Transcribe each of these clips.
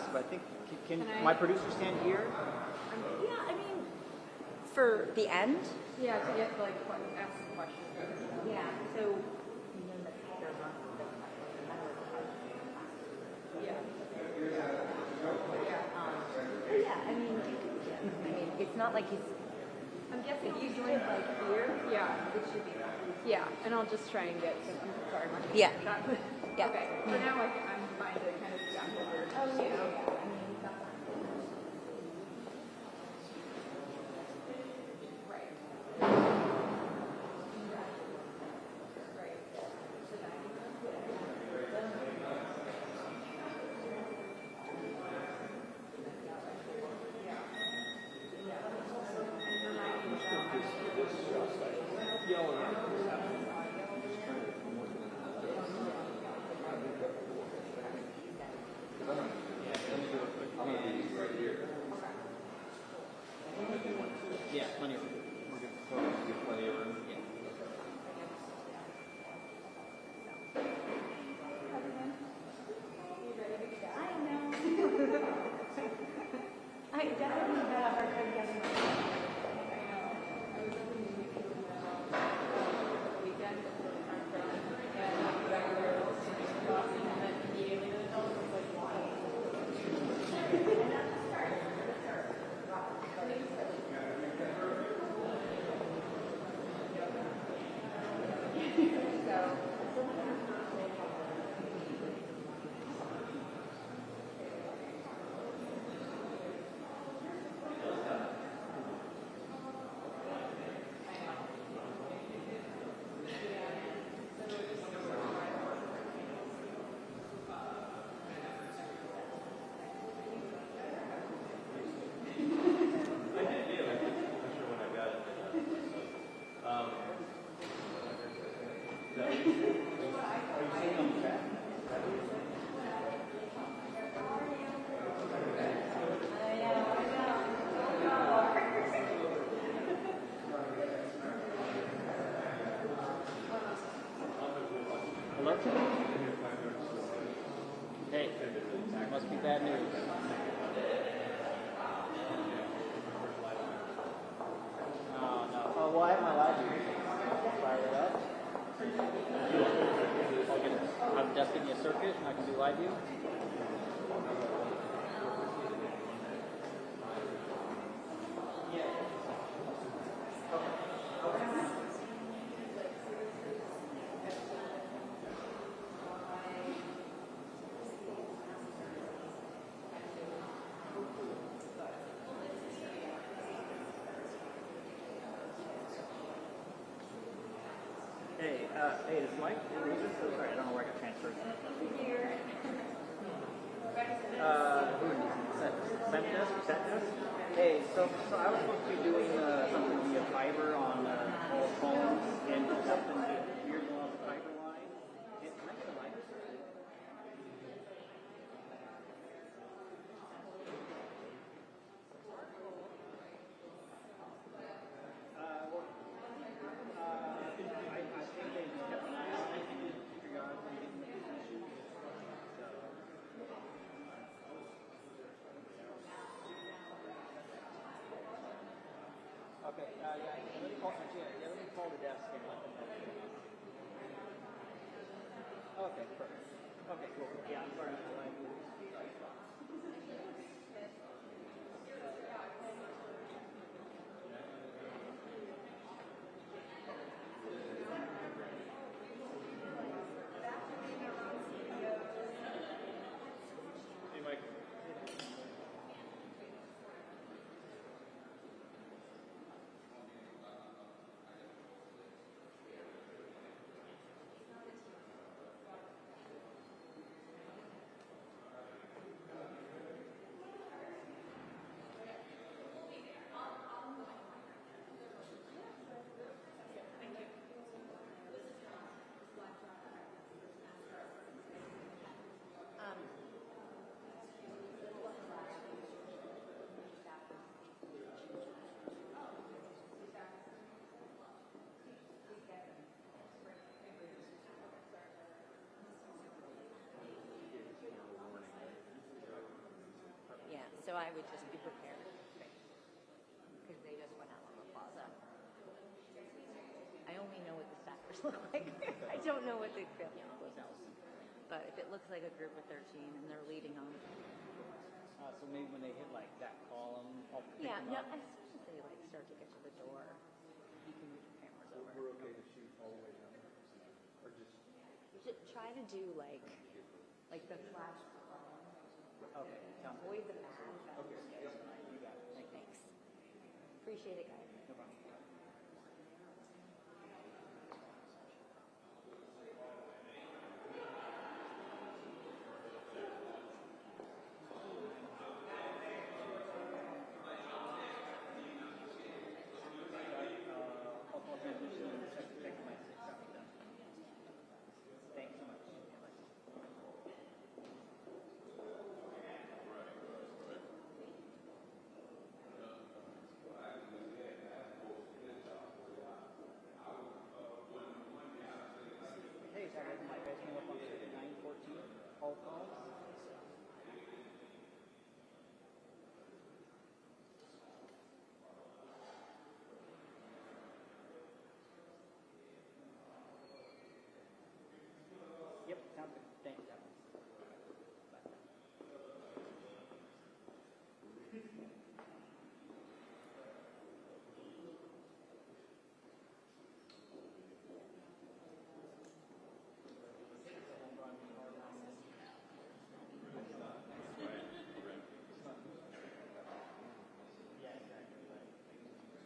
faster, but I think, can my producer stand here? Yeah, I mean, for the end? Yeah, to get like ask some questions. Yeah, so. Yeah, I mean, it's not like he's. I'm guessing If you joined like here, yeah, it should be. yeah, and I'll just try and get some. I'm sorry, Mark. Yeah. Yeah. Okay. For now, I'm fine to kind of jump over. Oh, you know. yeah. Yeah, plenty of room. We're good. Give plenty of room. Yeah. I know. I definitely had a hard time getting Hello? Hey, must be bad news. Oh, no. Oh, well, I have my live view. Fire it up. I'm just giving you a circuit, and I can do live view. Hey, is Mike? Sorry, I don't know where I got transferred. Sent desk? Hey, so I was supposed to be doing something via fiber on all phones, and just happened to hear me on the fiber line. And can I get a lighter circuit? I think they just kept an eye on it and figured out from getting the position. Okay, let me call the desk and let them know. Okay, perfect. Okay, cool. Yeah, I'm sorry. Hey, Mike. I would just be prepared. Because they just went out on the plaza. I only know what the stackers look like. I don't know what the hotels. But if it looks like a group of 13 and they're leading on. So maybe when they hit like that column, I'll pick Yeah, them no, up. as soon as they like start to get to the door, you can move your cameras over. We're okay to shoot all the way down, or just You should try to do like the flash. Okay, sounds good. Avoid the bad. Okay, you got it. Thank you. Thanks. Appreciate it, guys. No problem. I'll call transition and check my 6 out done. Thanks so much. Hey, sorry, my guys came up on 914. All calls. Yep, sounds good. Thanks, Evan. Bye. Yeah, exactly. Right.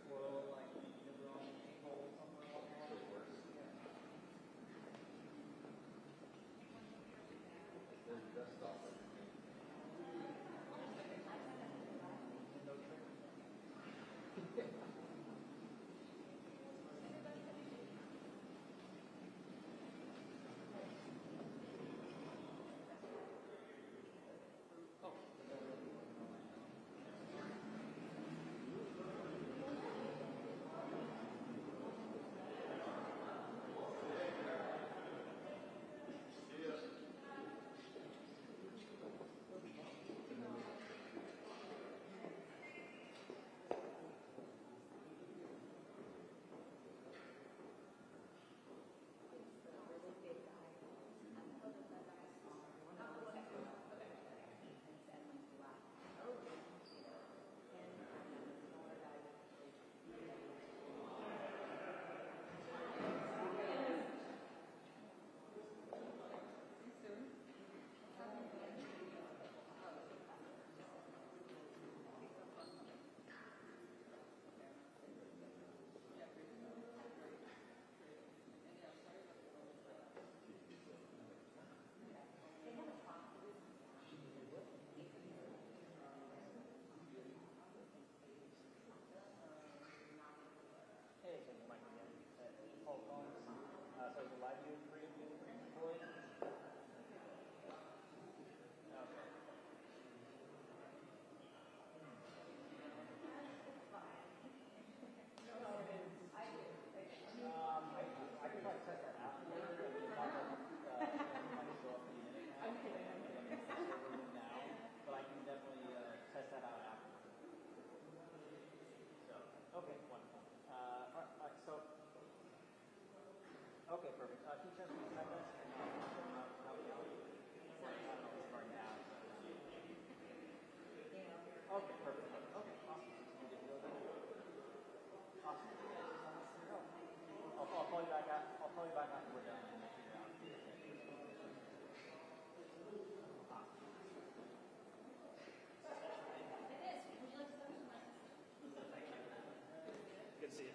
Squirrel, like, in the wrong hole somewhere along the line. there's desktop. Hey, so it's Mike again. Paul Collins. So is the live view pre-deployed? Okay. I could probably test that afterward. I mean, it might show up in a minute now. I'm kidding. Now, but I can definitely test that out afterward. So, okay, wonderful. All right, so, okay, perfect. Can you test me that best? And how we go? I don't know if it's right now. Okay, perfect. Okay, awesome. You get to go there? Awesome. I'll call you back after we're done and figure it out. Good to see you.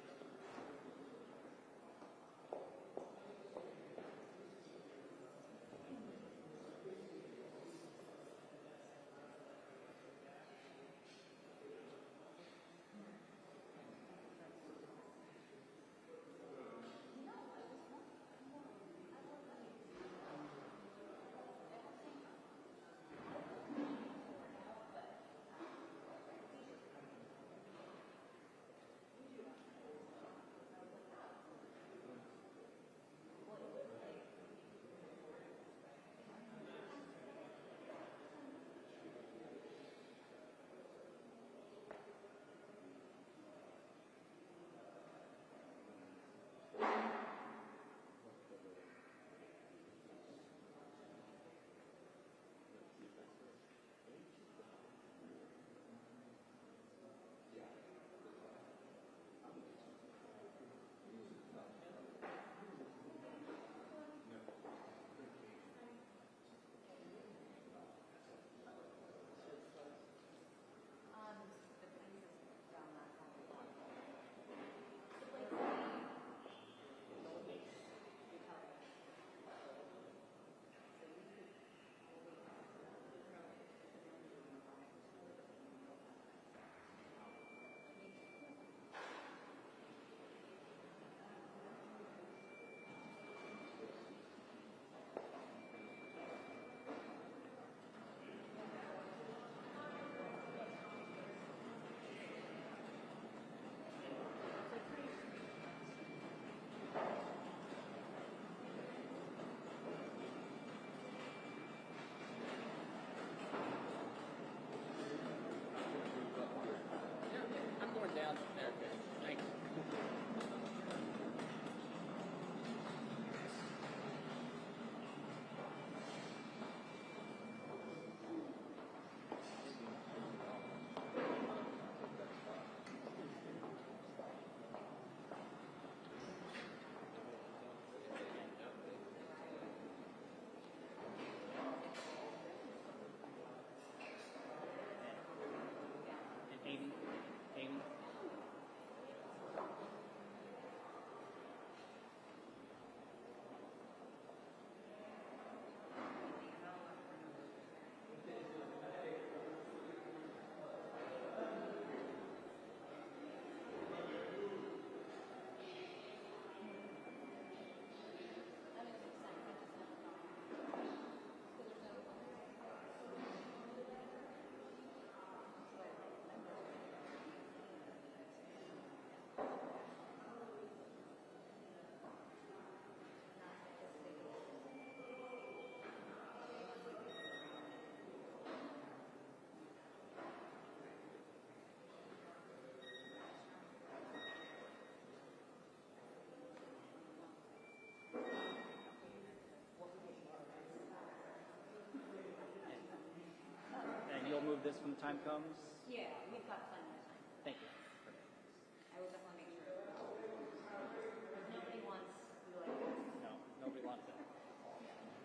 this when the time comes? Yeah, we've got plenty of time. Thank you. I will definitely make sure. Because nobody wants to like this. No, nobody wants it.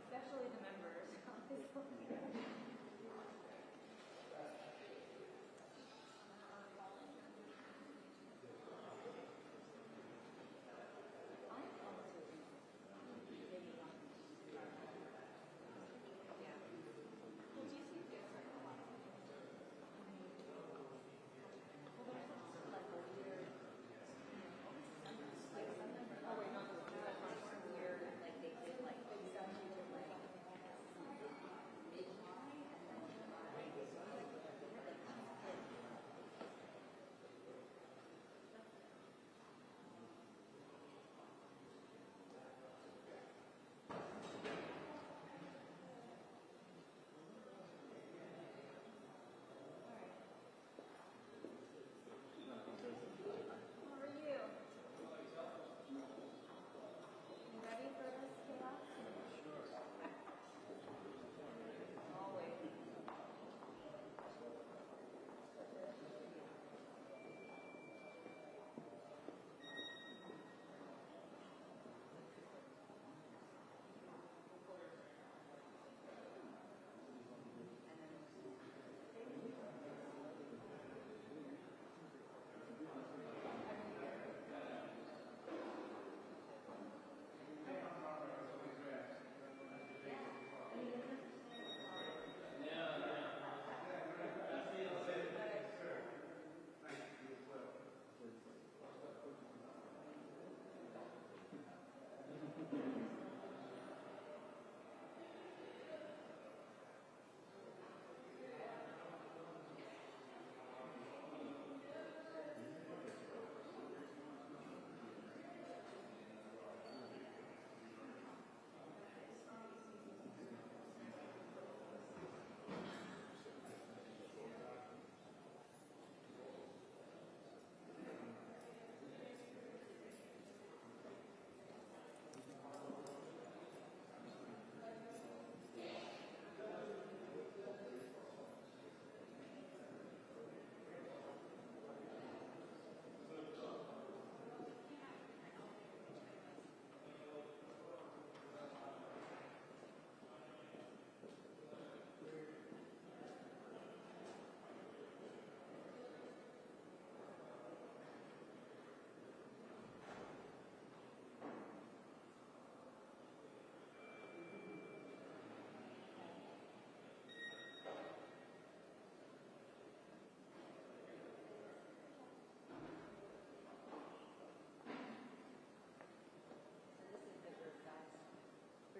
Especially the members.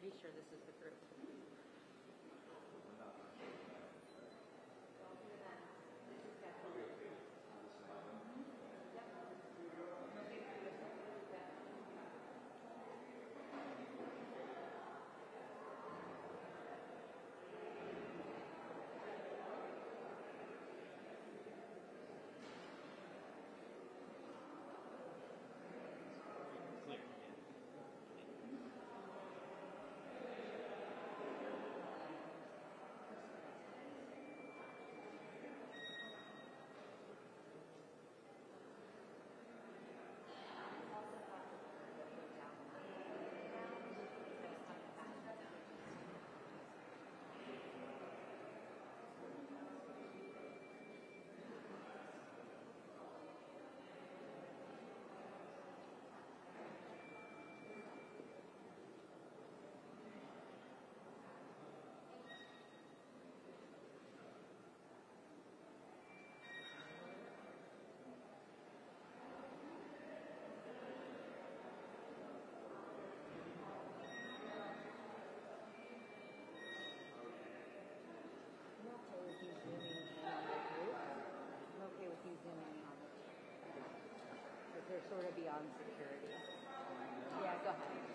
Pretty sure this is the group. They're sort of beyond security. Yeah, go ahead.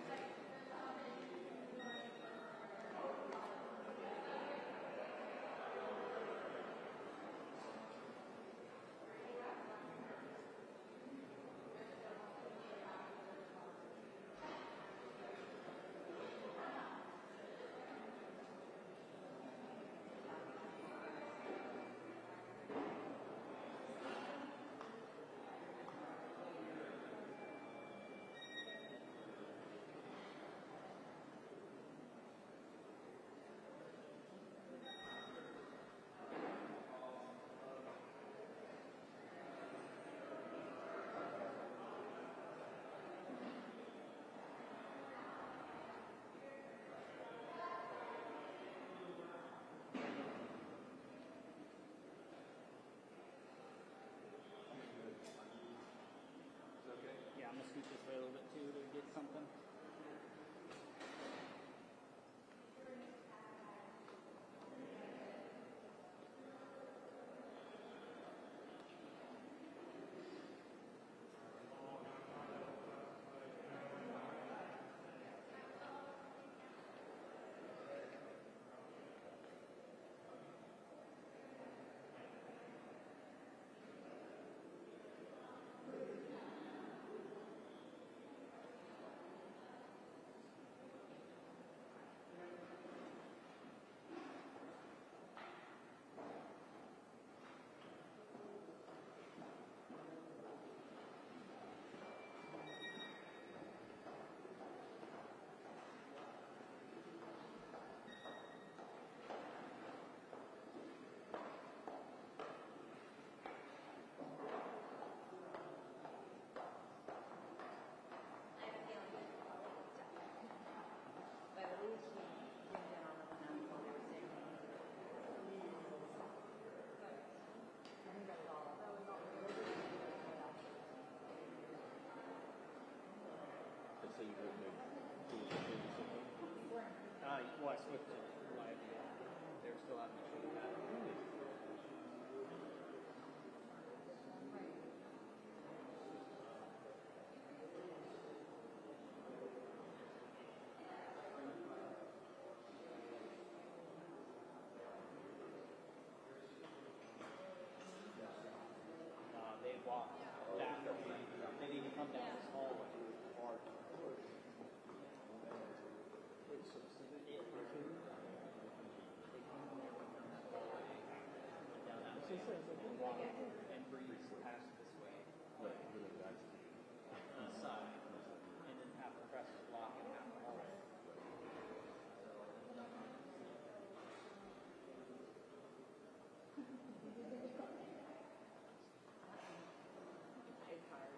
Well, I switched to live. They're still having trouble with that. They walk down. They need to come down this hallway. Or and breeze past this way side, and then half the press is block and half the hallway. It's hard.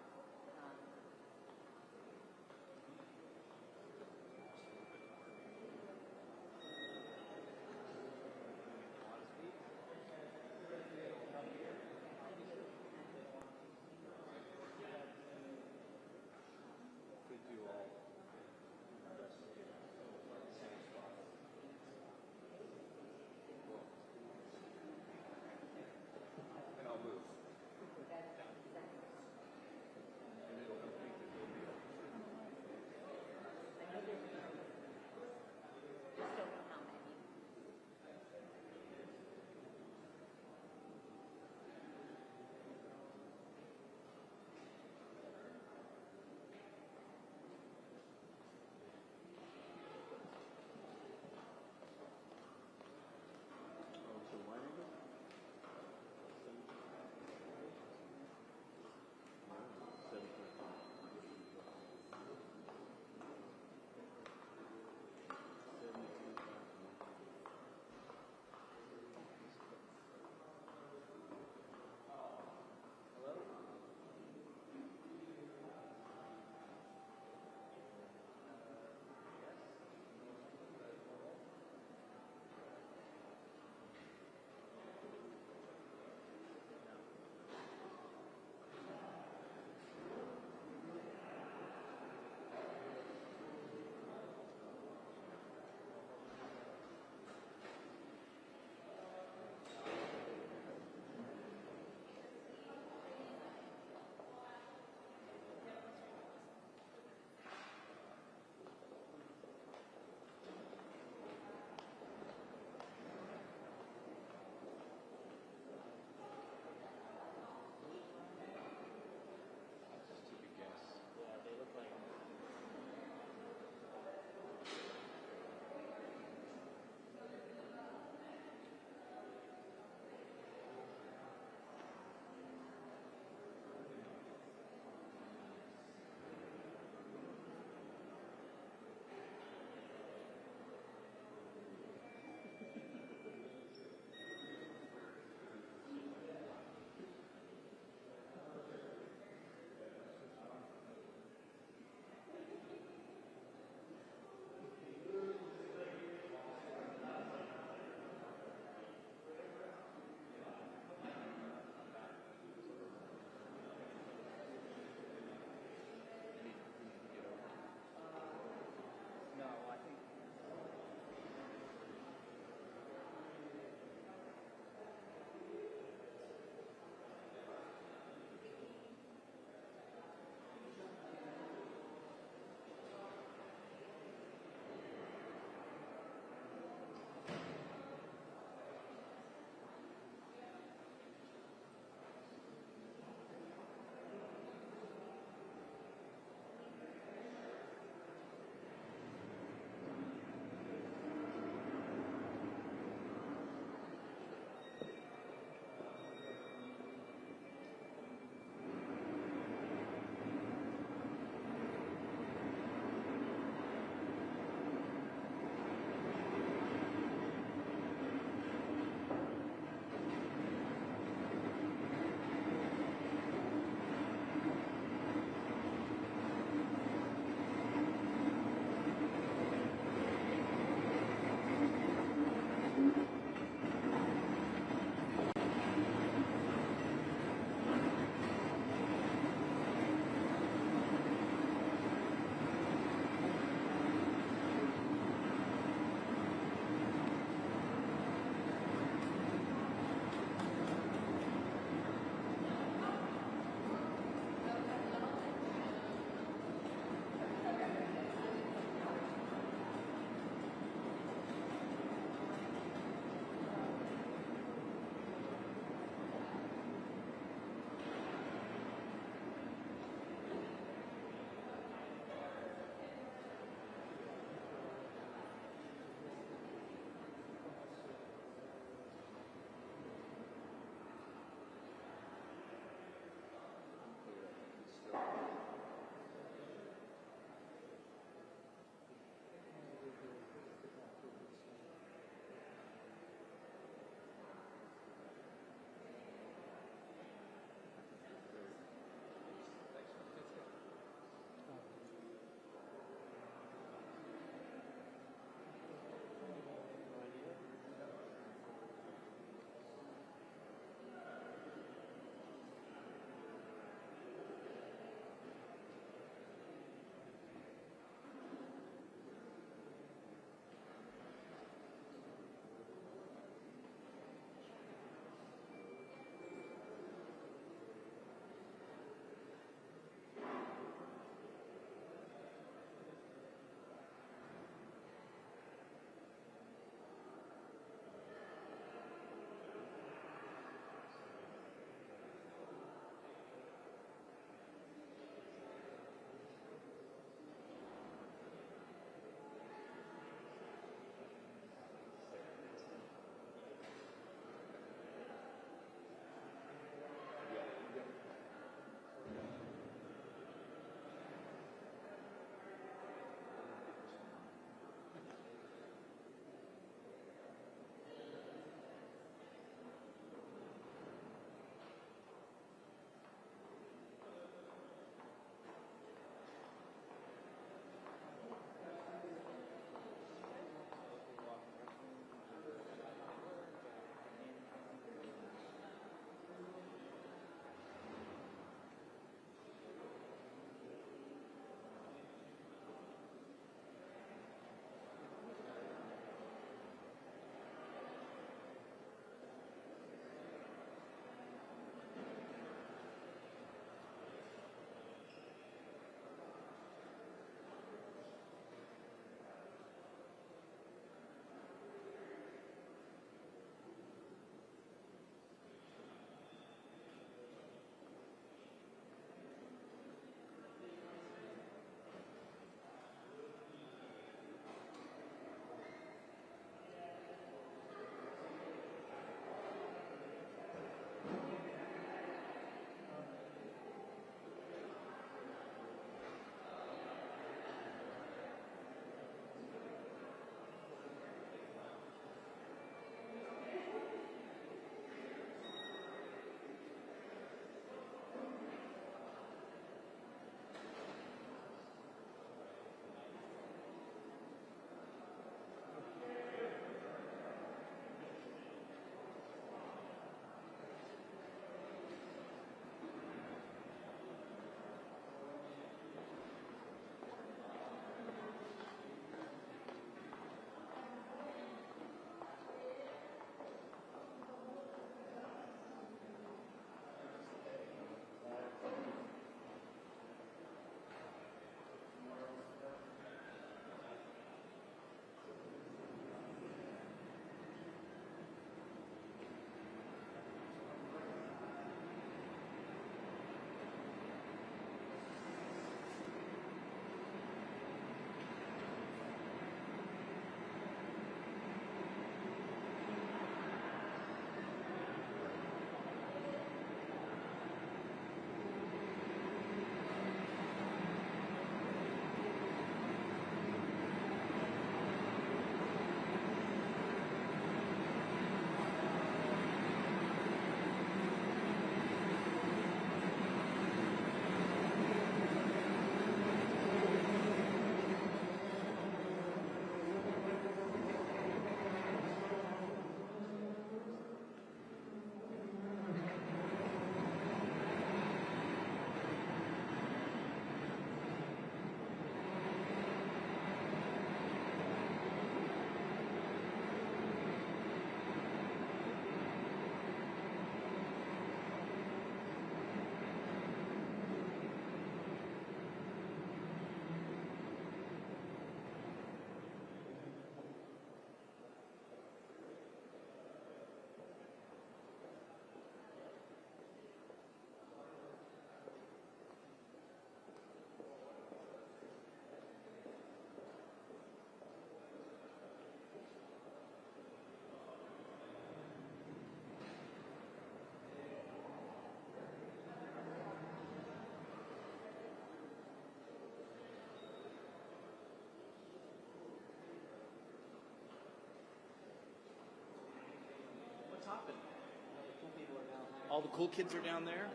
All the cool kids are down there.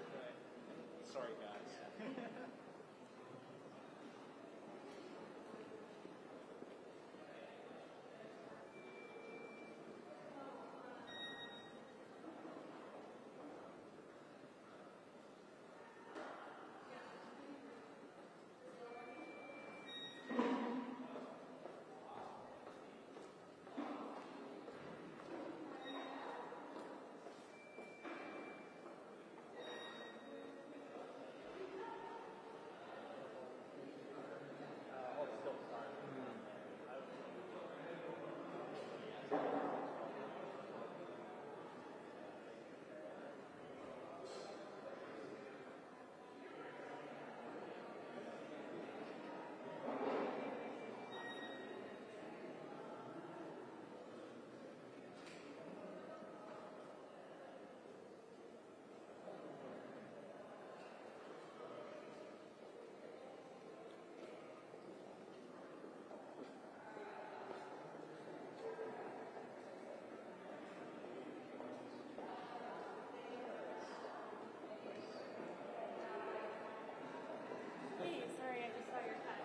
Sorry, guys. Hey, sorry, I just saw your text.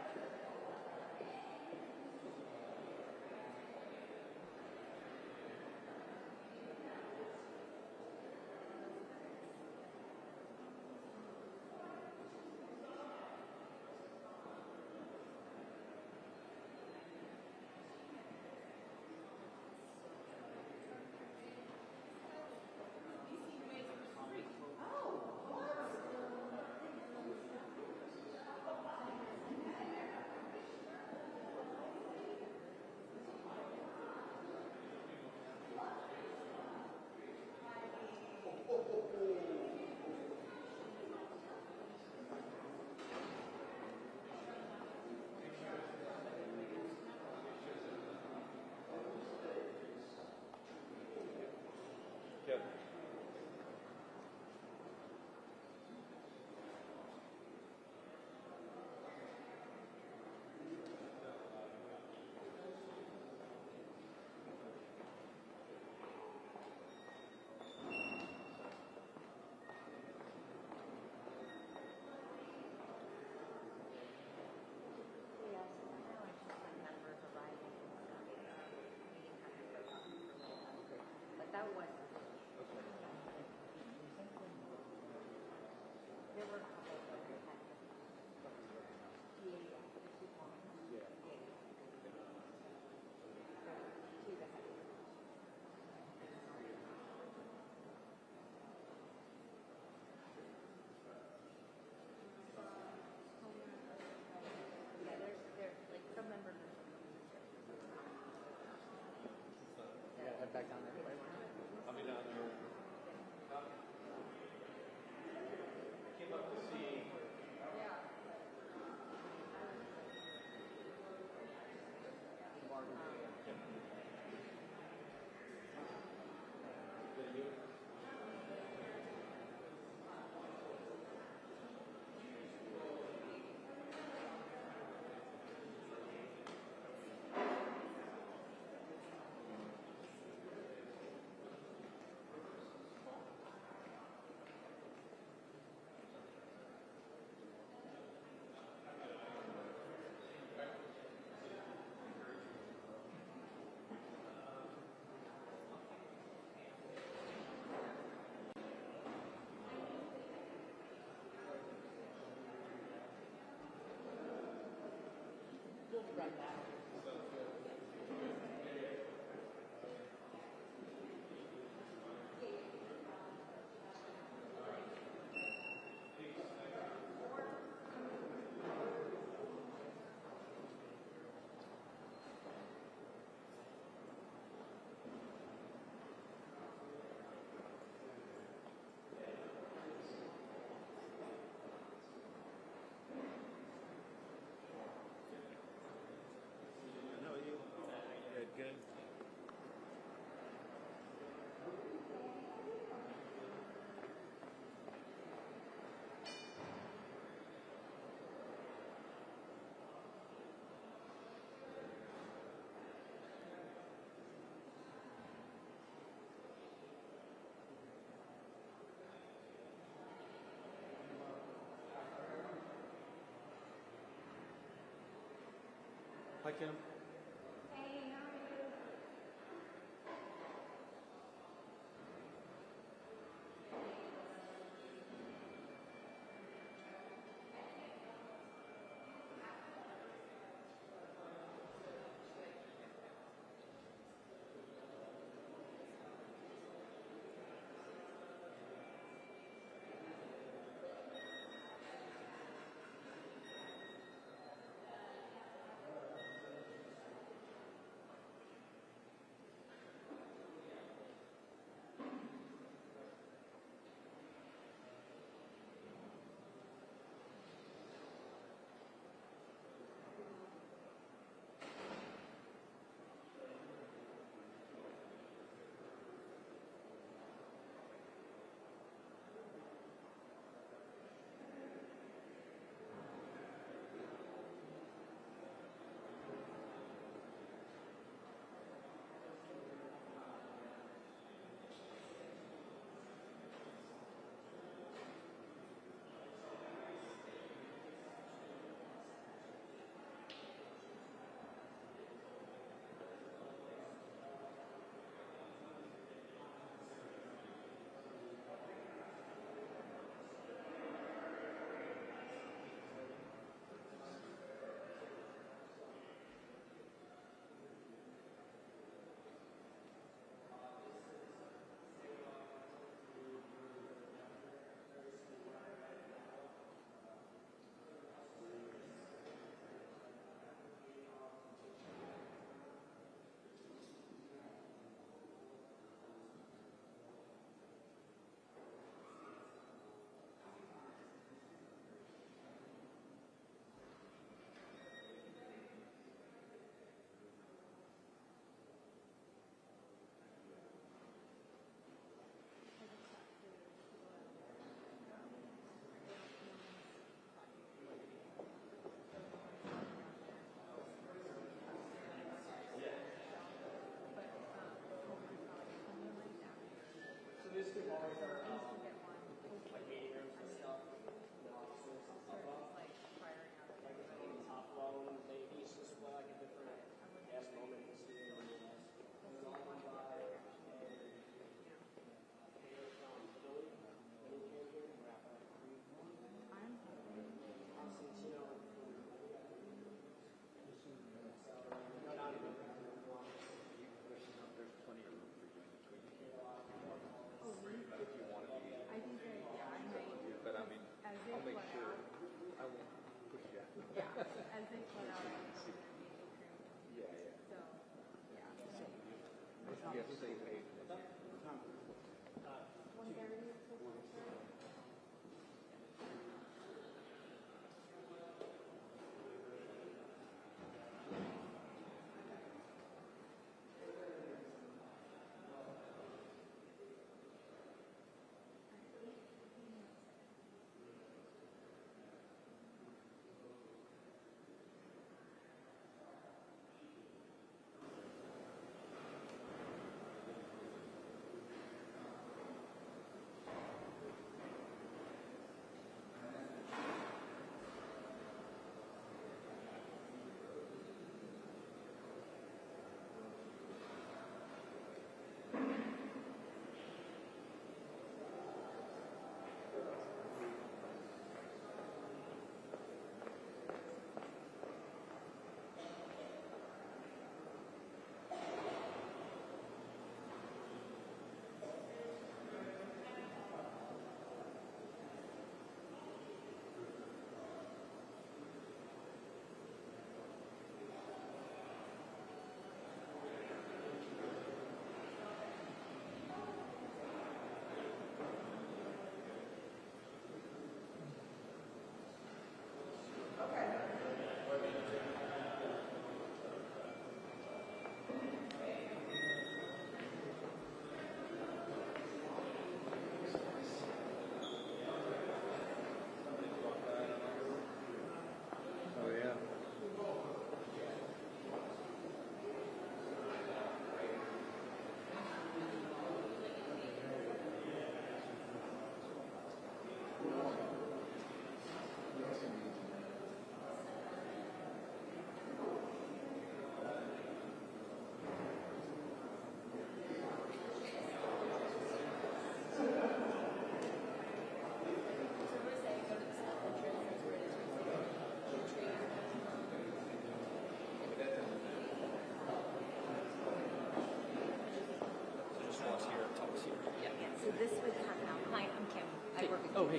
Good. We also know it's just like members arriving and stuff. Meeting happened for later. But that was. There were a couple that had. Yeah, the two ones. Yeah. Two that had. Yeah, there's like some members are. Yeah, head back down there. I'll be down there. Came up to see. Hi, Kim. Hey, how are you?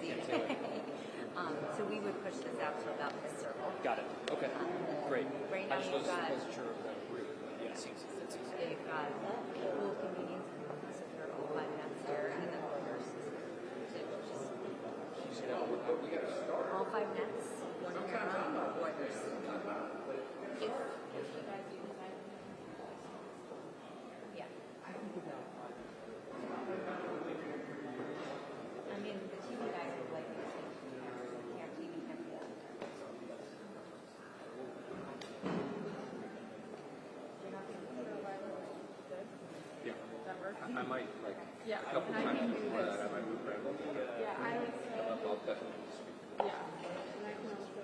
easy. can't say it. So we would push this out to about this circle. Got it. Okay. Great. Right I now just you've got wasn't sure of that route, but yeah, it seems that's easy. you've got pool convenience and so there are all 5 nets there, and then the nurses. So just all 5 nets, one in your own, or there's if you guys do decide. Yeah. I mean, the TV guys would like to see TV can be Yeah. That work? I might, like, Yeah, a couple and I times can do before this. that, I might move around a little bit. Yeah, I would say, I'll definitely speak. yeah. And I can also.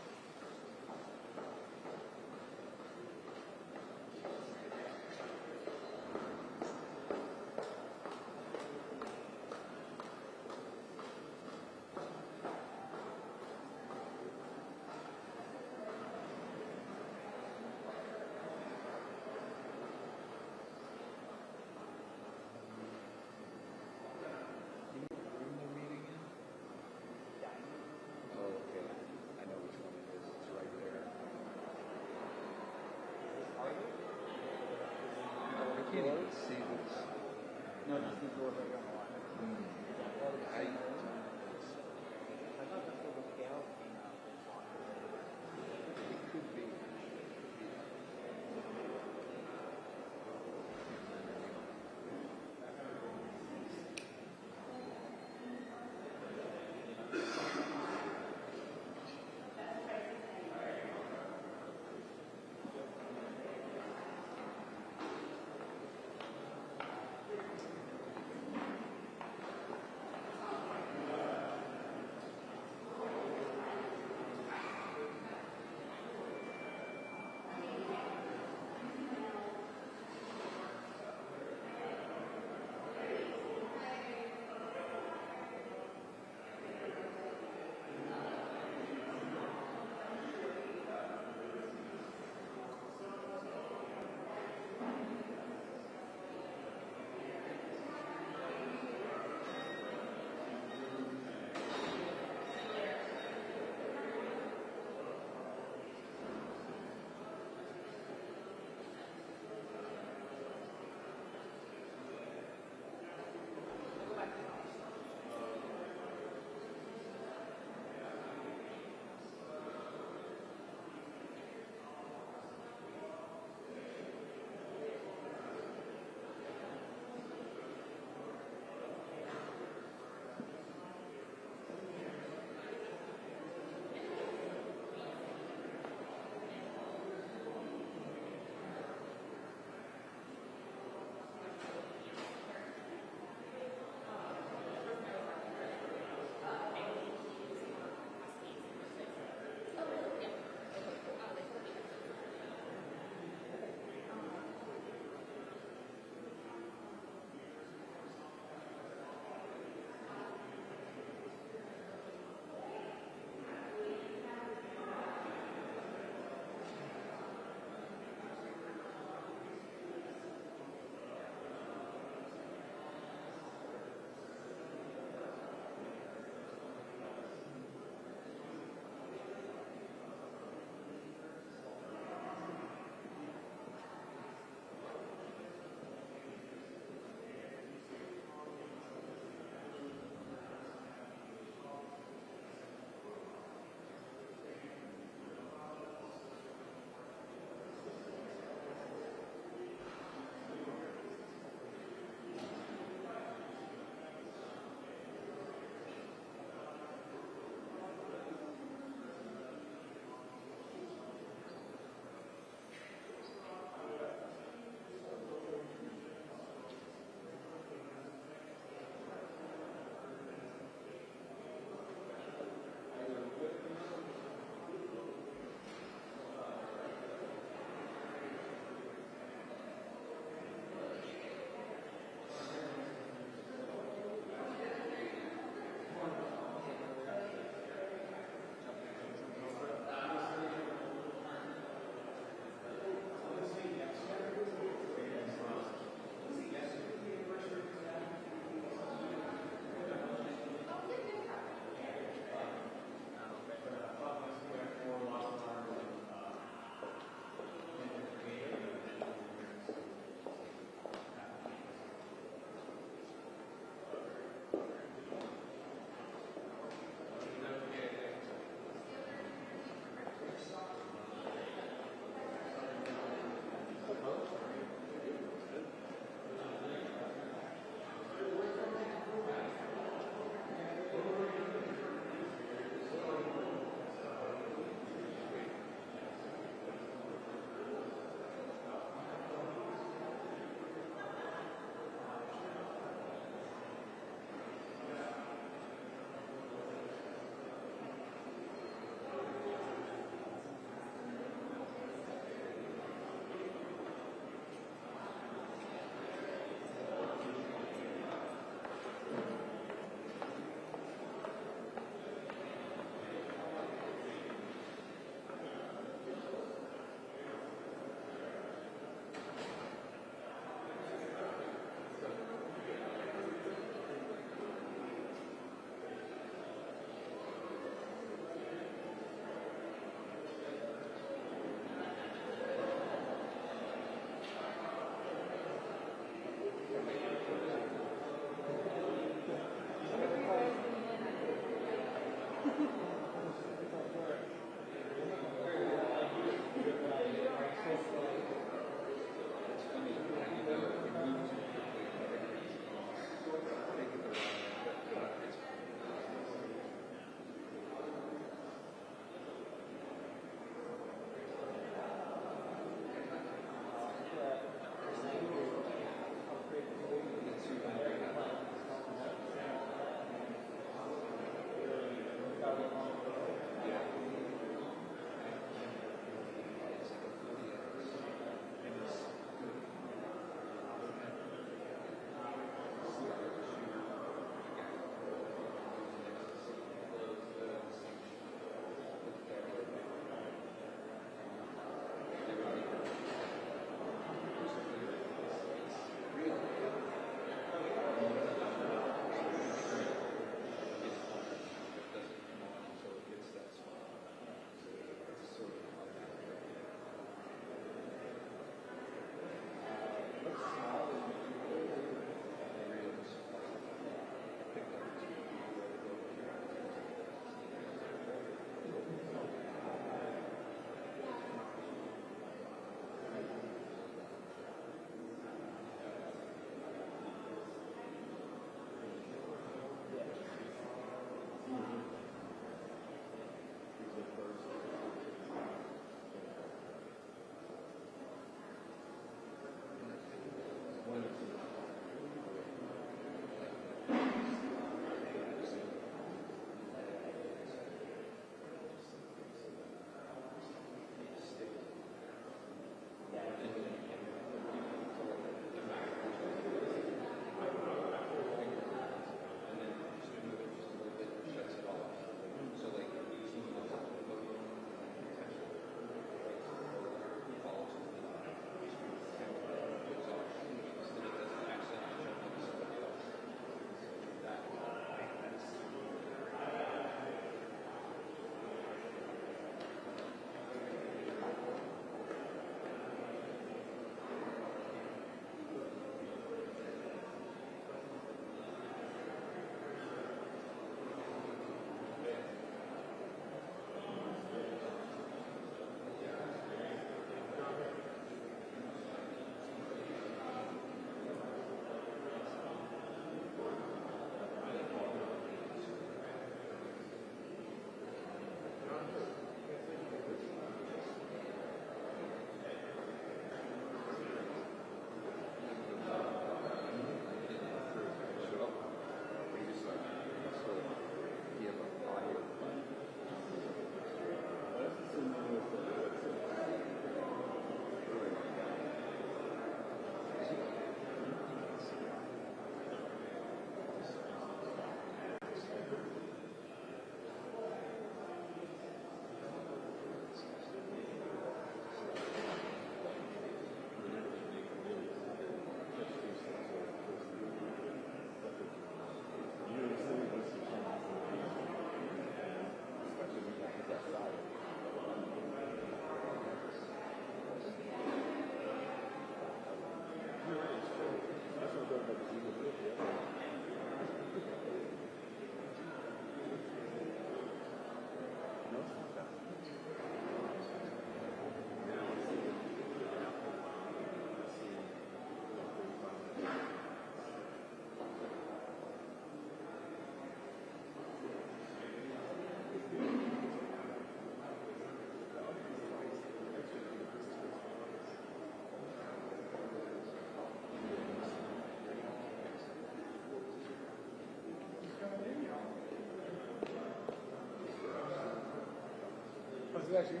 is it actually?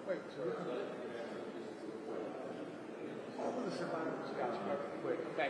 Wait, so this is. Oh, this is wait. Okay.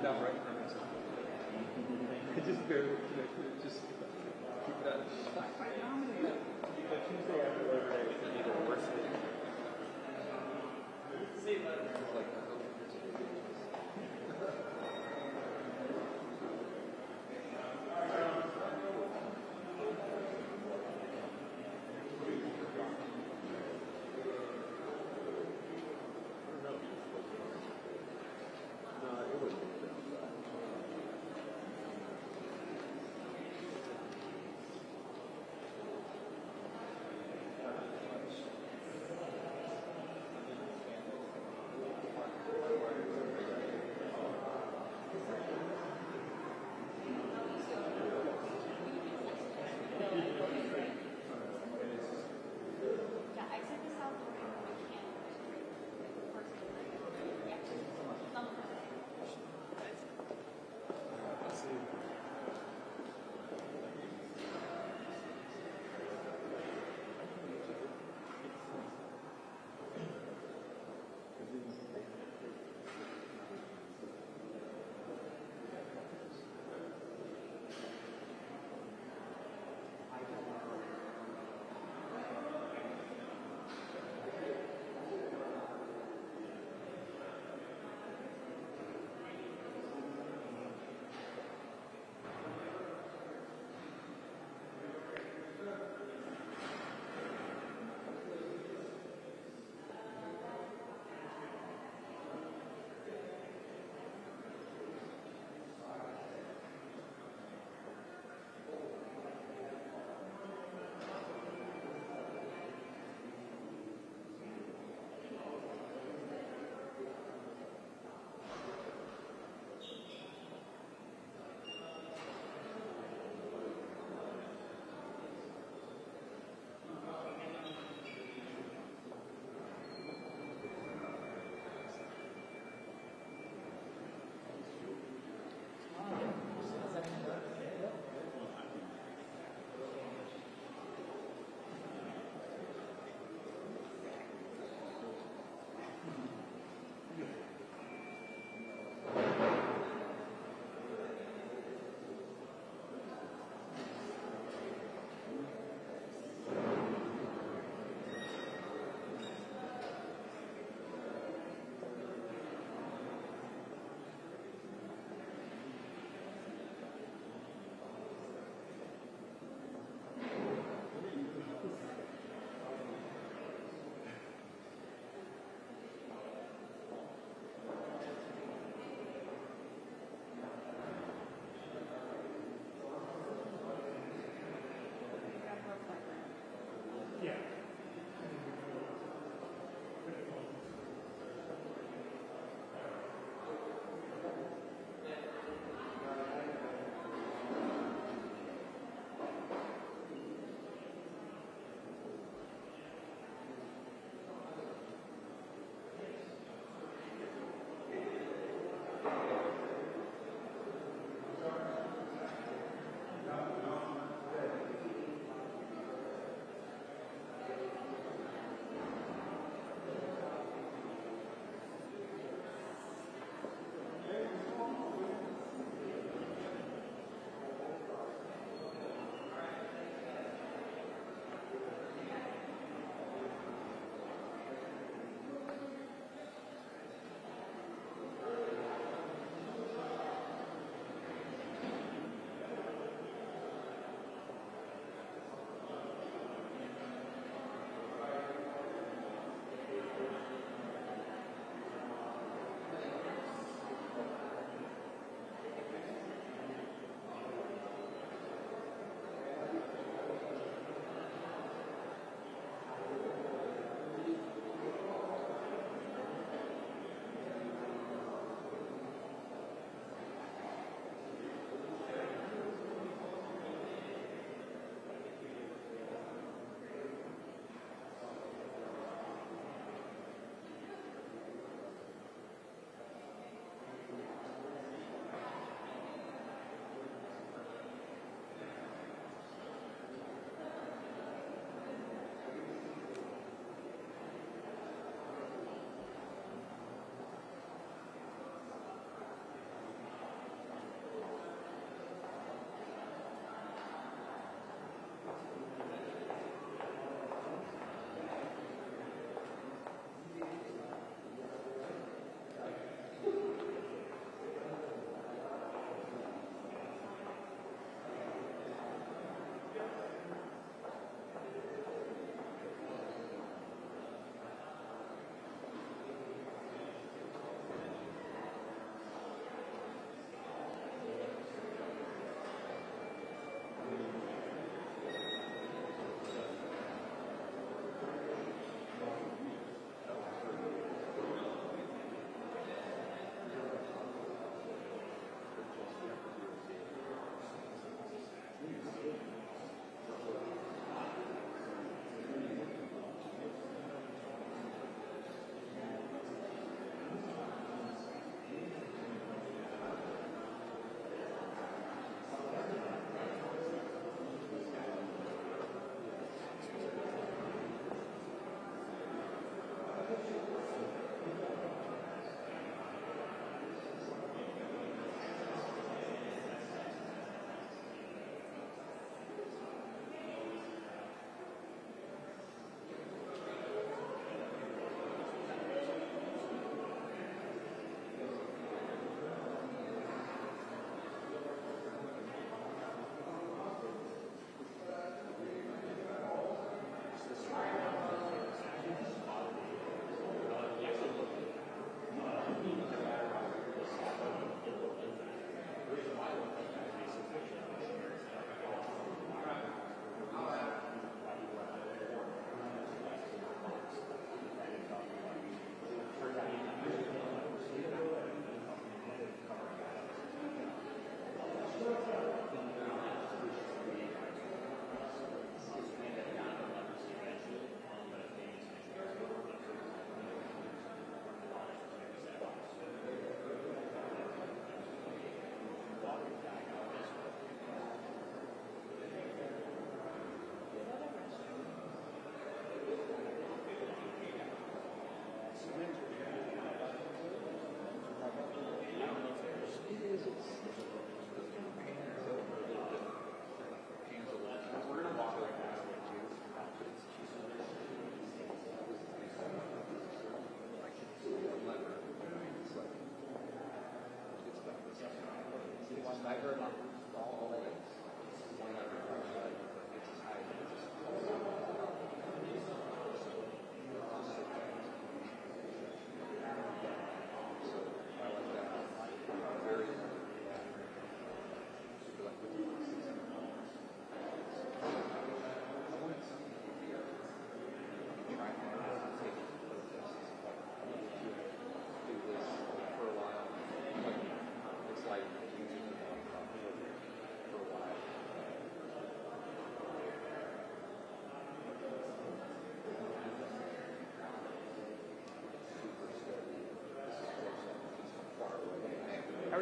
Down right from it. It just barely connected. Just keep that. I nominated the Tuesday after Labor Day to be the worst day.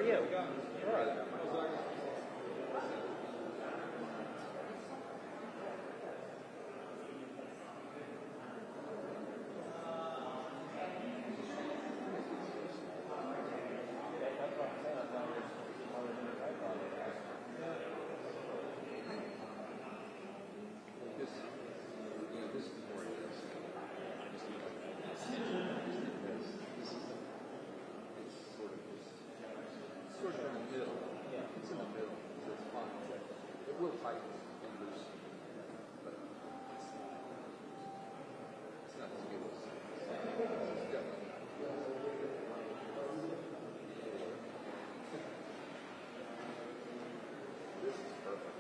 are you? All right. This, this is more interesting. This is, it's sort of in the middle. It's in the middle, so it's fine. It will tighten and loosen, but it's not as good as it's definitely this is perfect.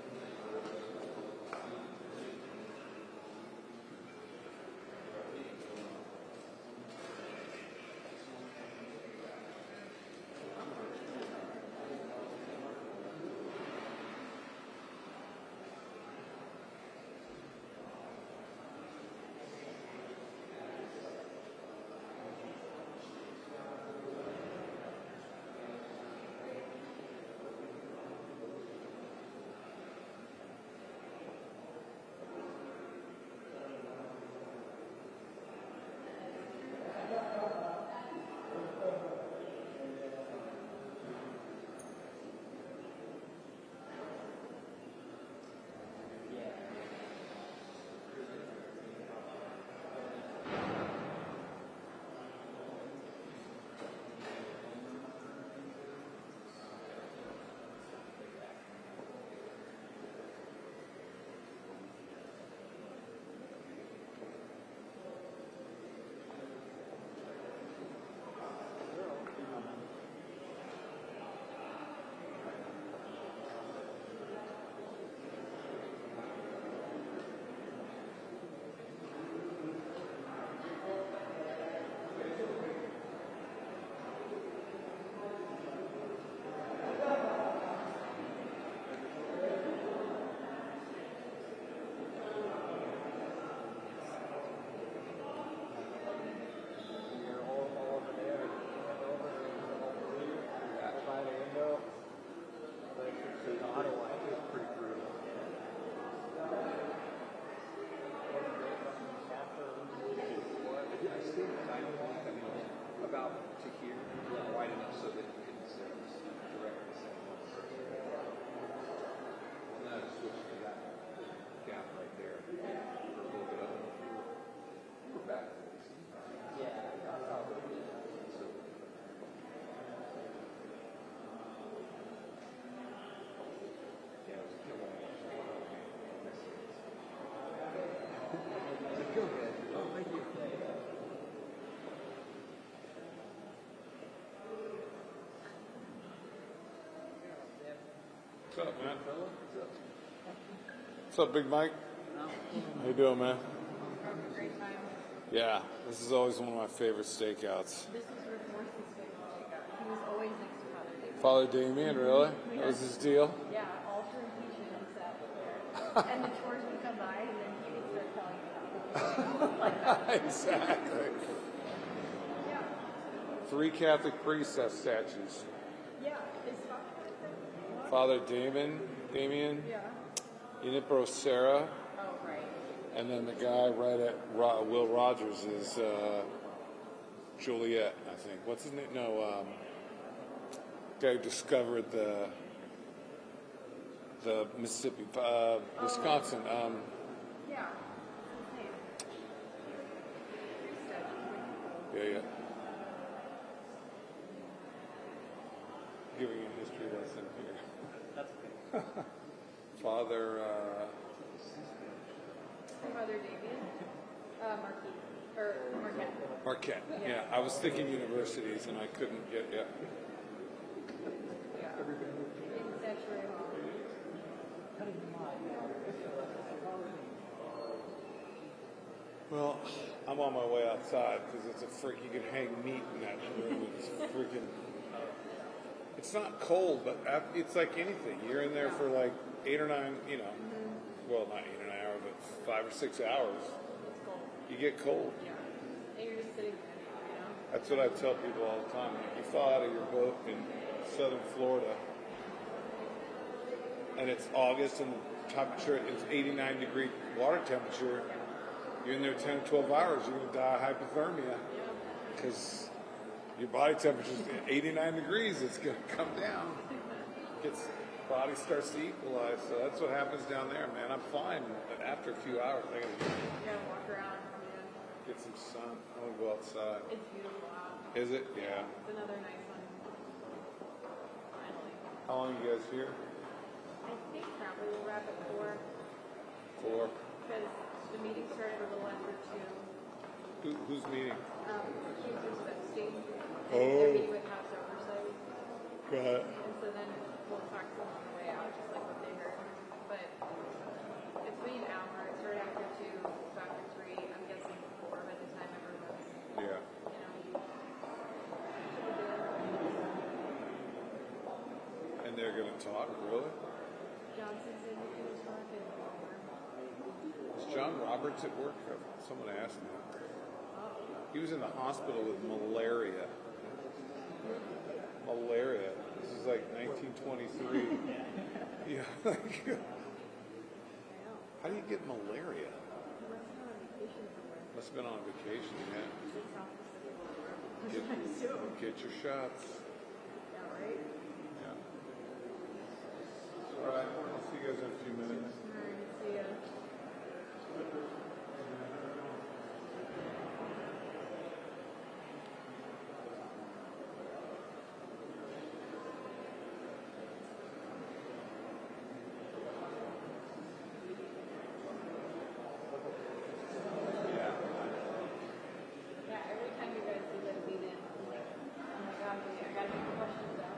About to here, wide enough so that you can service directly. And then I just switched to that gap right there for a little bit of it. We're back to this. Yeah. So, yeah, it was a kill. Go ahead. Oh, thank you. What's up, man? What's up, Big Mike? How you doing, man? Having a great time. Yeah, this is always one of my favorite stakeouts. This is Rick Morris's favorite takeout. He was always next to Father David. Father Damien, really? That was his deal? Yeah, all through impeachment he sat there. And the tours would come by and then he would start telling you about like that. Exactly. Yeah. 3 Catholic priests have statues. Yeah. Is Father Father Damien, Yeah. Inipro Sarah, Oh, right. and then the guy right at Will Rogers is Joliet, I think. What's his name? No, guy who discovered the Mississippi, Wisconsin. Yeah. What's his name? Yeah. Giving a history lesson here. That's okay. Father, Father Damien? Marquis. Or Marquette. Marquette. Yeah, I was thinking universities and I couldn't get, yeah. Yeah. In Statuary Hall. Well, I'm on my way outside because it's a freak. You can hang meat in that room. It's freaking. It's not cold, but it's like anything. You're in there for like 8 or 9, well, not 8 or 9 hours, but 5 or 6 hours. It's cold. You get cold. Yeah. And you're just sitting there, That's what I tell people all the time. You fall out of your boat in southern Florida, and it's August and the temperature, it's 89-degree water temperature. You're in there 10 or 12 hours, you're going to die of hypothermia because your body temperature is 89 degrees. It's going to come down. Body starts to equalize. So that's what happens down there, man. I'm fine, but after a few hours, I got to walk around. get some sun. I want to go outside. It's beautiful out. Is it? Yeah. It's another nice one. Finally. How long are you guys here? I think probably we'll wrap at 4 4. because the meeting started a little after 2. Who's meeting? Just Epstein. Oh. They're meeting with House Oversight. Go ahead. And so then we'll talk to them on the way out, just like what they heard. But it's been an hour. It started after 2, so after 3. I'm guessing 4 by the time everyone's, Yeah. And they're going to talk, really? Johnson's in the talk and Is John Roberts at work? Someone asked me. He was in the hospital with malaria. Malaria. This is like 1923. Yeah. How do you get malaria? Must have been on vacation, yeah. Get your shots. Yeah, right? Yeah. All right. I'll see you guys in a few minutes. All right, see ya. Yeah, every time you guys do that lead in, I'm like, oh my god, I gotta get the questions down.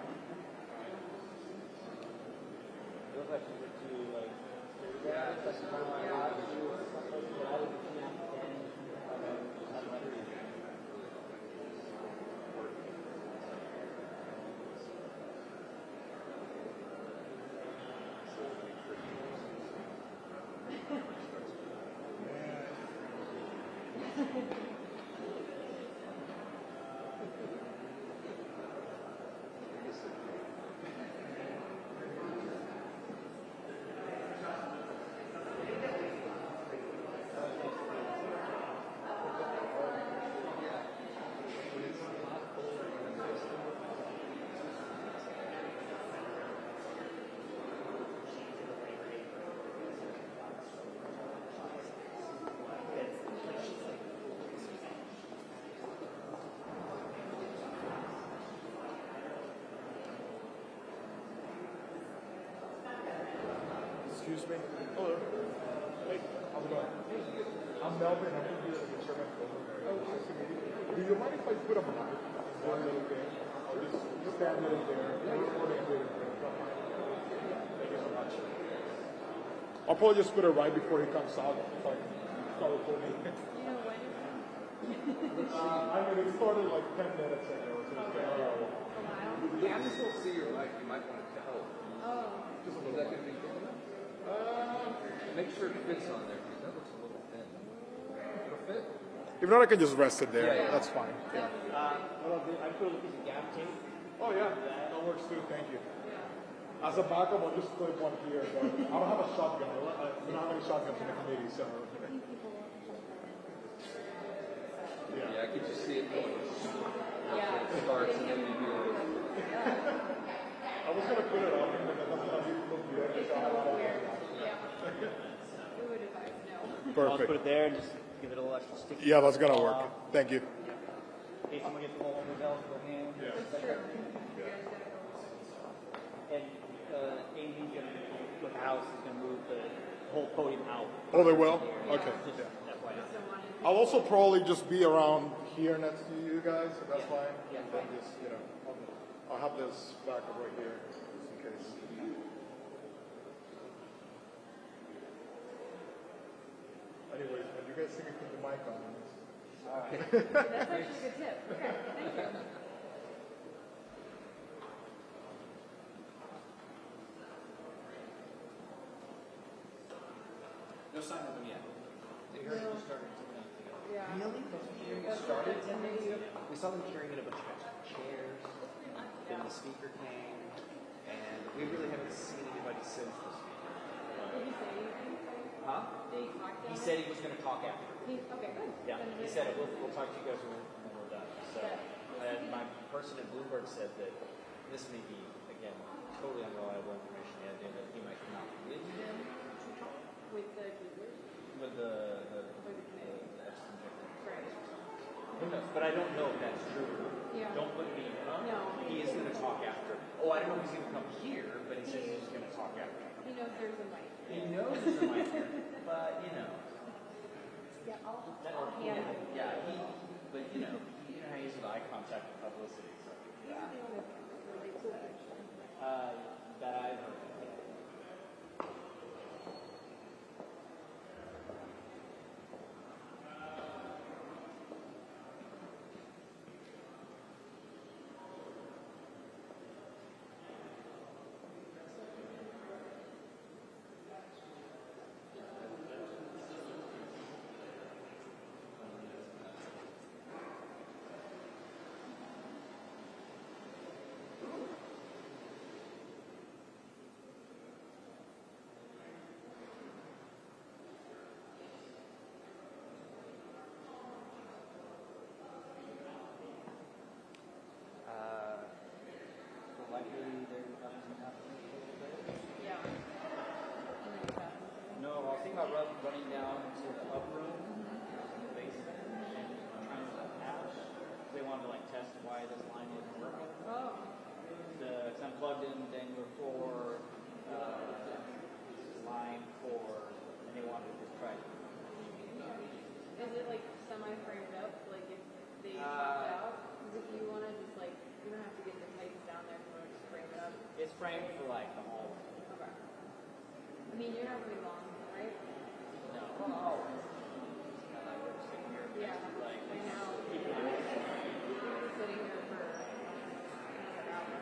Excuse me. Hello. Hey, how's it going? I'm Melvin. I'm going to be the chairman. Oh, nice to meet you. Do you mind if I put a mic one little bit? I'll just stand right there. Thank you so much. I'll probably just put it right before he comes out. If I can start recording. You know when I mean, it started like 10 minutes ago. So it's been a while. Yeah, I just don't see your mic. You might want to tell. Oh. Just a little. Is that going to be good enough? Make sure it fits on there because that looks a little thin. It'll fit. If not, I can just rest it there. Yeah. That's fine. Yeah. What I'll do, I put a piece of gap tape. Oh yeah, that works too. Thank you. As a backup, I'll just clip one here. But I don't have a shotgun. We don't have any shotguns in the committee, so. Yeah, I could just see it going. Yeah. It starts and then you do it. I was gonna put it up, and then that's gonna be look weird. It's gonna look weird. Yeah. We would advise no. I'll just put it there and just give it a little extra sticky. Yeah, that's gonna work. Thank you. In case someone gets a little overzealous with their hand. That's true. You guys gotta go. And Amy's gonna, with the house, is gonna move the whole podium out. Oh, they will? Okay. Just Yeah. FYI. I'll also probably just be around here next to you guys, if that's fine. Yeah. And then just, I'll have this backup right here, just in case. Anyways, when you guys see me put the mic on, That's actually a good tip. Okay, thank you. No sign of them yet. They heard it started 10 minutes ago. Yeah. Really? Hearing it started 10 minutes ago? We saw them carrying in a bunch of chairs. Yeah. and the speaker came, and we really haven't seen anybody since the speaker. Did he say anything? Huh? Did he talk to He us? said he was going to talk after. Okay, good. Yeah, Then he just- said we'll talk to you guys when we're done. So, and my person at Bloomberg said that this may be, again, totally unreliable information. The idea that he might come out with him to talk with the Googler. with the committee. Epstein victim. Right. Who knows? But I don't know if that's true. Yeah. Don't put me. No. He is going to talk after. Oh, I don't know if he's going to come here, but he says he's going to talk after. He knows there's a mic. He knows there's a mic here, but you know. Yeah, I'll That, hand it. yeah, but you know how he is with eye contact and publicity. So. That I've heard. Likely there doesn't happen a little bit. Yeah. No, I was thinking about running down to the up room, the basement, and trying to patch. They wanted to like test why this line wasn't working. Oh. Because I'm plugged in dangler 4, line 4, and they wanted to just try it. Is it like semi-framed up? Like if they popped out? Because if you want to just like, you don't have to get the pipes down there for just frame it up. It's framed for like the hallway. Okay. I mean, you're not really long, right? No, well, we're sitting here. Yeah. Like, I know. people We've been sitting here for another hour.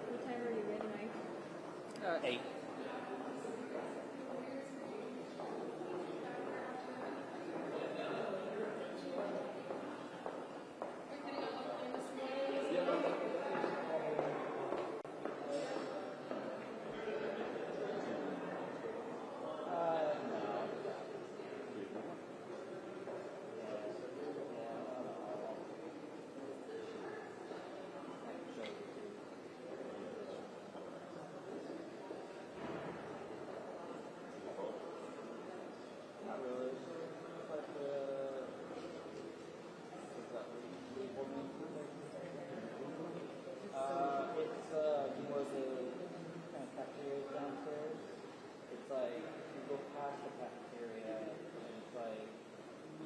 What time are you ready, Mike? 8. Not really. But, it's more the kind of cafeteria downstairs. It's like you go past the cafeteria and it's like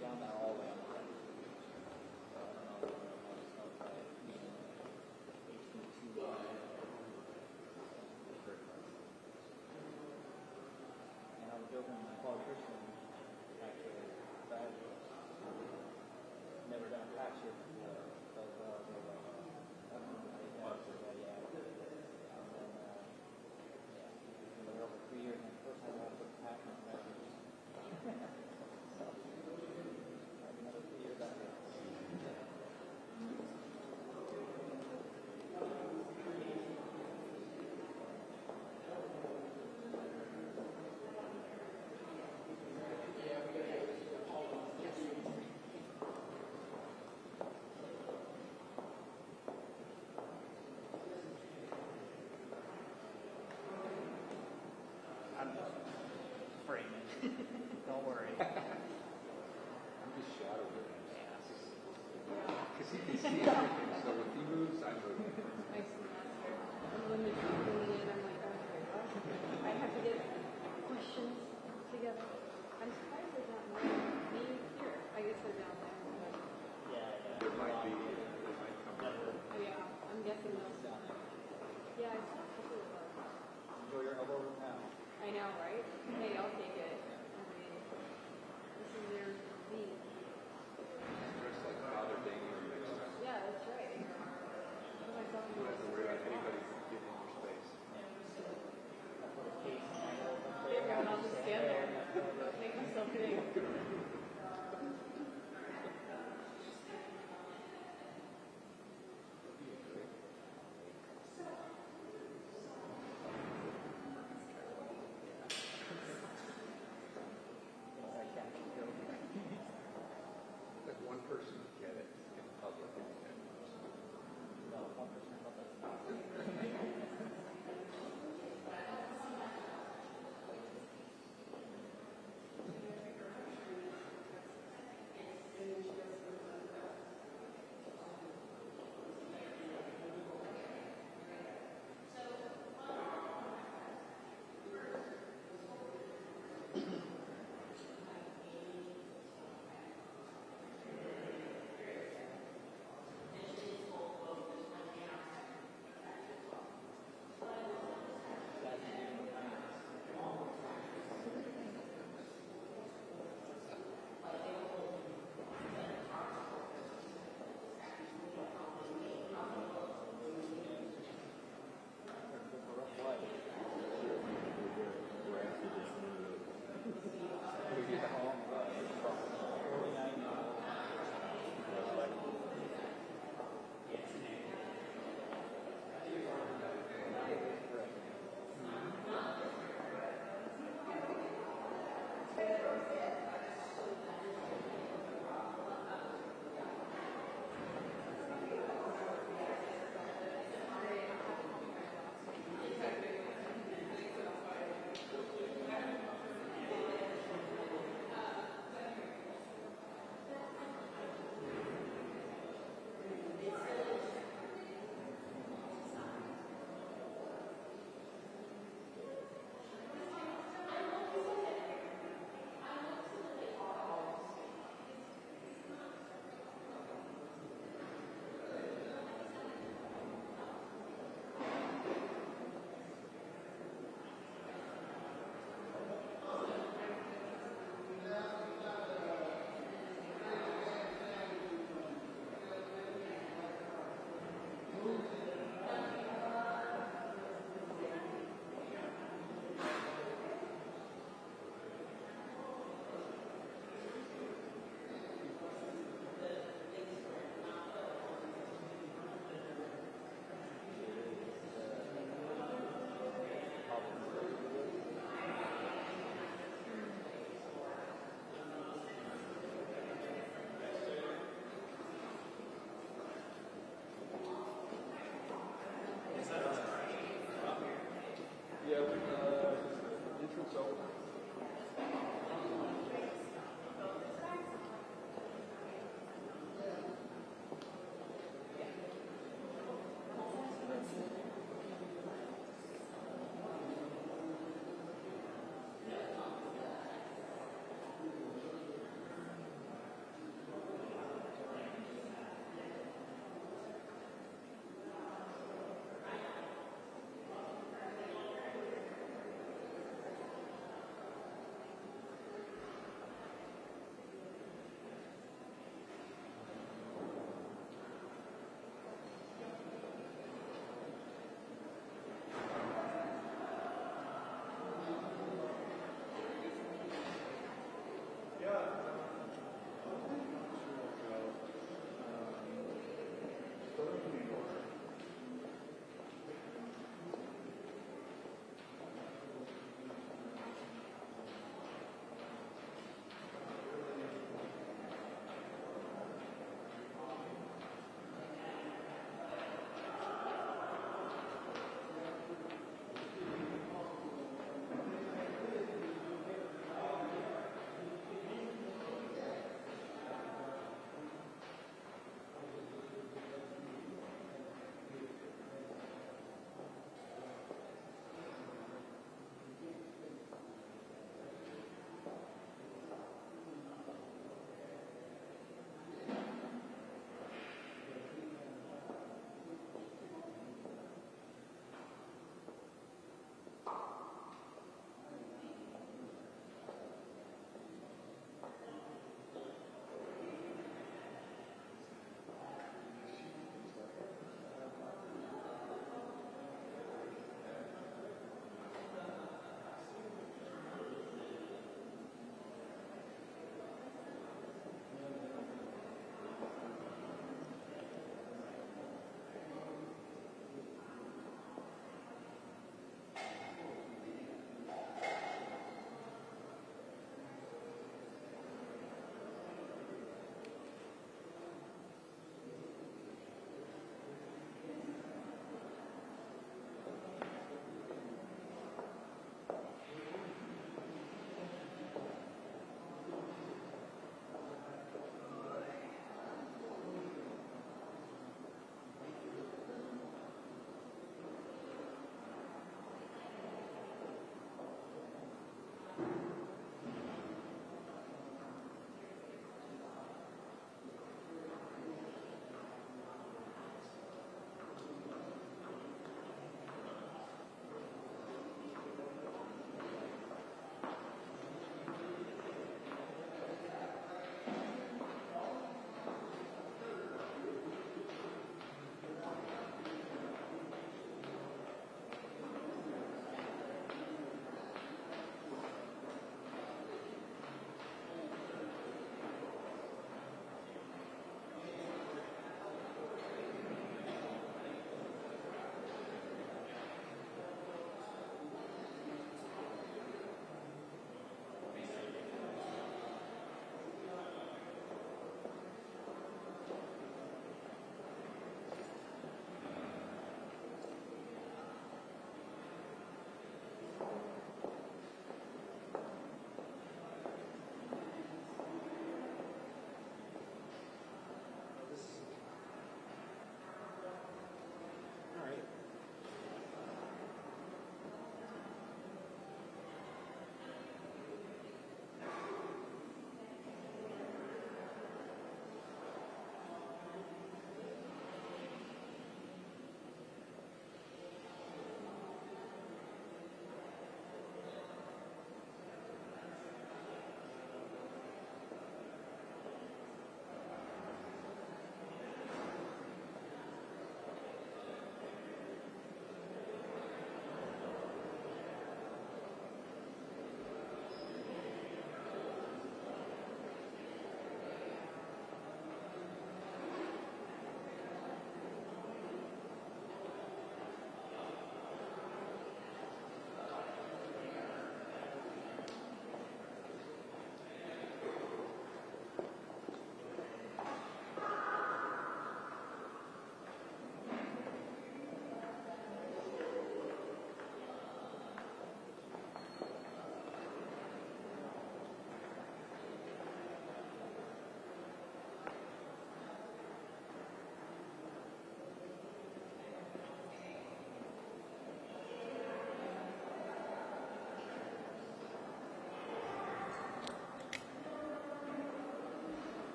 down that hallway on the right. So I don't know what it smells like. HB2 and I was joking with Paul Christian actually. I've never done a patch here before. So they're like, I don't know how you guys do that yet. And then, we're over 3 years and the first time I put a patch on the so, another 3 years after. I'm just framing. Don't worry. I'm just shot of it. Yeah. Because he can see everything. So if he moves, I move. My semester. And when they're bringing in, I'm like, okay, what? I have to get questions together. I'm surprised there's not more me here. I guess they're down there. But, There might be, there might come up. oh yeah, I'm guessing those down there. Yeah, I saw a couple of them. Enjoy your elbow room now. I know, right? Hey, I'll take it. I mean, this is their V. Dressed like Father Damien next time. Yeah, that's right. What am I talking You don't about? have to worry about anybody getting in your space.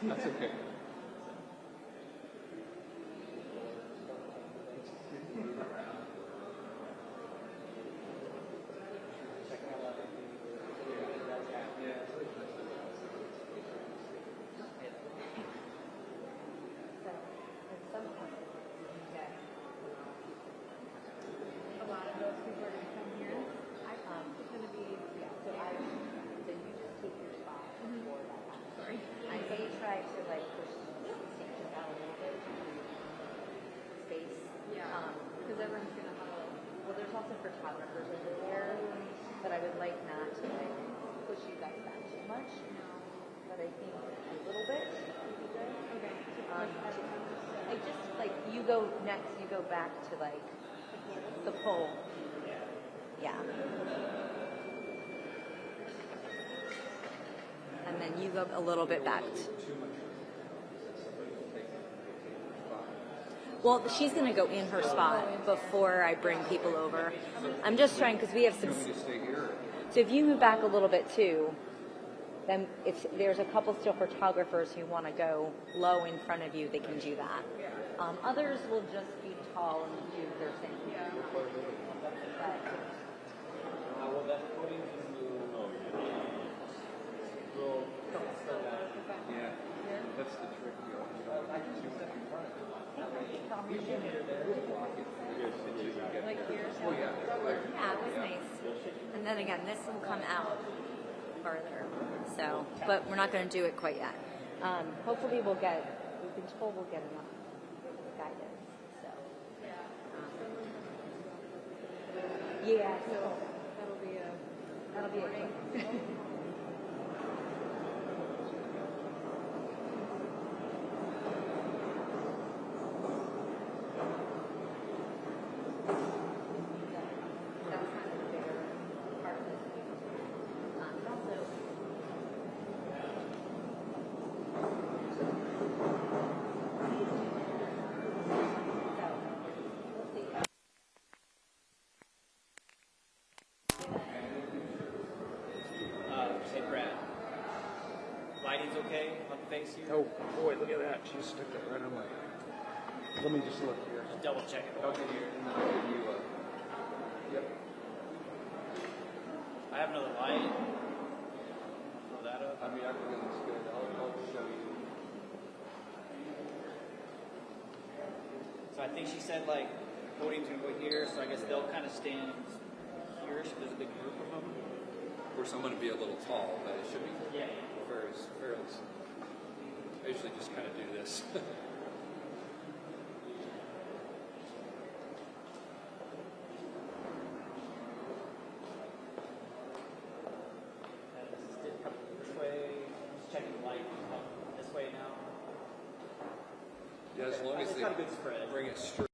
That's okay. So, in some companies, you get A lot of those people are going to come here. I found it's going to be, yeah, so then you just take your spot for that. Sorry. I may try to like push the station down a little bit to create space. Yeah. Because everyone's going to huddle. Well, there's also photographers over there, but I would like not to like push you guys back too much. No. But I think a little bit would be good. Okay. I just like you go next. You go back to like the pole. Yeah. And then you go a little bit back. Well, she's going to go in her spot before I bring people over. I'm just trying because we have some. You want me to stay here? So if you move back a little bit too, then if there's a couple still photographers who want to go low in front of you, they can do that. Others will just be tall and do their thing. Yeah. But, Well, that putting in the will still back. Yeah. That's the trick. You know, I can just step in front of it. yeah, Like here. Oh, yeah. it was nice. And then again, this will come out farther. So, but we're not going to do it quite yet. Hopefully we've been told we'll get enough guidance. So, yeah, so That'll be a quick. That's kind of the bigger part of this. Also, Say Brad. Lighting's okay on the face here? Oh boy, look at that. She stuck that right on my. Let me just look here. Just double check it. I'll give you, and then I'll give you a. Yep. I have another light. Throw that up. I mean, I think it looks good. I'll show you. So I think she said like podium's gonna go here, so I guess they'll kind of stand here. So there's a big group of them. Or someone to be a little tall, but it should be Yeah. fairly. I usually just kind of do this. And this is coming this way. Just checking the light. This way now. Yeah, as long as It's they got a good spread. bring it straight.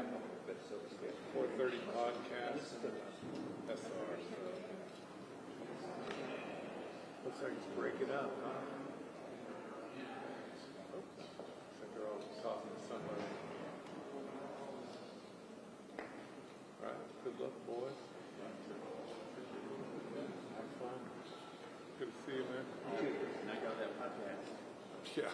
back on the silver scale. 4:30 podcast. SR. Looks like it's breaking up, huh? Looks like they're all talking to somebody. All right. Good luck, boys. Have fun. Good to see you, man. And I got that podcast. Yeah.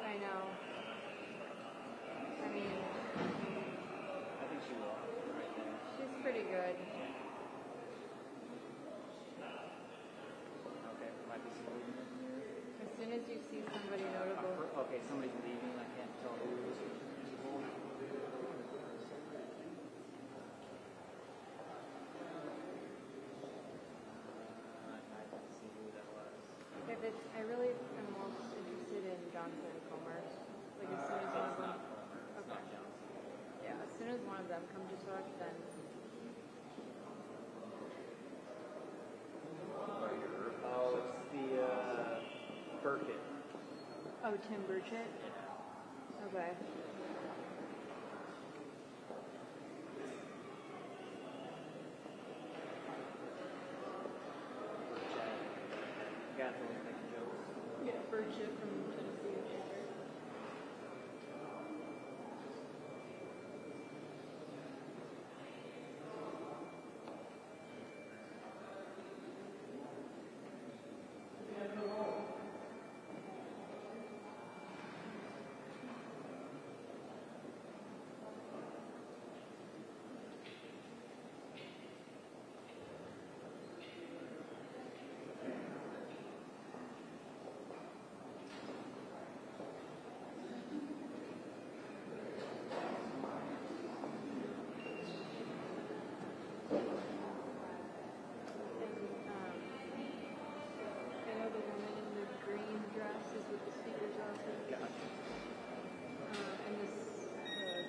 I know. I mean, I think she will. Right there. she's pretty good. Okay, might be some movement here. As soon as you see somebody notable, Okay, somebody's leaving. I can't tell who it is. I didn't see who that was. if it's, I really am most interested in Johnson and Comer. Like as soon as one of them, It's not Johnson. yeah, as soon as one of them come to talk, then Oh, it's the Burkett. oh, Tim Burchett. Okay. Got those making jokes. Yeah, Burchett from Tennessee. I know the woman in the green dress is with the speaker's office. Gotcha. And this, small guy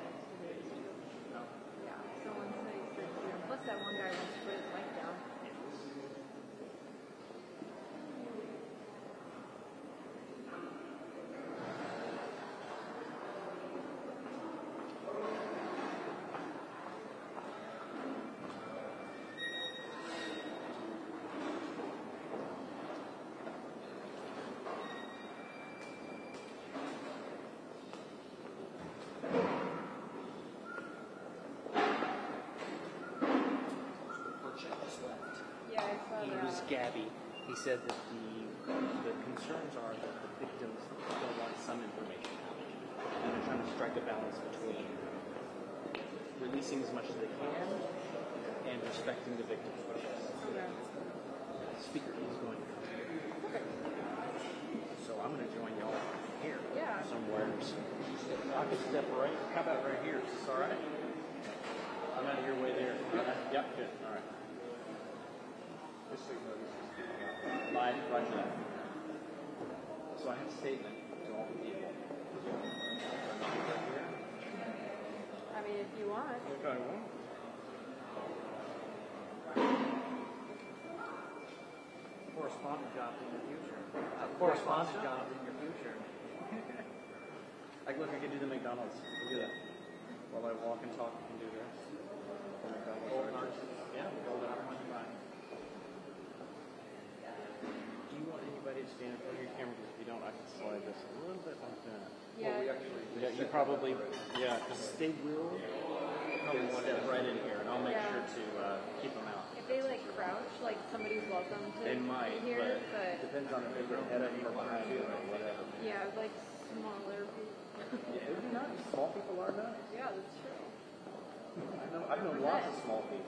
next to her is too. No. Yeah, someone said he's good too. And plus that one guy wants to put his mic down. Burchett just left. Yeah, I saw He that. was Gabby. He said that the concerns are that the victims still want some information out. And they're trying to strike a balance between releasing as much as they can and respecting the victim's wishes. Okay. Speaker is going to come here. So I'm going to join y'all here Yeah. somewhere. I could step right. How about right here? Is this all right? I'm out of your way there. All right. Yep. Good. All right. Just so you know, this is getting out. Live, right now. So I have a statement to all the people. Right here. I mean, if you want. If I want. Correspondent job in your future. Correspondent job in your future. Like, look, I can do the McDonald's. I can do that. While I walk and talk, I can do this. The McDonald's. Golden arches. Yeah, golden arches. Do you want anybody to stand in front of your camera? Because if you don't, I can slide this a little bit like that. Yeah. Well, we actually Yeah, you probably, yeah, because they will probably step right in here, and I'll make Yeah. sure to keep them out. If they like crouch, like somebody's welcome to They might, be here, but depends on if they're ahead of you or behind you or whatever. yeah, like smaller people. Yeah, it would be nice. Small people are nice. Yeah, that's true. I know lots of small people.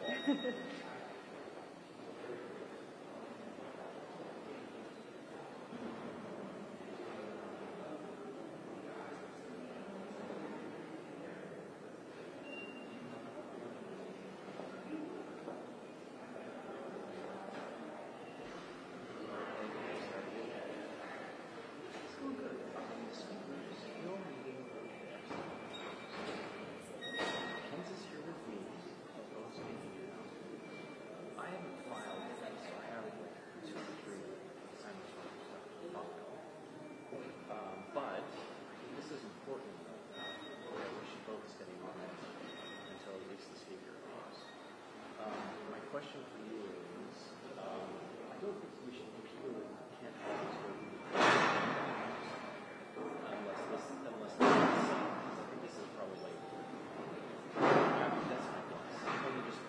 question for you is, I don't think we should completely can't have this where we unless I think this is probably that's my guess. Maybe just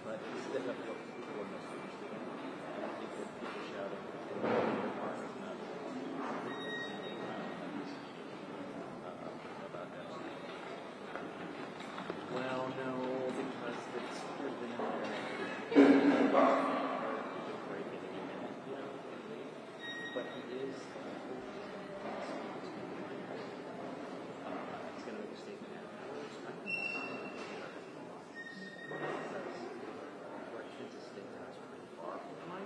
but it's difficult for people in this understand. I don't think that people shouting about Epstein. Well, no, because it's been in there. Breaking it, you know. But he is. He's going to make a statement afterwards. I think because where kids' estate house pretty far from mine,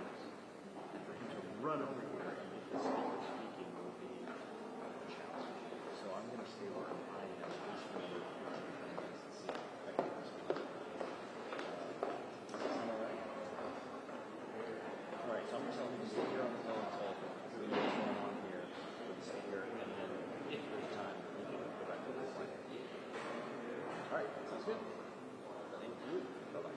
and for him to run over here and make this speaking will be challenging. So I'm going to stay where I am, at least for the see. All right, so I'm going to tell him to stay here on the phone until we know what's going on here. We'll stay here, and then if there's time, we can go back to the point. All right, sounds good. Thank you. Bye-bye.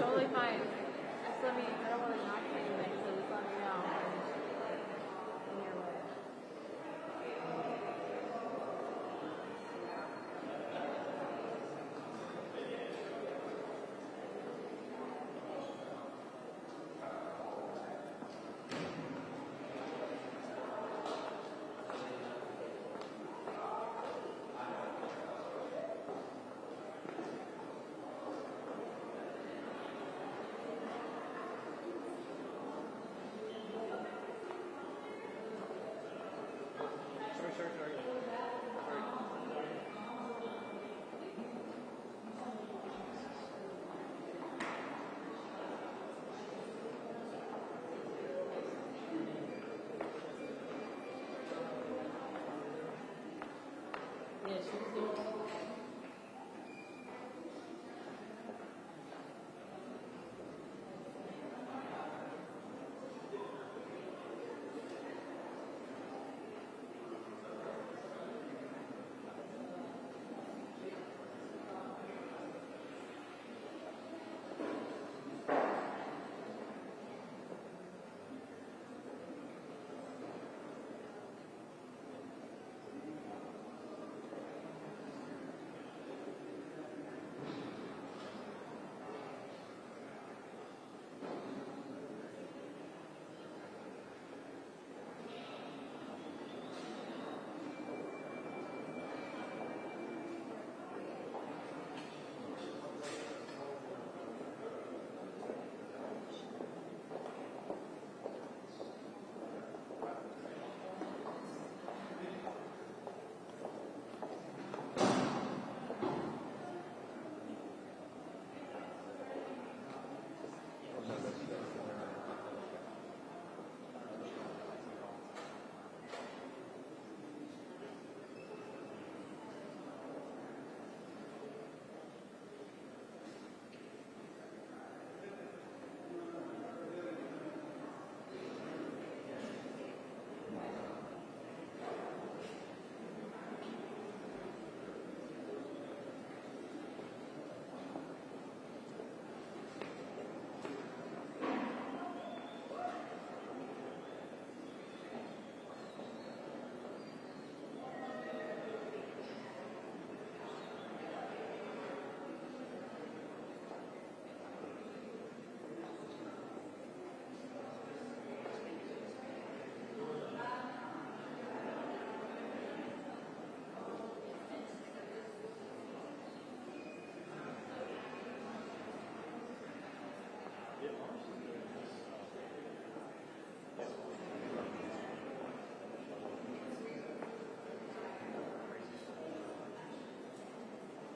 totally fine. Just let me, I don't want to knock anything, so just let me know when you're ready.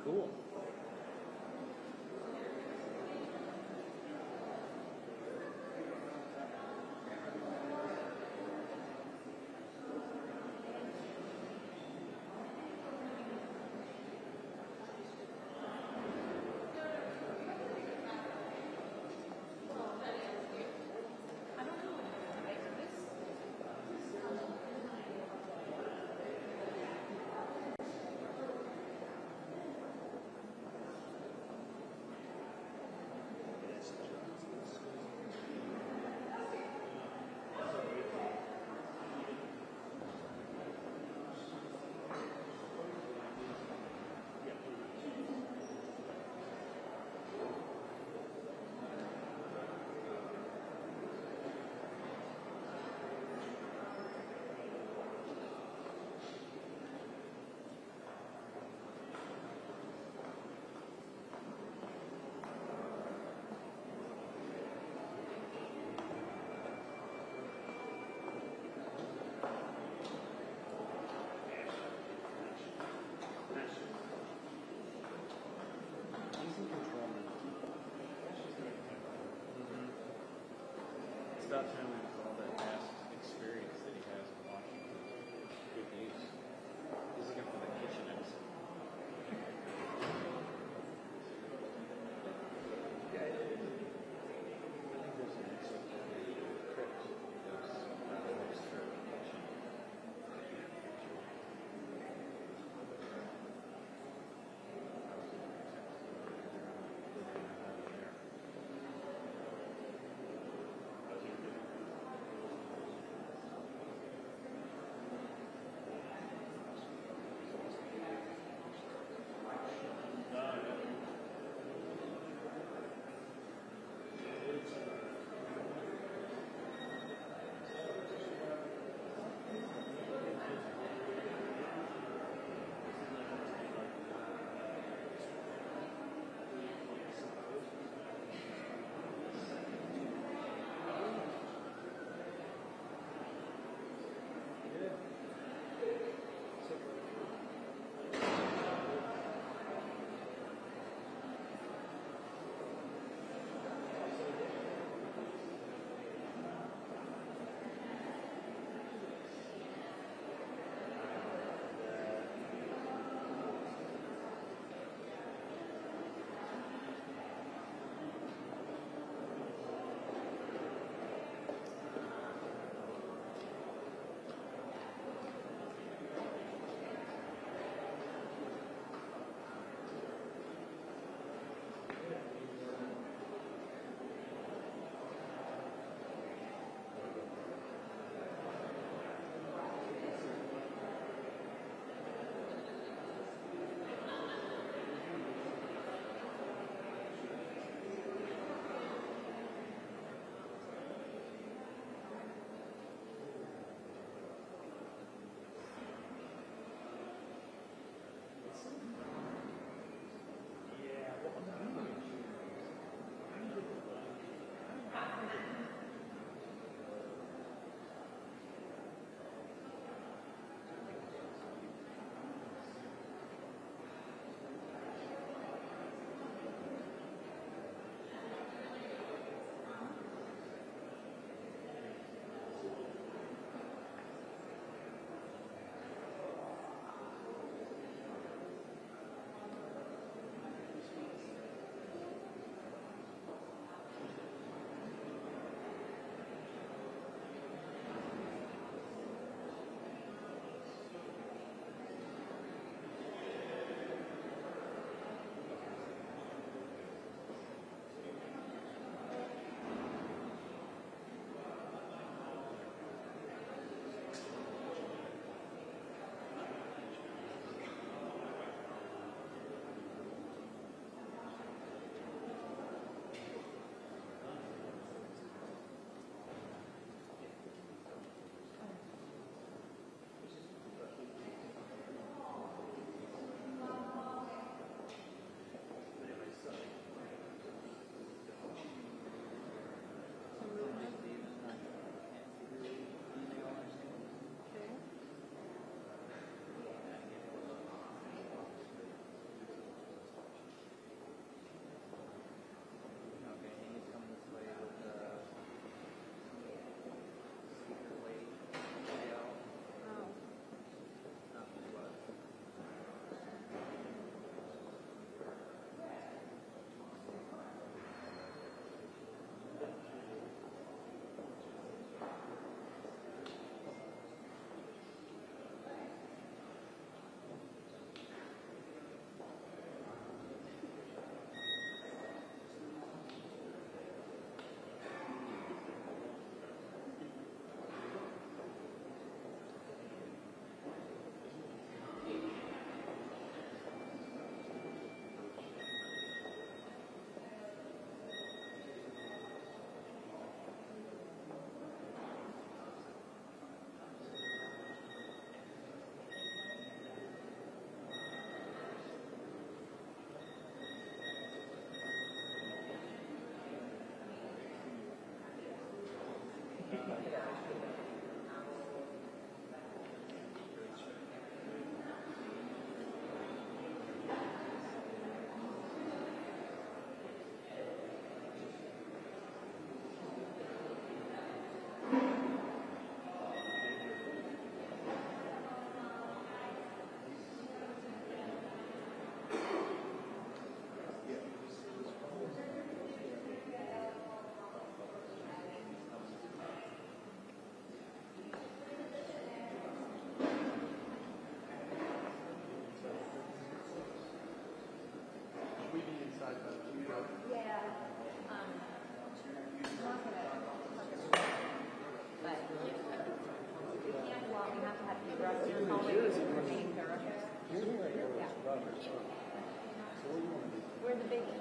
Cool. It's about time we put all that vast experience that he has in Washington to good use. He's looking for the kitchen exit. I think there's an exit for the crypt that goes next to the kitchen.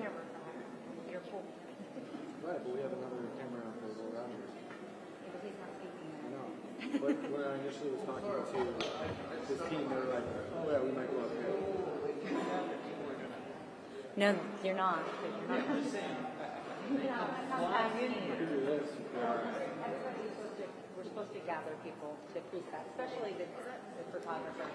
camera from your pool. Right, but we have another camera out there around here. But he's not speaking. No. But when I initially was talking to this team, they were like, oh yeah, we might go up here. No, you're not. You're not. I'm asking you. We do this. We're supposed to gather people to keep that, especially the photographers.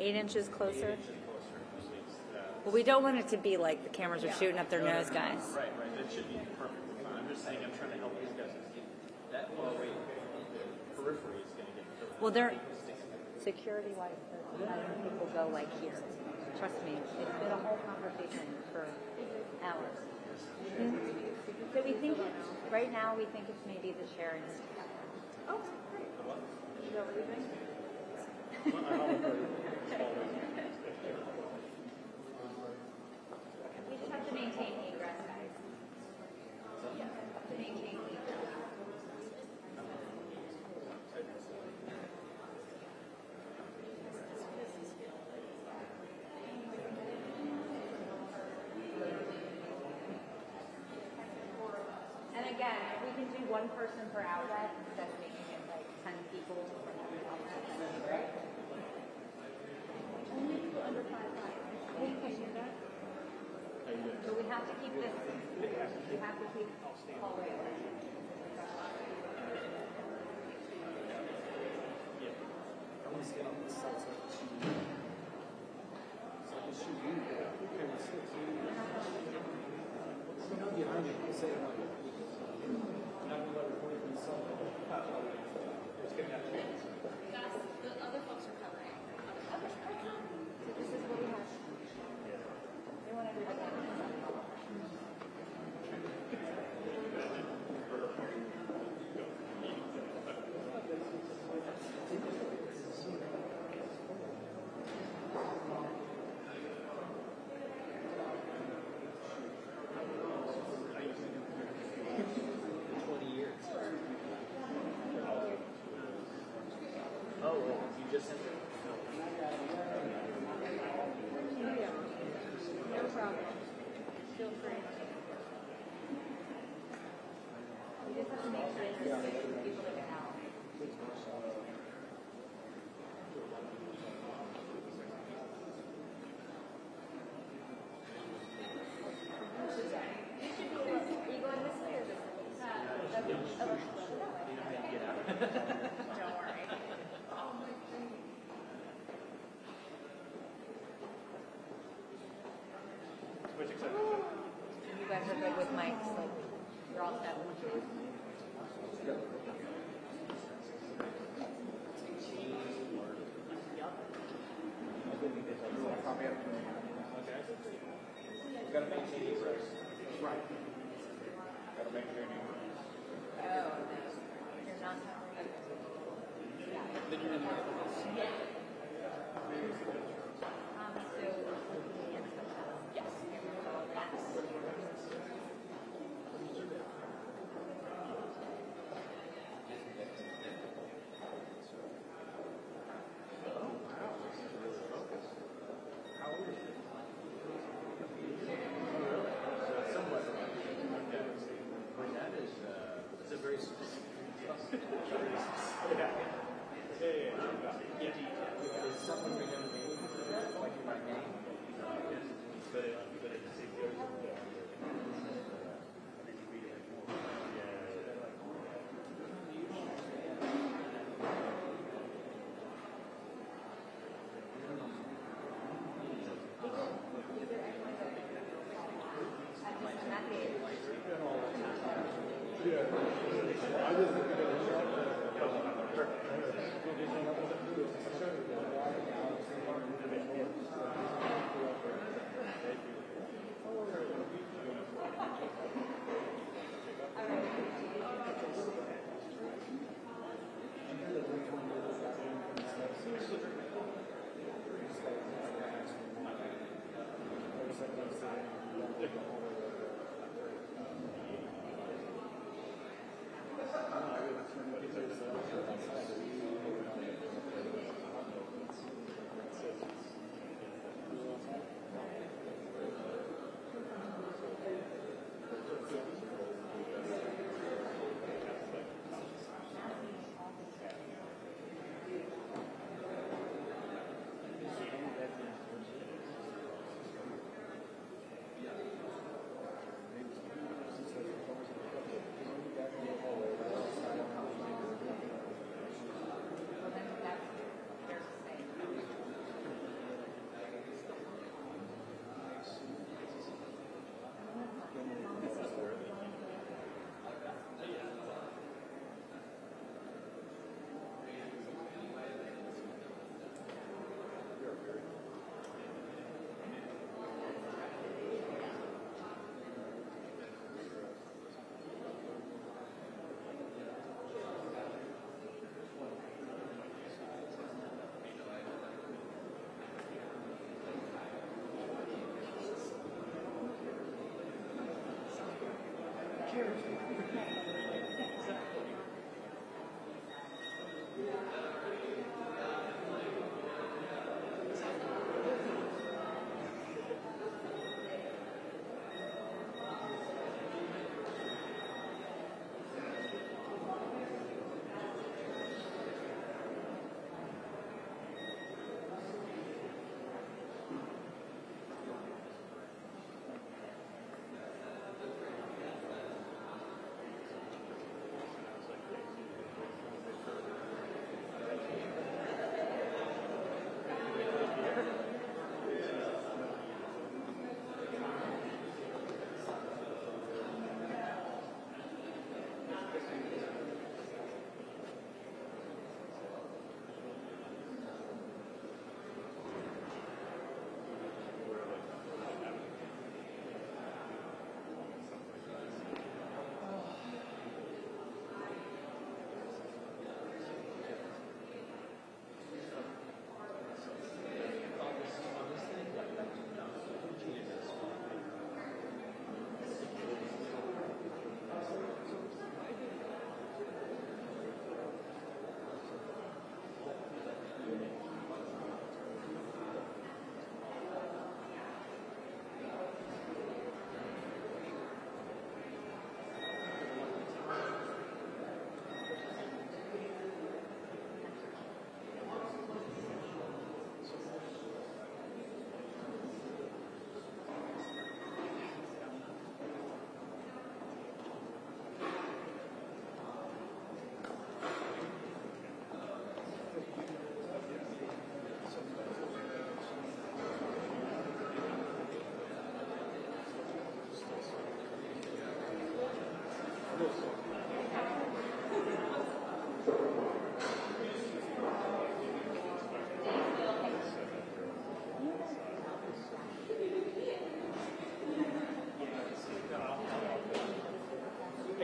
Eight inches closer. Well, we don't want it to be like the cameras are shooting up their nose, guys. Right. That should be perfectly fine. I'm just saying, I'm trying to help these guys get that far away. The periphery is going to get. Well, they're security-wise, they're letting people go like here. Trust me, it's been a whole conversation for hours. So we think, right now, we think it's maybe the sharing. Oh, great. Is that what you think? We just have to maintain egress, guys. Yeah. To maintain egress. And again, if we can do one person per outlet instead of making it like 10 people from every outlet, that'd be great. Only people under 5'5". We can do that. So we have to keep this. We have to keep hallway open. I want to get on the side so I can shoot you. Camera 6. You know behind you, you say like, not to let her point from the sun. It's getting out of hands. The other folks are covering. This is what we have. We want everybody to have Oh, well, you just sent it? Yeah. No problem. Feel free. We just have to make sure there's 6 people to get out. Are you going this way or this way? Don't worry. You guys are good with mics, like you're all set. Gotta maintain egress. Right. Gotta maintain egress. Oh, you're not covering. Then you're in the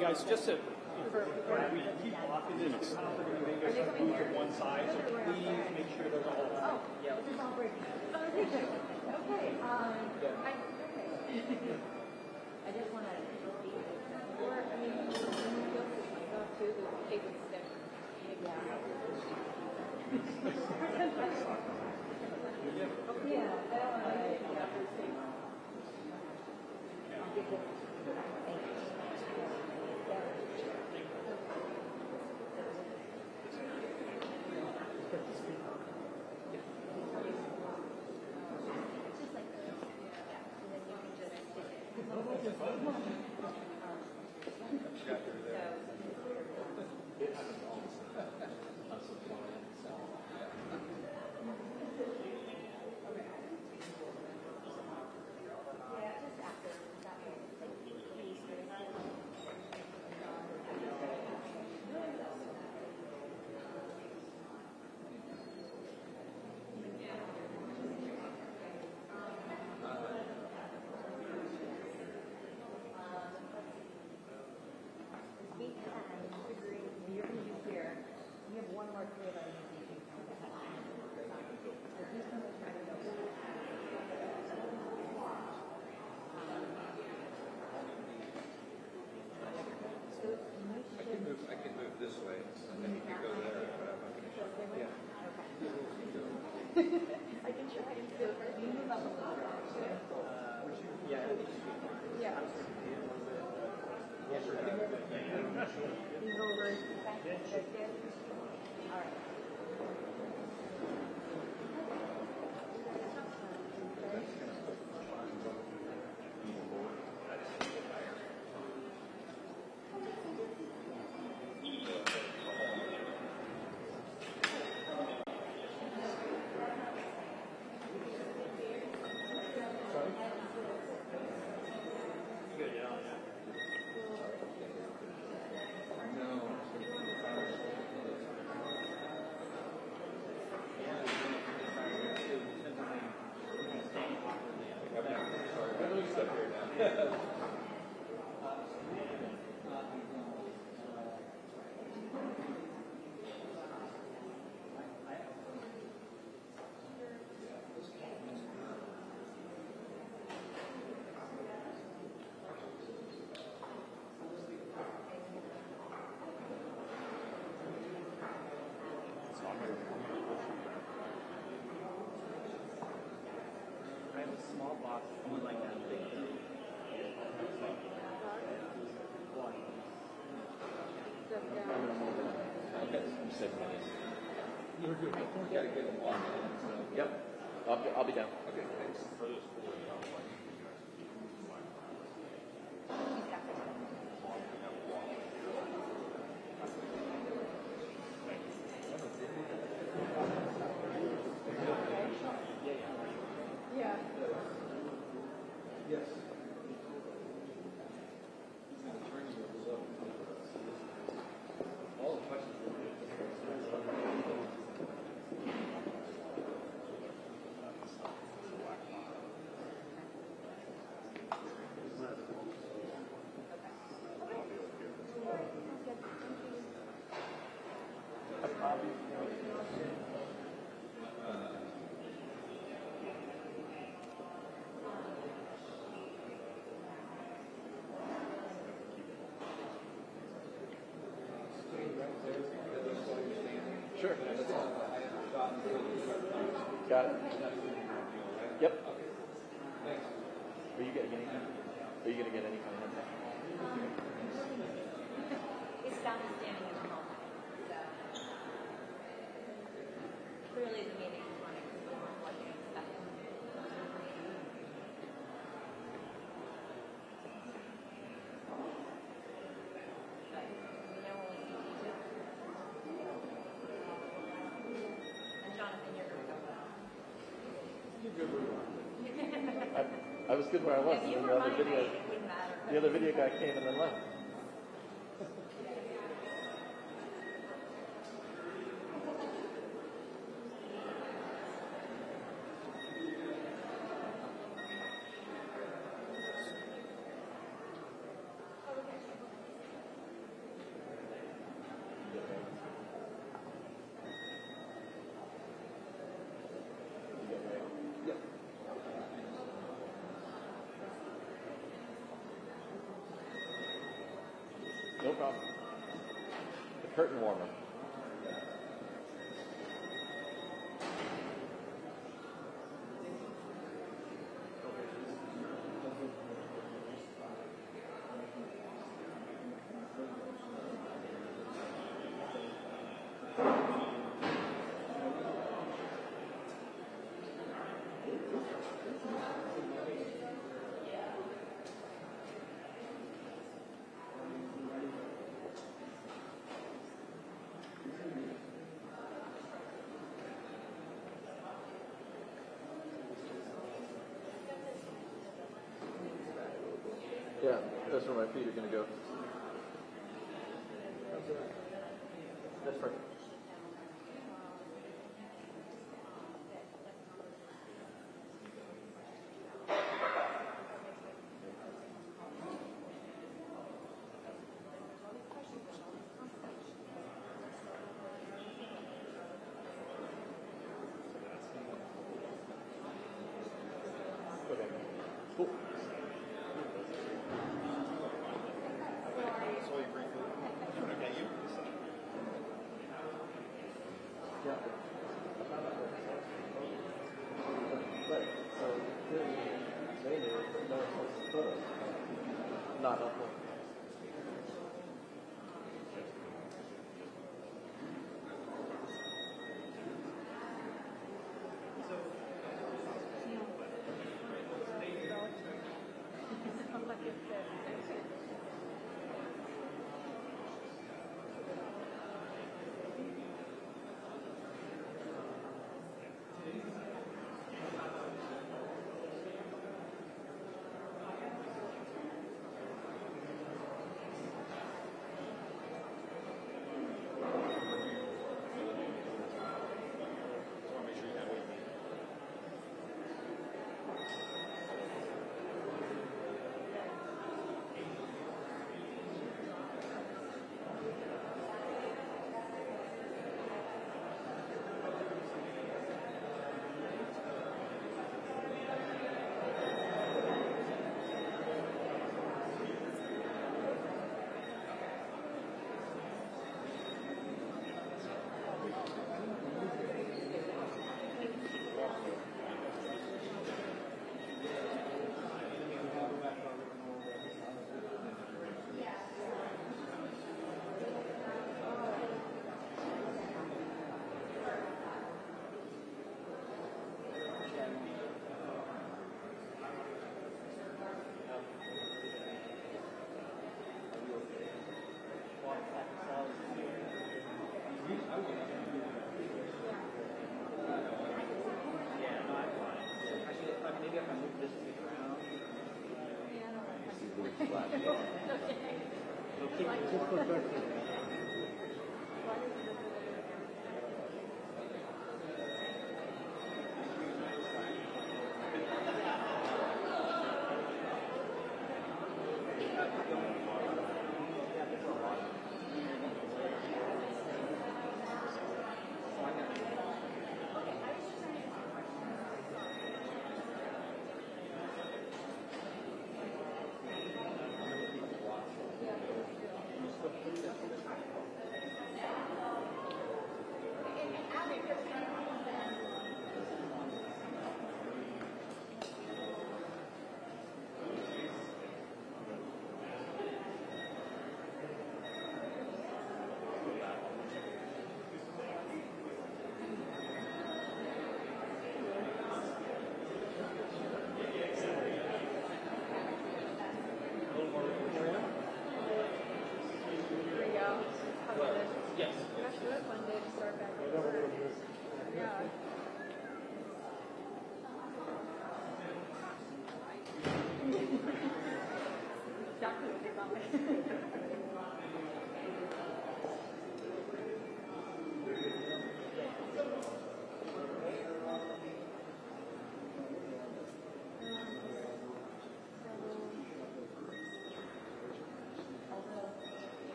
Guys, just to, we keep blocking this to one side, so please make sure they're all. Oh, yeah. This is all breaking. Okay. I just want to. Or, I mean, when you go to the paper stick. Yeah. Yeah. I don't want to. Thank you. I can move this way, and then you can go there, but I'm not going to show you. Yeah. I can try to move up a little bit. Yeah. Yeah. Move over. All right. Yep. I'll be down. Okay, thanks. Yeah. Yes. All the questions were Sure. Got it. Yep. Are you getting any? Are you going to get any kind of? It's down and standing in the hallway. So clearly the meeting is running because we weren't looking at that. But we know when we need to. And Jonathan, you're going to go well. I was good where I was, If and you then were the my other video, mate, it wouldn't matter. the other video guy came and then left. No problem. The curtain warmer. Yeah, that's where my feet are going to go. That's perfect. Okay. Cool. Yeah. Right. So clearly they knew that no one was supposed to put us. Not helpful.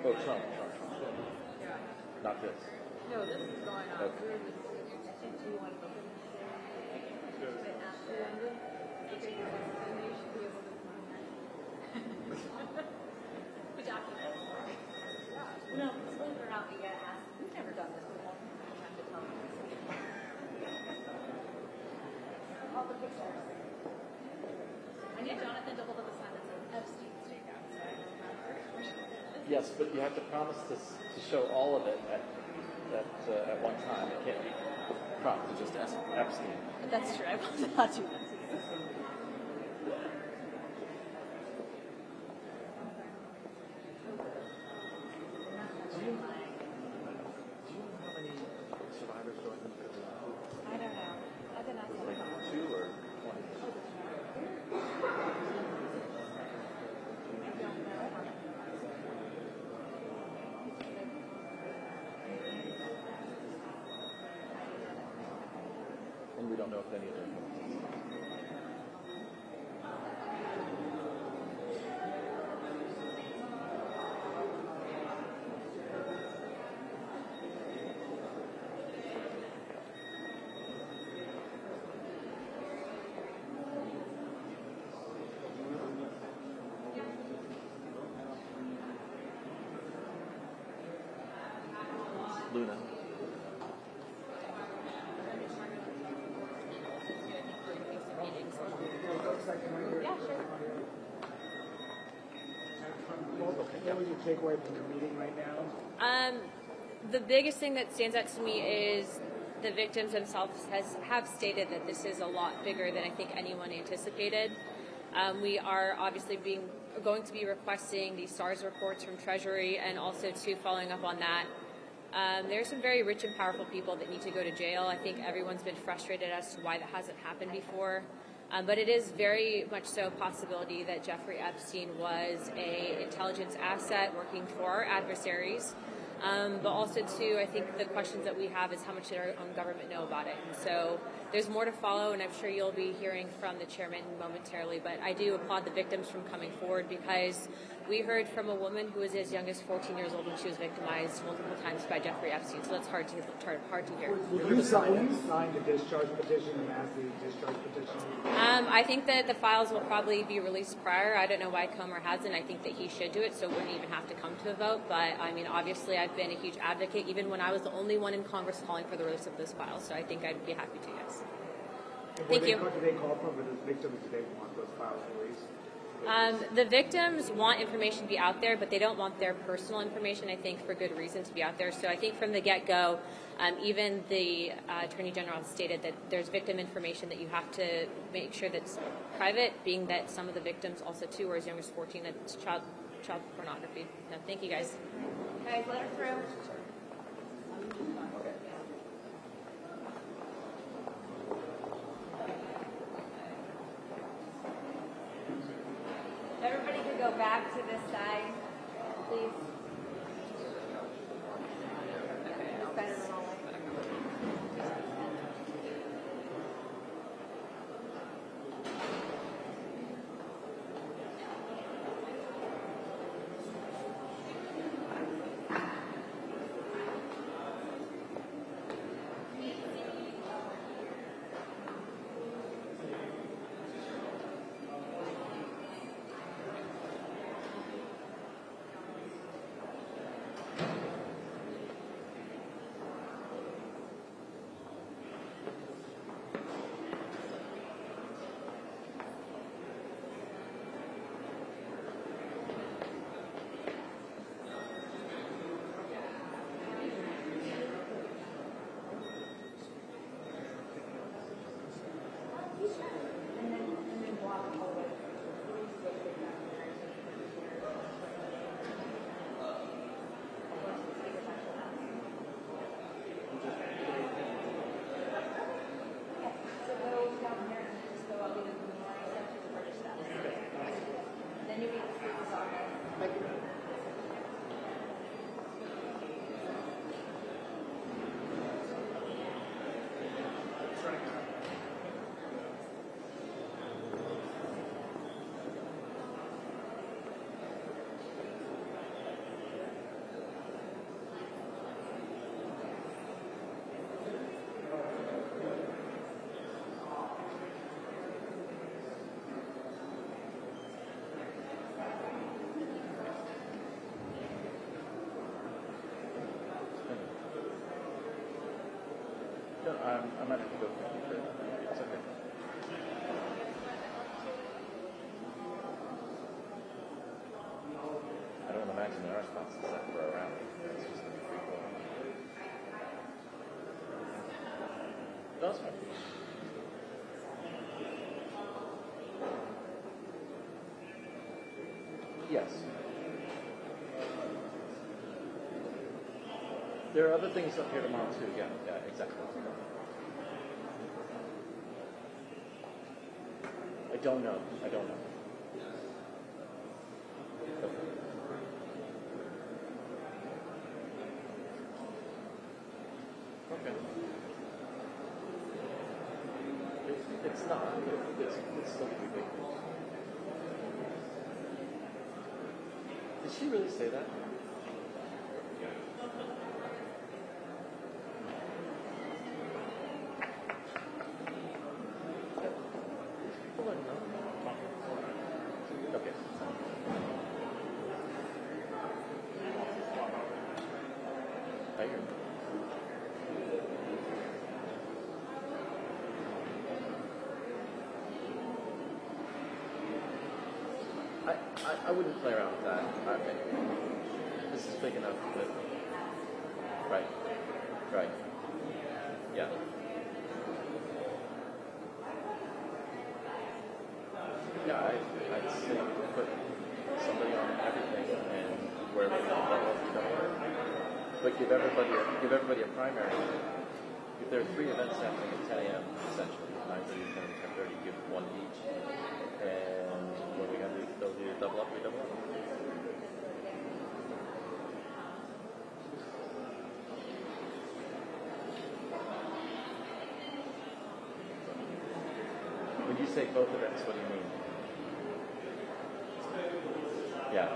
Oh, Trump. Not this. No, this is going on. Okay. We're just, do you want to look at this? After London? Okay, then you should be able to we document. No, believe it or not, we get asked. We've never done this before. We have to tell them. All the pictures. I need Jonathan to hold up a sign that says Epstein Steakhouse, so I don't have Yes, but you have to promise to show all of it at one time. It can't be promised to just Epstein. That's true. I will not do that. Do you know how many survivors go into the I don't know. I've been asking like about 2 or 20? know if any of them. Luna. Yeah, sure. What was your takeaway from the meeting right now? The biggest thing that stands out to me is the victims themselves have stated that this is a lot bigger than I think anyone anticipated. We are obviously going to be requesting the SARS reports from Treasury, and also too following up on that. There are some very rich and powerful people that need to go to jail. I think everyone's been frustrated as to why that hasn't happened before. But it is very much so a possibility that Jeffrey Epstein was an intelligence asset working for our adversaries. But also, too, I think the questions that we have is how much did our own government know about it? And so there's more to follow, and I'm sure you'll be hearing from the chairman momentarily. But I do applaud the victims from coming forward, because we heard from a woman who was as young as 14 years old when she was victimized multiple times by Jeffrey Epstein. So that's hard to hear. Will you sign the discharge petition, the massive discharge petition? I think that the files will probably be released prior. I don't know why Comer hasn't. I think that he should do it, so it wouldn't even have to come to a vote. But, I mean, obviously I've been a huge advocate, even when I was the only one in Congress calling for the release of those files. So I think I'd be happy to, yes. Thank you. Do they call for the victims? Do they want those files released? The victims want information to be out there, but they don't want their personal information, I think, for good reason to be out there. So I think from the get-go, even the Attorney General stated that there's victim information that you have to make sure that's private, being that some of the victims also, too, are as young as 14, that's child pornography. No, thank you, guys. Guys, let her through. Everybody could go back to this side, please. It's better than all of I might have to go for it. It's okay. I don't imagine there are spots set for a rally. It's just going to be free flowing. That's fine. Yes. There are other things up here tomorrow too. Yeah, exactly. I don't know. Okay. It's not. It's still pretty big. Did she really say that? Okay. I hear. I wouldn't play around with that. This is big enough that. Right. Right. Yeah. Yeah, I'd say put somebody on everything and wherever you want. But give everybody a primary. If there are 3 events happening at 10 a.m. essentially, 9:30, 10:30, give one each. And when we have they'll do double up, we double up. When you say both events, what do you mean? Yeah.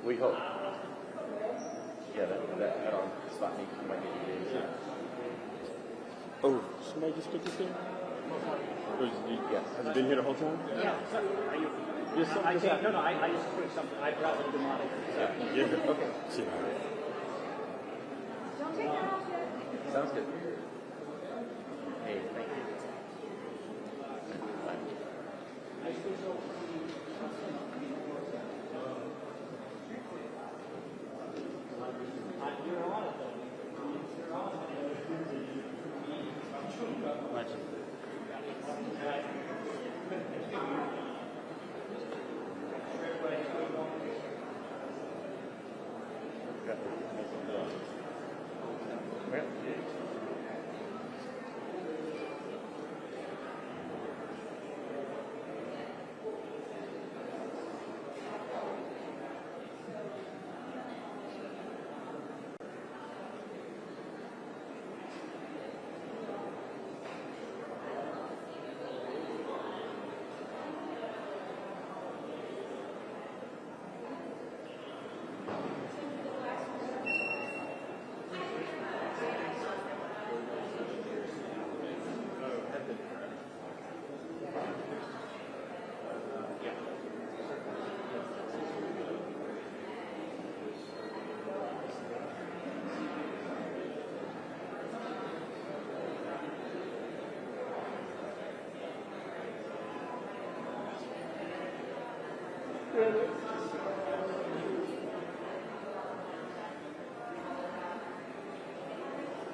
We hope. Yeah, that head-on spot meet might need to be. Oh, somebody just put this in? Yes. Has it been here the whole time? Yeah. So, are you? I just put something. I brought the monitor. Yeah. Okay. Don't take that off yet. Sounds good. Hey, thank you. Bye.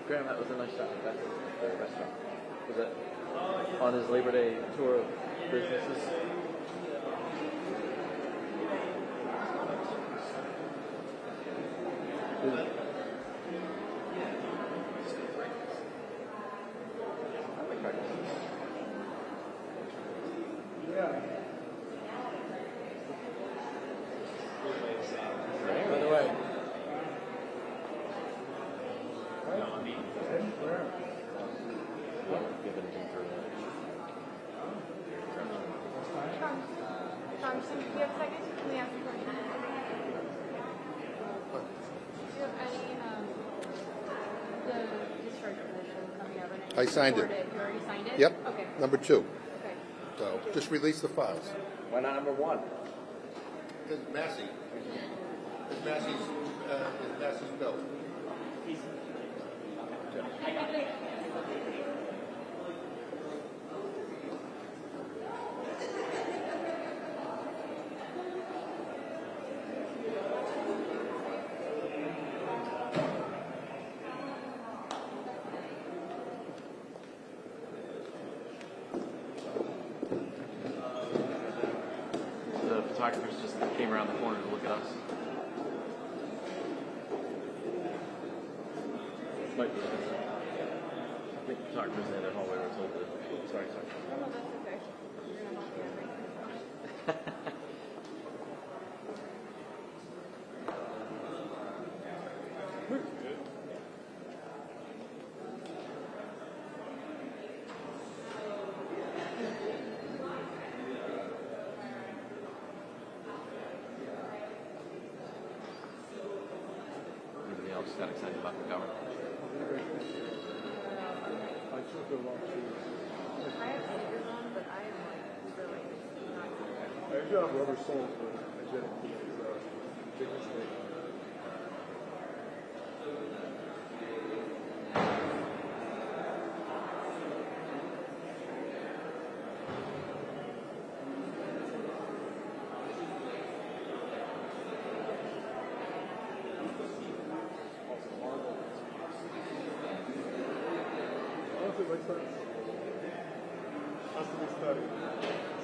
Graham, that was a nice shot at the restaurant. Was that on his Labor Day tour of businesses? By the way. Thompson, do you have a second? Can we ask a question? Do you have any, the discharge position coming out right now? I signed it. You already signed it? Yep. Okay. Number 2. Okay. So just release the files. Why not number 1? Because Massey. It's Massey's bill. The photographers just came around the corner to look at us. Might be. I think the photographers in the other hallway were told to. Sorry. Oh, no, that's okay. You're gonna help me out, right? got excited about the government. I took a lot too. I have sneakers on, but I am like really not. I actually have rubber soles, but I didn't because big mistake. Honestly, makes sense. Has to be studied.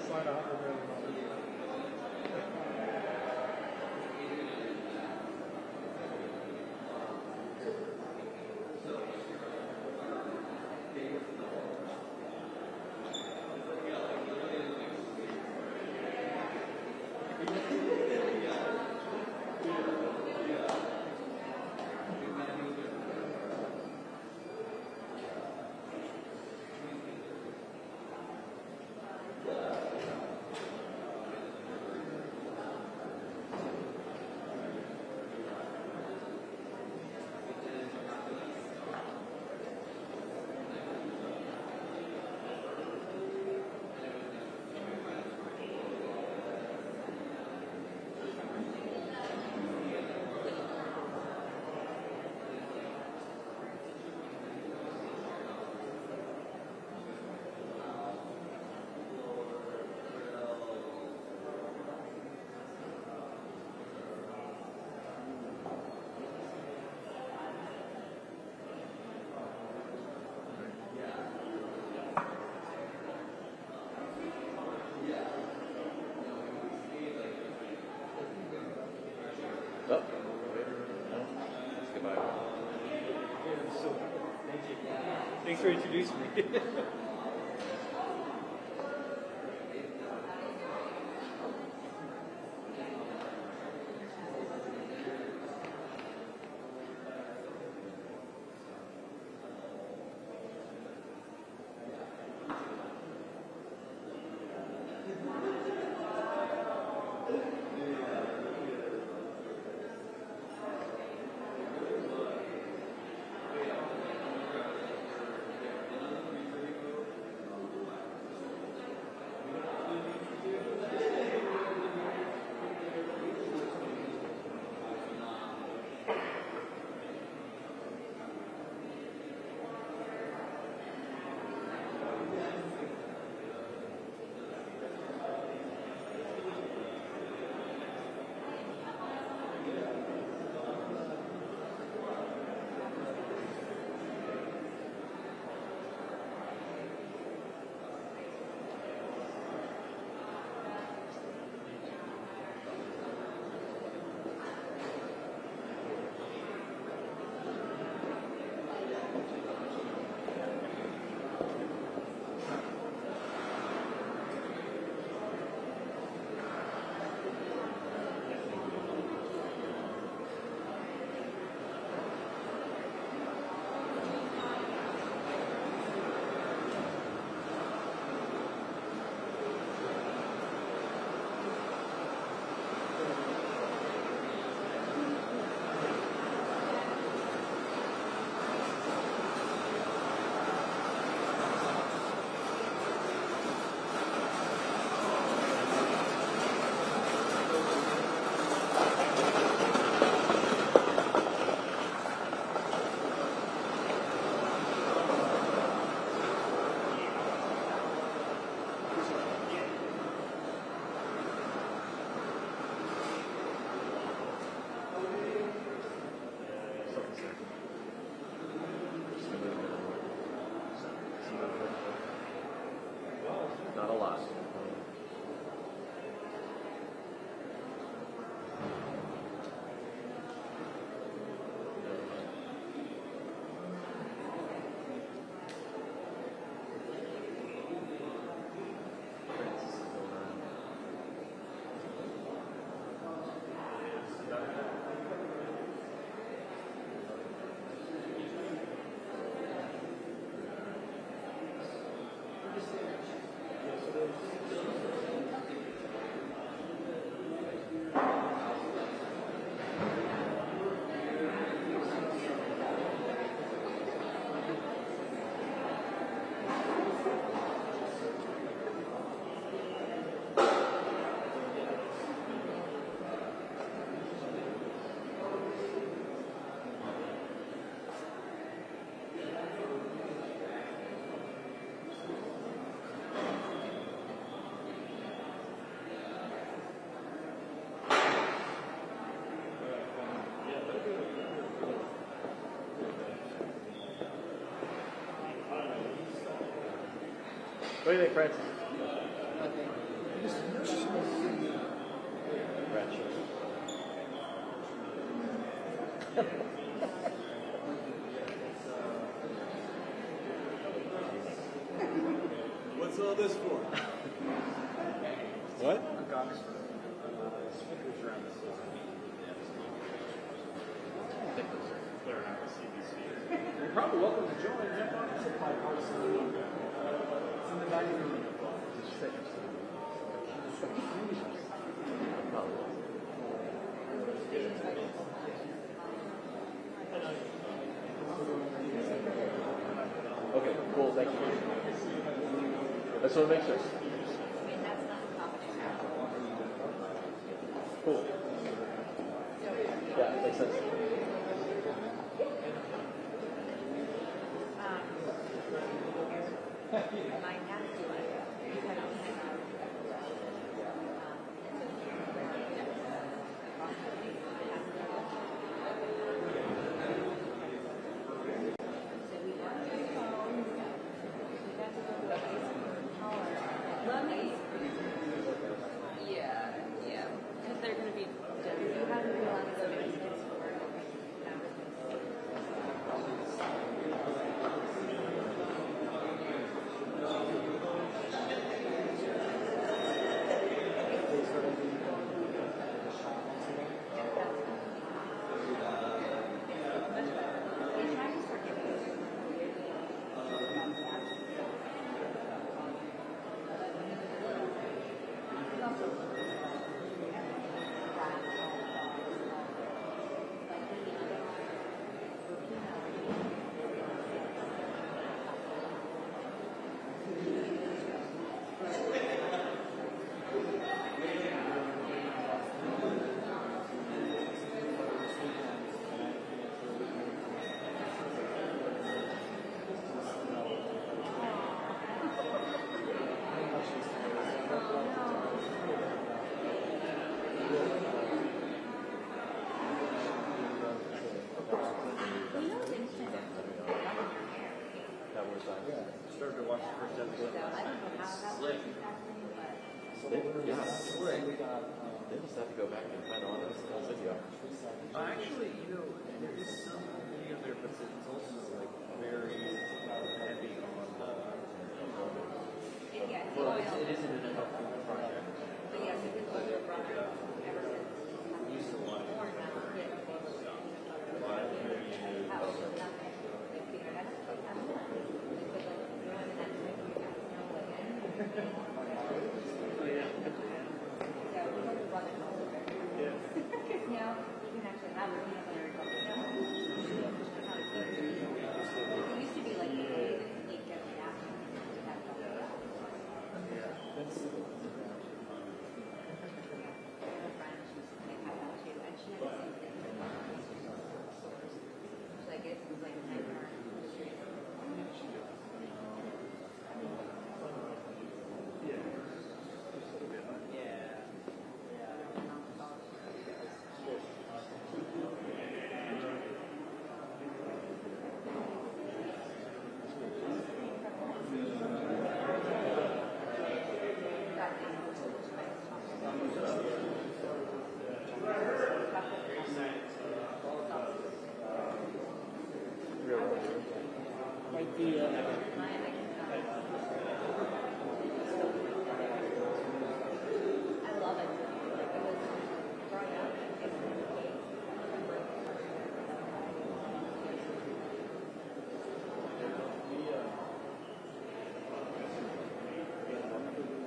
Sign out and then Oh. Goodbye. So, thank you. Thanks for introducing me. What do you think, Francis? Ratchet. What's all this for? What? You're probably welcome to join. Jump on the supply parts. It's in the dining room. Okay, cool, thank you. That's what makes sense. Cool. Yeah, makes sense. My next yeah, because they're going to be done. You haven't realized that it's Started to watch the first episode. Slick. Yeah, slick. They just have to go back and find all this video. Actually, there is some video there, but it's also like very heavy on well, it isn't an enough project. Used to watch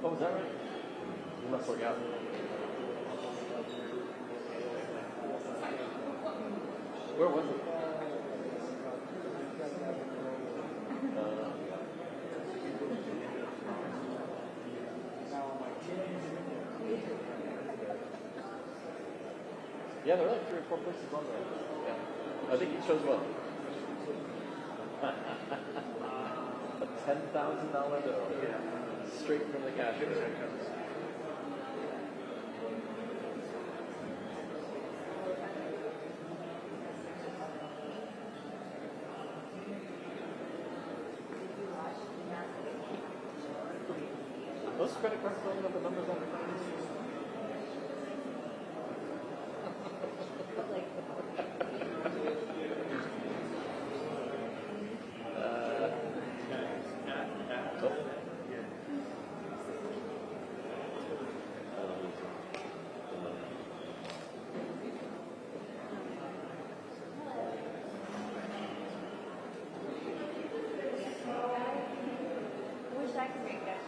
Oh, is that right? You must work out. Where was it? Yeah, there are like 3 or 4 places on there. Yeah. I think it shows what? A $10,000 bill. Yeah. Straight from the cash register. credit card filling up the numbers on the phone. Wish I could make that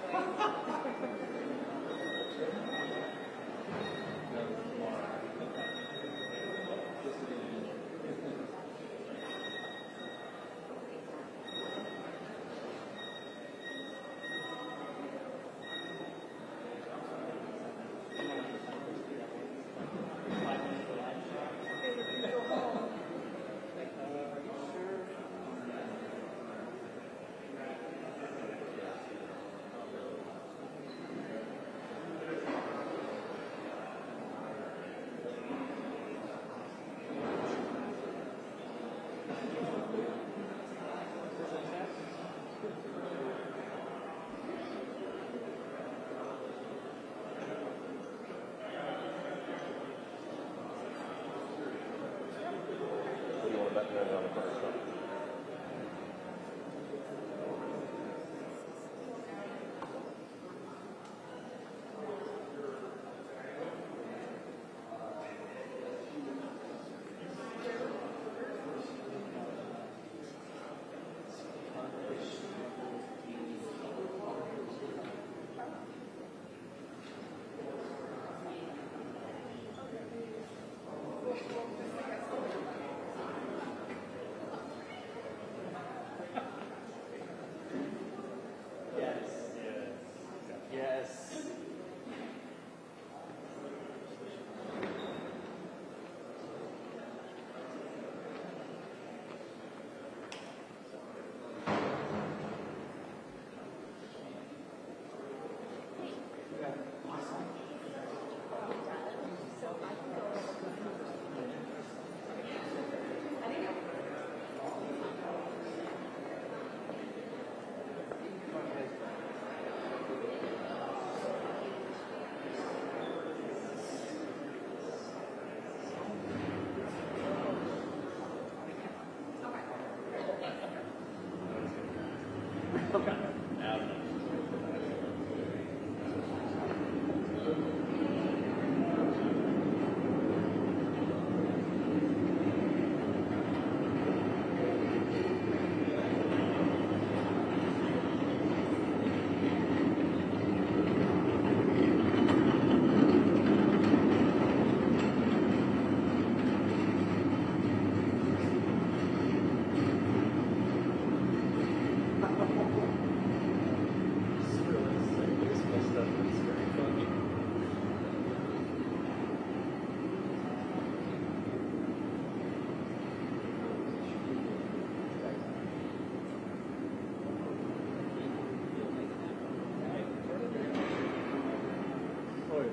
choice.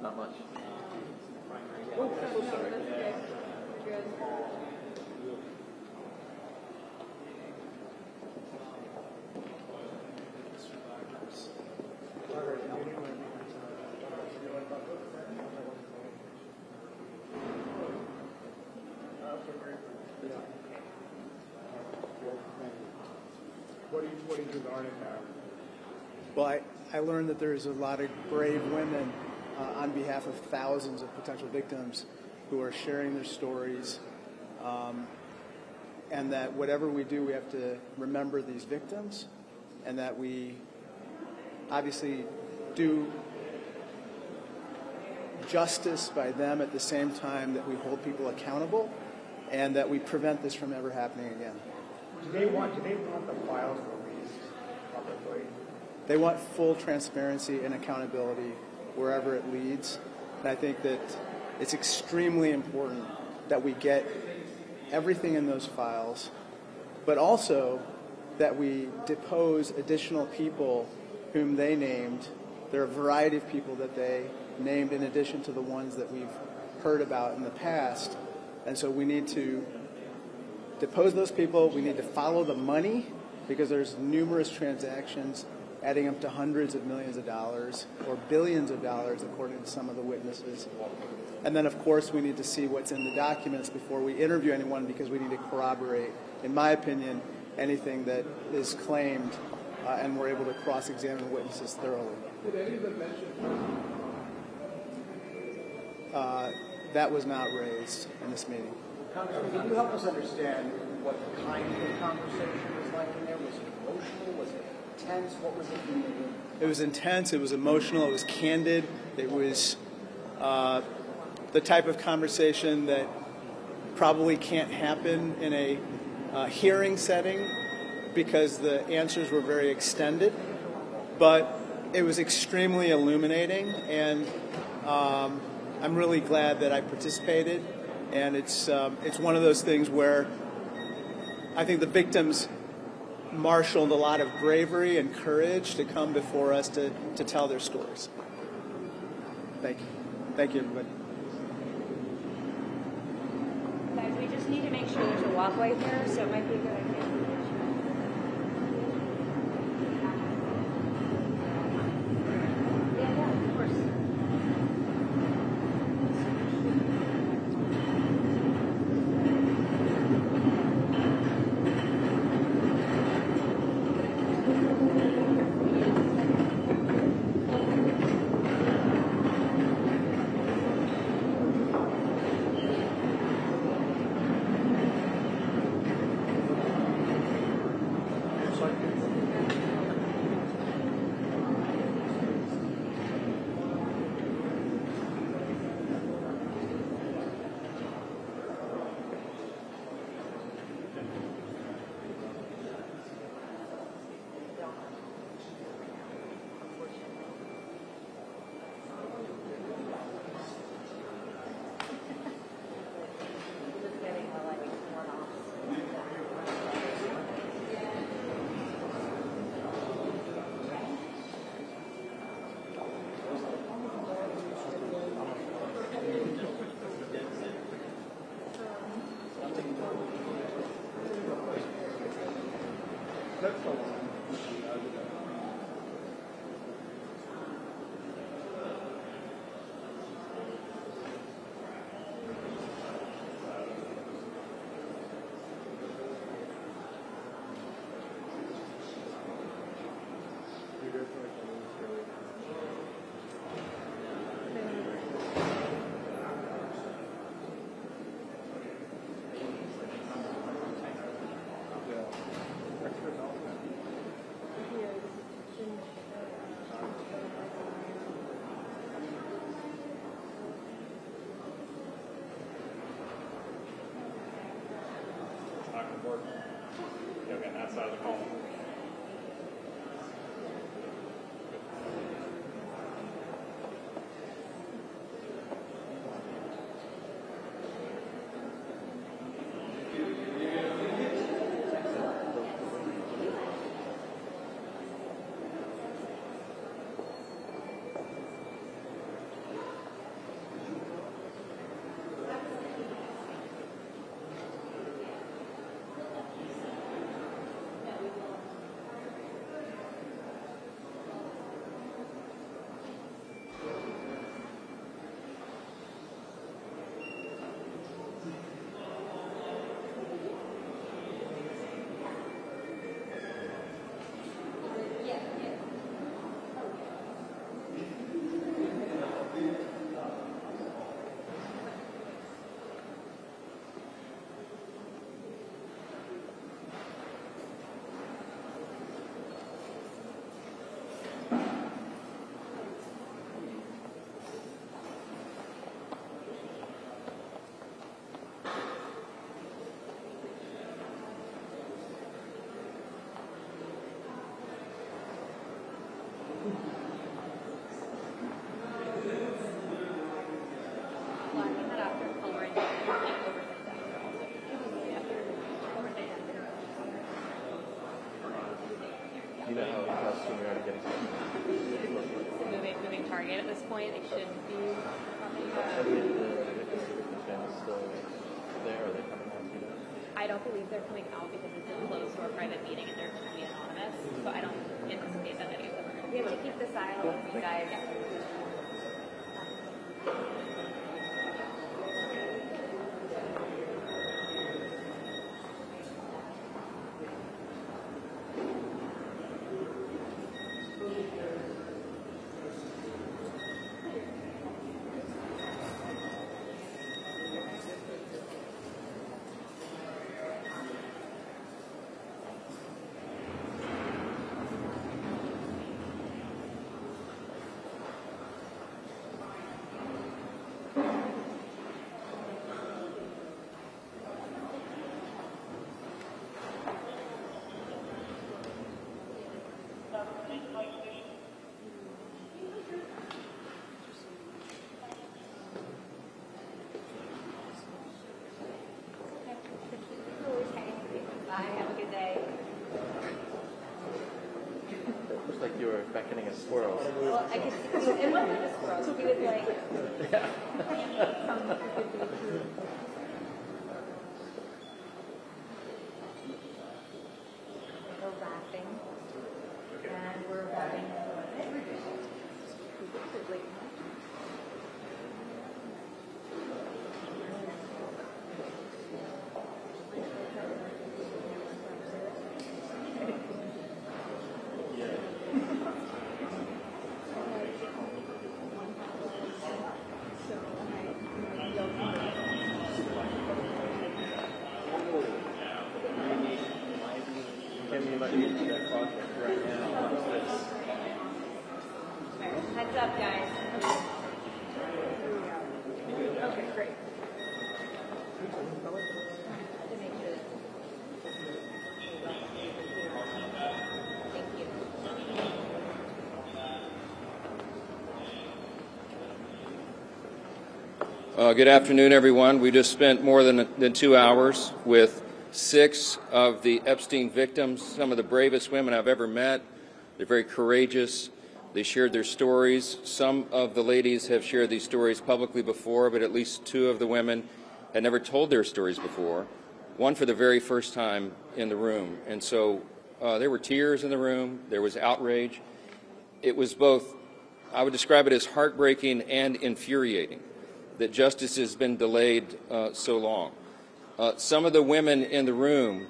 Not much. Oh, so sorry. That's okay. Good. What did you learn in that? Well, I learned that there's a lot of brave women on behalf of thousands of potential victims who are sharing their stories, and that whatever we do, we have to remember these victims, and that we obviously do justice by them at the same time that we hold people accountable, and that we prevent this from ever happening again. Do they want the files released publicly? They want full transparency and accountability wherever it leads. And I think that it's extremely important that we get everything in those files, but also that we depose additional people whom they named. There are a variety of people that they named in addition to the ones that we've heard about in the past. And so we need to depose those people. We need to follow the money, because there's numerous transactions adding up to hundreds of millions of dollars or billions of dollars, according to some of the witnesses. And then, of course, we need to see what's in the documents before we interview anyone, because we need to corroborate, in my opinion, anything that is claimed, and we're able to cross-examine witnesses thoroughly. Did any of them mention? That was not raised in this meeting. Congressman, can you help us understand what kind of conversation was like in there? Was it emotional? Was it tense? What was it in the room? It was intense. It was emotional. It was candid. It was the type of conversation that probably can't happen in a hearing setting, because the answers were very extended. But it was extremely illuminating, and I'm really glad that I participated. And it's one of those things where I think the victims marshaled a lot of bravery and courage to come before us to tell their stories. Thank you. Thank you, everybody. Guys, we just need to make sure there's a walkway here, so it might be a good idea. Yeah, of course. Okay, that side of the column. you know how soon we are to getting started? Moving target at this point. They shouldn't be coming Are the victims families still there? Are they coming out? You know? I don't believe they're coming out because it's a closed or private meeting and they're going to be anonymous. So I don't anticipate that many of them are going to be able to keep this aisle. You guys. Bye. Have a good day. It looks like you were beckoning a squirrel. Well, I could see it wasn't a squirrel. He was like, we're laughing, and we're having. Can you let me do that project right now? Heads up, guys. Okay, great. Thank you. Good afternoon, everyone. We just spent more than 2 hours with 6 of the Epstein victims, some of the bravest women I've ever met. They're very courageous. They shared their stories. Some of the ladies have shared these stories publicly before, but at least 2 of the women had never told their stories before, one for the very first time in the room. And so there were tears in the room. There was outrage. It was both, I would describe it as heartbreaking and infuriating that justice has been delayed so long. Some of the women in the room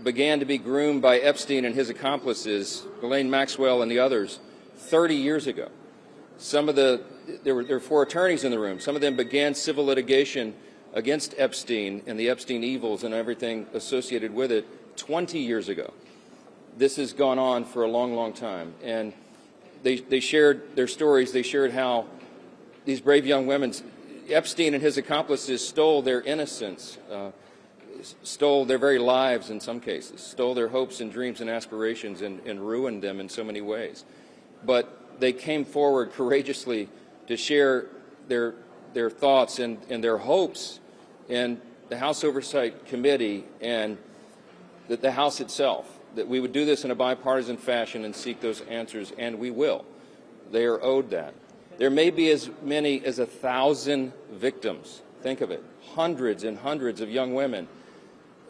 began to be groomed by Epstein and his accomplices, Ghislaine Maxwell and the others, 30 years ago. There were 4 attorneys in the room. Some of them began civil litigation against Epstein and the Epstein evils and everything associated with it 20 years ago. This has gone on for a long, long time. And they shared their stories. They shared how these brave young women, Epstein and his accomplices, stole their innocence, stole their very lives in some cases, stole their hopes and dreams and aspirations and ruined them in so many ways. But they came forward courageously to share their thoughts and their hopes in the House Oversight Committee and the House itself, that we would do this in a bipartisan fashion and seek those answers, and we will. They are owed that. There may be as many as 1,000 victims. Think of it. Hundreds and hundreds of young women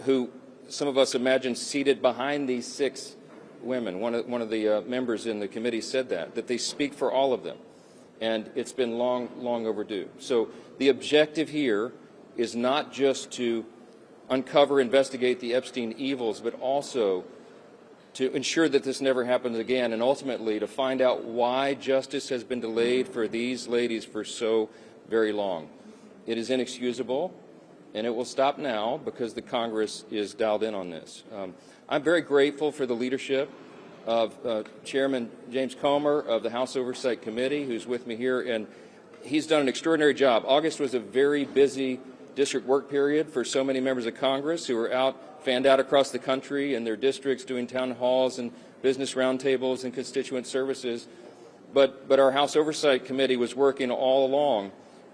who some of us imagine seated behind these 6 women. One of the members in the committee said that they speak for all of them. And it's been long, long overdue. So the objective here is not just to uncover, investigate the Epstein evils, but also to ensure that this never happens again, and ultimately to find out why justice has been delayed for these ladies for so very long. It is inexcusable, and it will stop now because the Congress is dialed in on this. I'm very grateful for the leadership of Chairman James Comer of the House Oversight Committee, who's with me here, and he's done an extraordinary job. August was a very busy district work period for so many members of Congress who were fanned out across the country in their districts doing town halls and business roundtables and constituent services. But our House Oversight Committee was working all along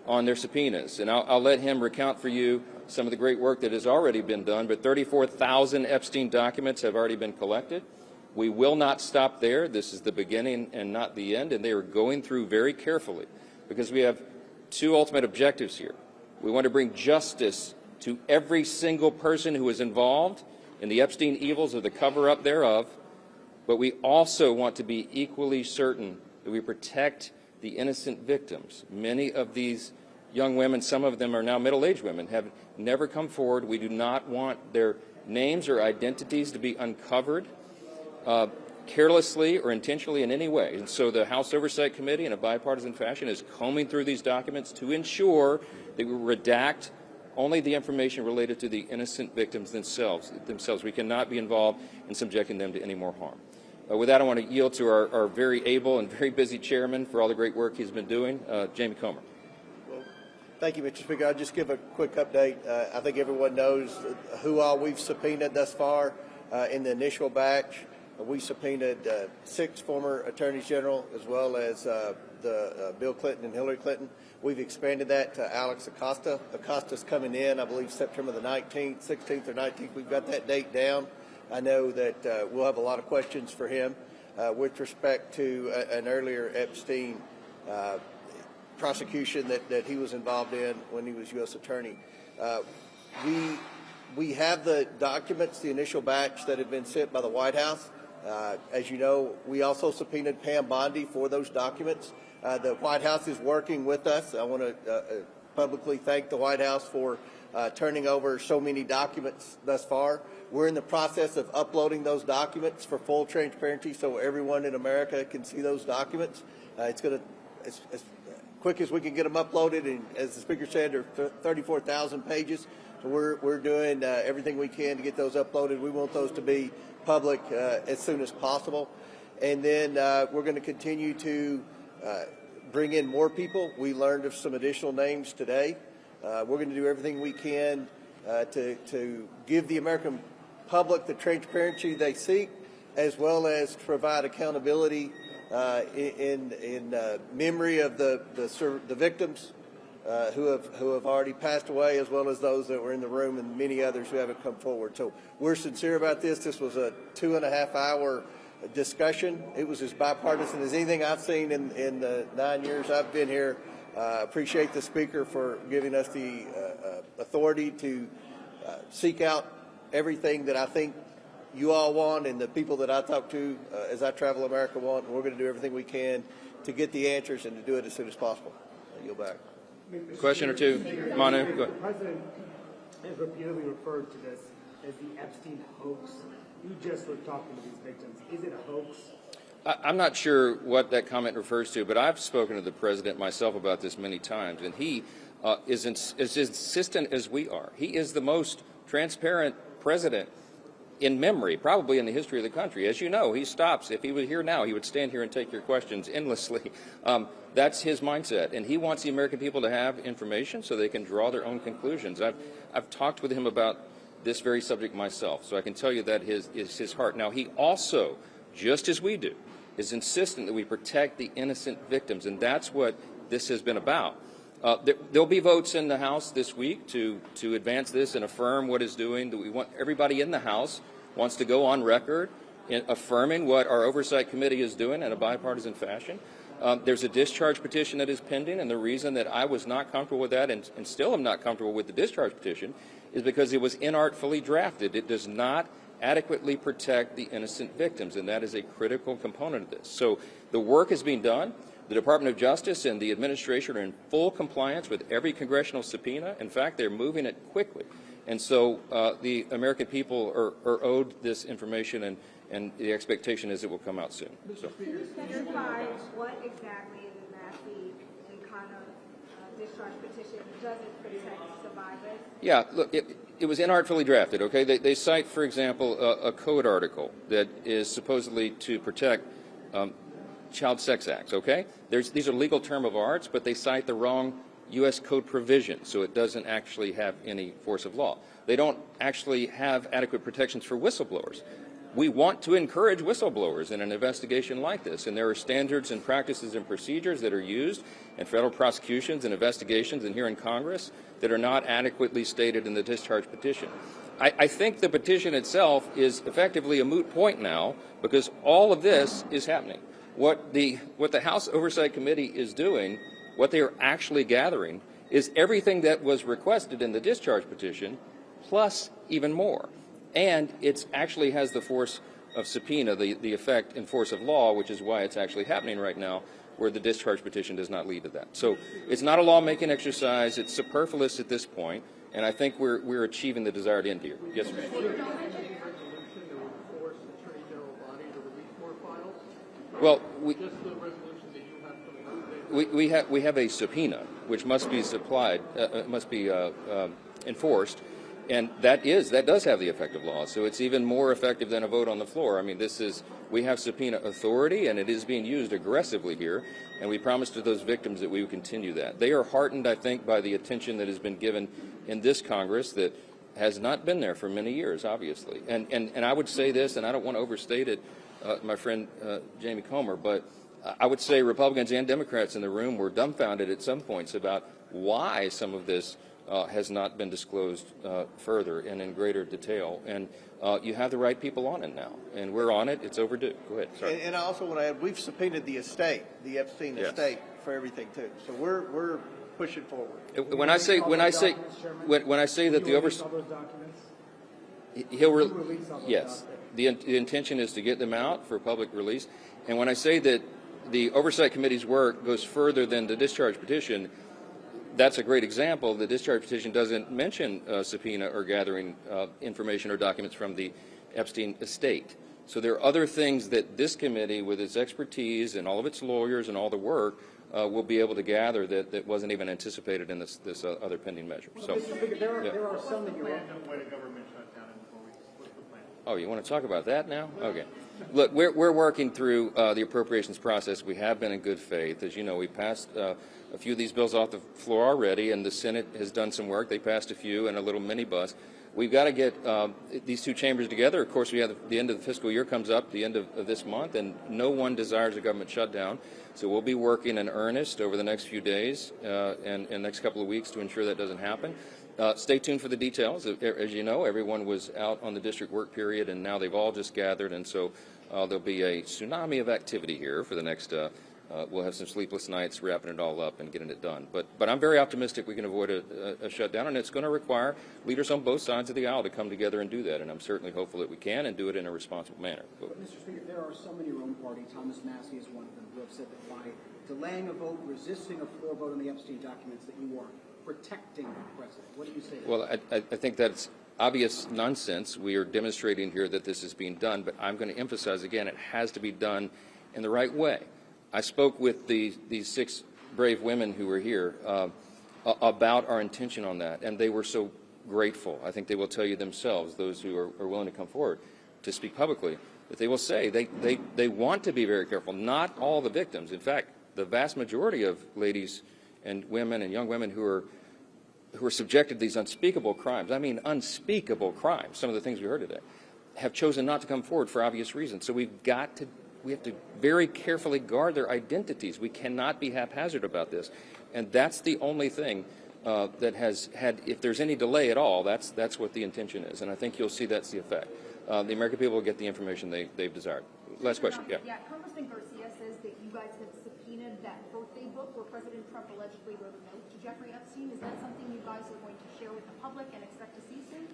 on their subpoenas. And I'll let him recount for you some of the great work that has already been done. But 34,000 Epstein documents have already been collected. We will not stop there. This is the beginning and not the end, and they are going through very carefully because we have two ultimate objectives here. We want to bring justice to every single person who is involved in the Epstein evils or the cover-up thereof, but we also want to be equally certain that we protect the innocent victims. Many of these young women, some of them are now middle-aged women, have never come forward. We do not want their names or identities to be uncovered carelessly or intentionally in any way. And so the House Oversight Committee, in a bipartisan fashion, is combing through these documents to ensure that we redact only the information related to the innocent victims themselves. We cannot be involved in subjecting them to any more harm. With that, I want to yield to our very able and very busy chairman for all the great work he's been doing, Jamie Comer. Well, thank you, Mr. Speaker. I'll just give a quick update. I think everyone knows who all we've subpoenaed thus far in the initial batch. We subpoenaed 6 former attorneys general, as well as Bill Clinton and Hillary Clinton. We've expanded that to Alex Acosta. Acosta's coming in, I believe, September the 19th, 16th or 19th. We've got that date down. I know that we'll have a lot of questions for him with respect to an earlier Epstein prosecution that he was involved in when he was U.S. Attorney. We have the documents, the initial batch that have been sent by the White House. As you know, we also subpoenaed Pam Bondi for those documents. The White House is working with us. I want to publicly thank the White House for turning over so many documents thus far. We're in the process of uploading those documents for full transparency so everyone in America can see those documents. It's going to, as quick as we can get them uploaded, and as the Speaker said, they're 34,000 pages. So we're doing everything we can to get those uploaded. We want those to be public as soon as possible. And then we're going to continue to bring in more people. We learned of some additional names today. We're going to do everything we can to give the American public the transparency they seek, as well as provide accountability in memory of the victims who have already passed away, as well as those that were in the room and many others who haven't come forward. So we're sincere about this. This was a 2.5-hour discussion. It was as bipartisan as anything I've seen in the 9 years I've been here. Appreciate the Speaker for giving us the authority to seek out everything that I think you all want and the people that I talk to as I travel America want. And we're going to do everything we can to get the answers and to do it as soon as possible. I yield back. Question or two? Manu, go ahead. The President has repeatedly referred to this as the Epstein hoax. You just were talking to these victims. Is it a hoax? I'm not sure what that comment refers to, but I've spoken to the President myself about this many times, and he is as insistent as we are. He is the most transparent President in memory, probably in the history of the country. As you know, he stops. If he were here now, he would stand here and take your questions endlessly. That's his mindset, and he wants the American people to have information so they can draw their own conclusions. I've talked with him about this very subject myself, so I can tell you that is his heart. Now, he also, just as we do, is insistent that we protect the innocent victims, and that's what this has been about. There'll be votes in the House this week to advance this and affirm what it's doing. That we want everybody in the House wants to go on record in affirming what our Oversight Committee is doing in a bipartisan fashion. There's a discharge petition that is pending, and the reason that I was not comfortable with that and still am not comfortable with the discharge petition is because it was inartfully drafted. It does not adequately protect the innocent victims, and that is a critical component of this. So the work is being done. The Department of Justice and the administration are in full compliance with every congressional subpoena. In fact, they're moving it quickly. And so the American people are owed this information, and the expectation is it will come out soon. So. Can you specify what exactly in the Massey and Connor discharge petition doesn't protect survivors? Yeah, look, it was inartfully drafted, okay? They cite, for example, a code article that is supposedly to protect child sex acts, okay? These are legal term of arts, but they cite the wrong U.S. Code provision, so it doesn't actually have any force of law. They don't actually have adequate protections for whistleblowers. We want to encourage whistleblowers in an investigation like this, and there are standards and practices and procedures that are used in federal prosecutions and investigations and here in Congress that are not adequately stated in the discharge petition. I think the petition itself is effectively a moot point now because all of this is happening. What the House Oversight Committee is doing, what they are actually gathering, is everything that was requested in the discharge petition, plus even more. And it actually has the force of subpoena, the effect and force of law, which is why it's actually happening right now, where the discharge petition does not lead to that. So it's not a lawmaking exercise. It's superfluous at this point, and I think we're achieving the desired end here. Yes, sir. Well, we have a subpoena which must be supplied, must be enforced, and that does have the effect of law. So it's even more effective than a vote on the floor. I mean, we have subpoena authority, and it is being used aggressively here. And we promised to those victims that we would continue that. They are heartened, I think, by the attention that has been given in this Congress that has not been there for many years, obviously. And I would say this, and I don't want to overstate it, my friend Jamie Comer, but I would say Republicans and Democrats in the room were dumbfounded at some points about why some of this has not been disclosed further and in greater detail. And you have the right people on it now, and we're on it. It's overdue. Go ahead. Sorry. And I also want to add, we've subpoenaed the estate, the Epstein estate, for everything too. So we're pushing forward. When I say that the oversight, yes, the intention is to get them out for public release. And when I say that the Oversight Committee's work goes further than the discharge petition, that's a great example. The discharge petition doesn't mention subpoena or gathering information or documents from the Epstein estate. So there are other things that this committee, with its expertise and all of its lawyers and all the work, will be able to gather that wasn't even anticipated in this other pending measure. So, there are some that you're. Oh, you want to talk about that now? Okay. Look, we're working through the appropriations process. We have been in good faith. As you know, we passed a few of these bills off the floor already, and the Senate has done some work. They passed a few and a little minibus. We've got to get these two chambers together. Of course, we have the end of the fiscal year comes up, the end of this month, and no one desires a government shutdown. So we'll be working in earnest over the next few days and next couple of weeks to ensure that doesn't happen. Stay tuned for the details. As you know, everyone was out on the district work period, and now they've all just gathered, and so there'll be a tsunami of activity here for the next. We'll have some sleepless nights wrapping it all up and getting it done. But I'm very optimistic we can avoid a shutdown, and it's going to require leaders on both sides of the aisle to come together and do that, and I'm certainly hopeful that we can and do it in a responsible manner. But Mr. Speaker, there are some in your own party, Thomas Massey is one of them, who have said that by delaying a vote, resisting a floor vote on the Epstein documents, that you are protecting the president. What do you say to that? Well, I think that's obvious nonsense. We are demonstrating here that this is being done, but I'm going to emphasize again, it has to be done in the right way. I spoke with these 6 brave women who were here about our intention on that, and they were so grateful. I think they will tell you themselves, those who are willing to come forward to speak publicly, that they will say they want to be very careful. Not all the victims. In fact, the vast majority of ladies and women and young women who are subjected to these unspeakable crimes, I mean unspeakable crimes, some of the things we heard today, have chosen not to come forward for obvious reasons. So we have to very carefully guard their identities. We cannot be haphazard about this. And that's the only thing that has had, if there's any delay at all, that's what the intention is. And I think you'll see that's the effect. The American people will get the information they've desired. Last question. Yeah. Yeah, Congressman Garcia says that you guys have subpoenaed that birthday book where President Trump allegedly wrote a note to Jeffrey Epstein. Is that something you guys are going to share with the public and expect to see soon?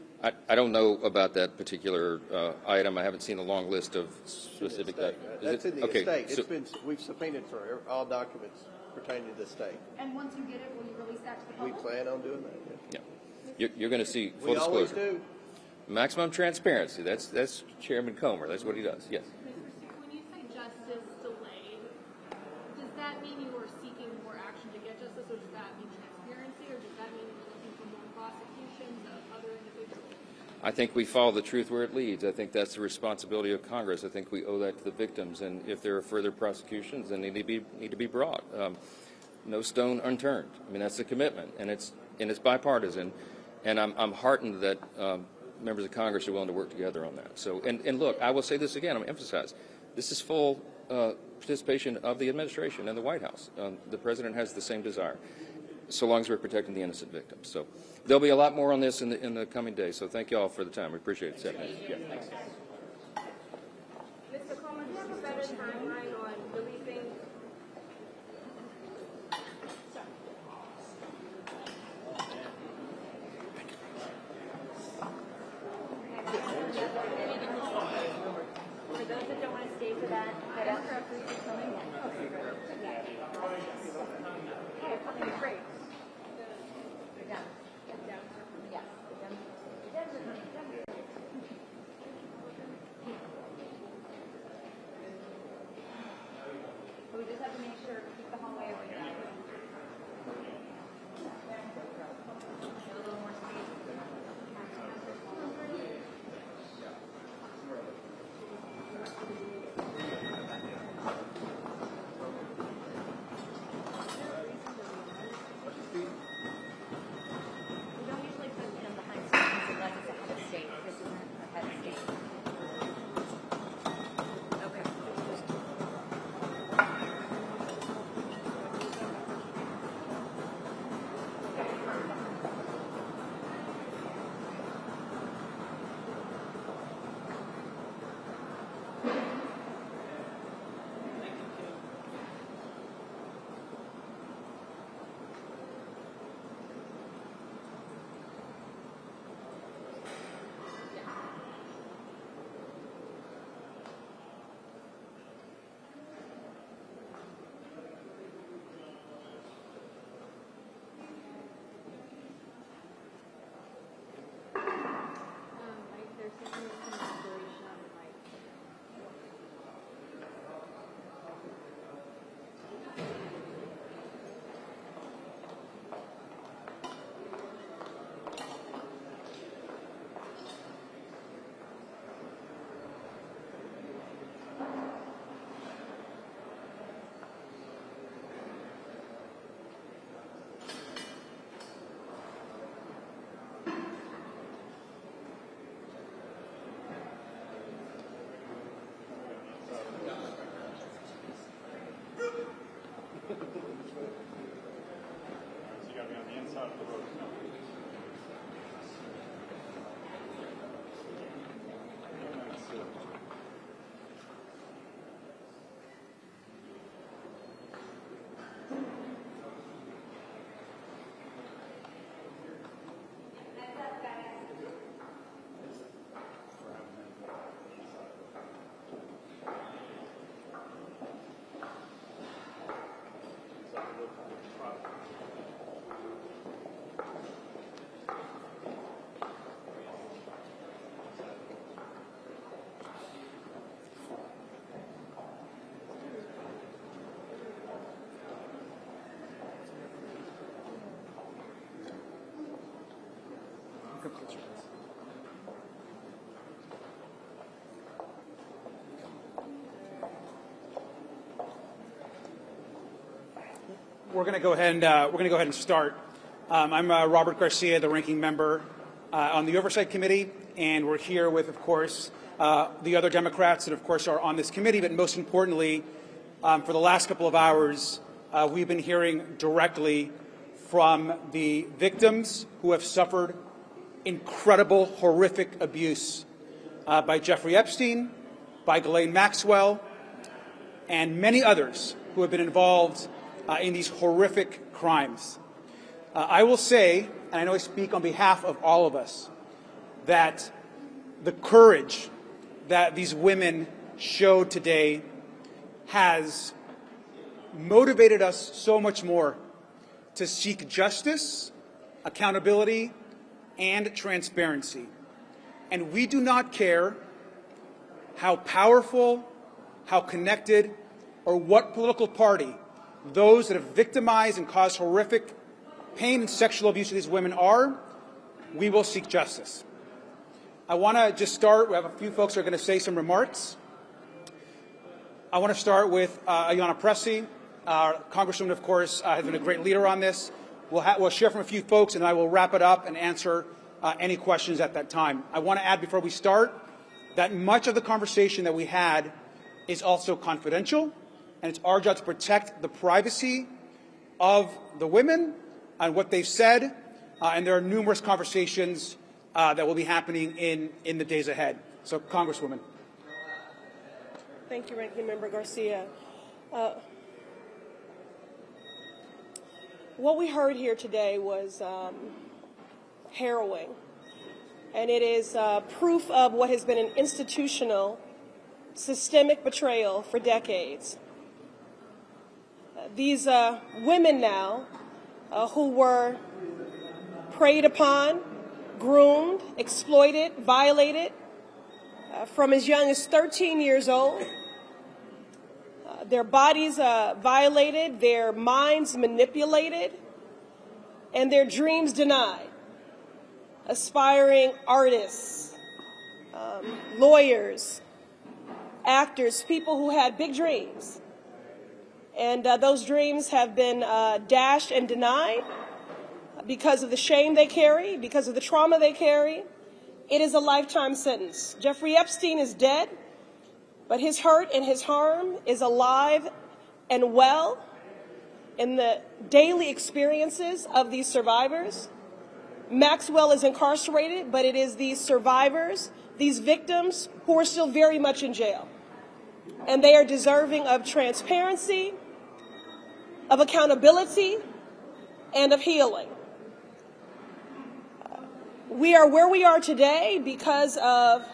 I don't know about that particular item. I haven't seen a long list of specific. That's in the estate. We've subpoenaed for all documents pertaining to the estate. And once you get it, will you release that to the public? We plan on doing that. Yeah. You're going to see full disclosure. We always do. Maximum transparency. That's Chairman Comer. That's what he does. Yes. When you say justice delayed, does that mean you are seeking more action to get justice, or does that mean transparency, or does that mean you're looking for more prosecutions of other individuals? I think we follow the truth where it leads. I think that's the responsibility of Congress. I think we owe that to the victims, and if there are further prosecutions, then they need to be brought. No stone unturned. I mean, that's the commitment, and it's bipartisan, and I'm heartened that members of Congress are willing to work together on that. So, and look, I will say this again. I'm going to emphasize this is full participation of the administration and the White House. The president has the same desire. so long as we're protecting the innocent victims. So there'll be a lot more on this in the coming days. So thank you all for the time. We appreciate it. Stephanie. Mr. Coleman, do you have a better timeline on releasing? For those that don't want to stay for that, that after is coming in. Okay, great. You're done. Yes. We just have to make sure to keep the hallway open. A little more space. We don't usually put them behind screens unless it's a head of state. This isn't a head of state. Okay. There's something with some inspiration on the mic. So you got to be on the inside of the road. We're going to go ahead and start. I'm Robert Garcia, the ranking member on the Oversight Committee, and we're here with, of course, the other Democrats that, of course, are on this committee. But most importantly, for the last couple of hours, we've been hearing directly from the victims who have suffered incredible, horrific abuse by Jeffrey Epstein, by Ghislaine Maxwell, and many others who have been involved in these horrific crimes. I will say, and I know I speak on behalf of all of us, that the courage that these women showed today has motivated us so much more to seek justice, accountability, and transparency. And we do not care how powerful, how connected, or what political party those that have victimized and caused horrific pain and sexual abuse to these women are. We will seek justice. I want to just start. We have a few folks who are going to say some remarks. I want to start with Ayanna Pressley. Our Congresswoman, of course, has been a great leader on this. We'll share from a few folks, and I will wrap it up and answer any questions at that time. I want to add before we start that much of the conversation that we had is also confidential, and it's our job to protect the privacy of the women on what they've said, and there are numerous conversations that will be happening in the days ahead. So, Congresswoman. Thank you, Ranking Member Garcia. What we heard here today was harrowing, and it is proof of what has been an institutional, systemic betrayal for decades. These women now who were preyed upon, groomed, exploited, violated from as young as 13 years old, their bodies violated, their minds manipulated, and their dreams denied. Aspiring artists, lawyers, actors, people who had big dreams. And those dreams have been dashed and denied because of the shame they carry, because of the trauma they carry. It is a lifetime sentence. Jeffrey Epstein is dead, but his hurt and his harm is alive and well in the daily experiences of these survivors. Maxwell is incarcerated, but it is these survivors, these victims, who are still very much in jail. And they are deserving of transparency, of accountability, and of healing. We are where we are today because of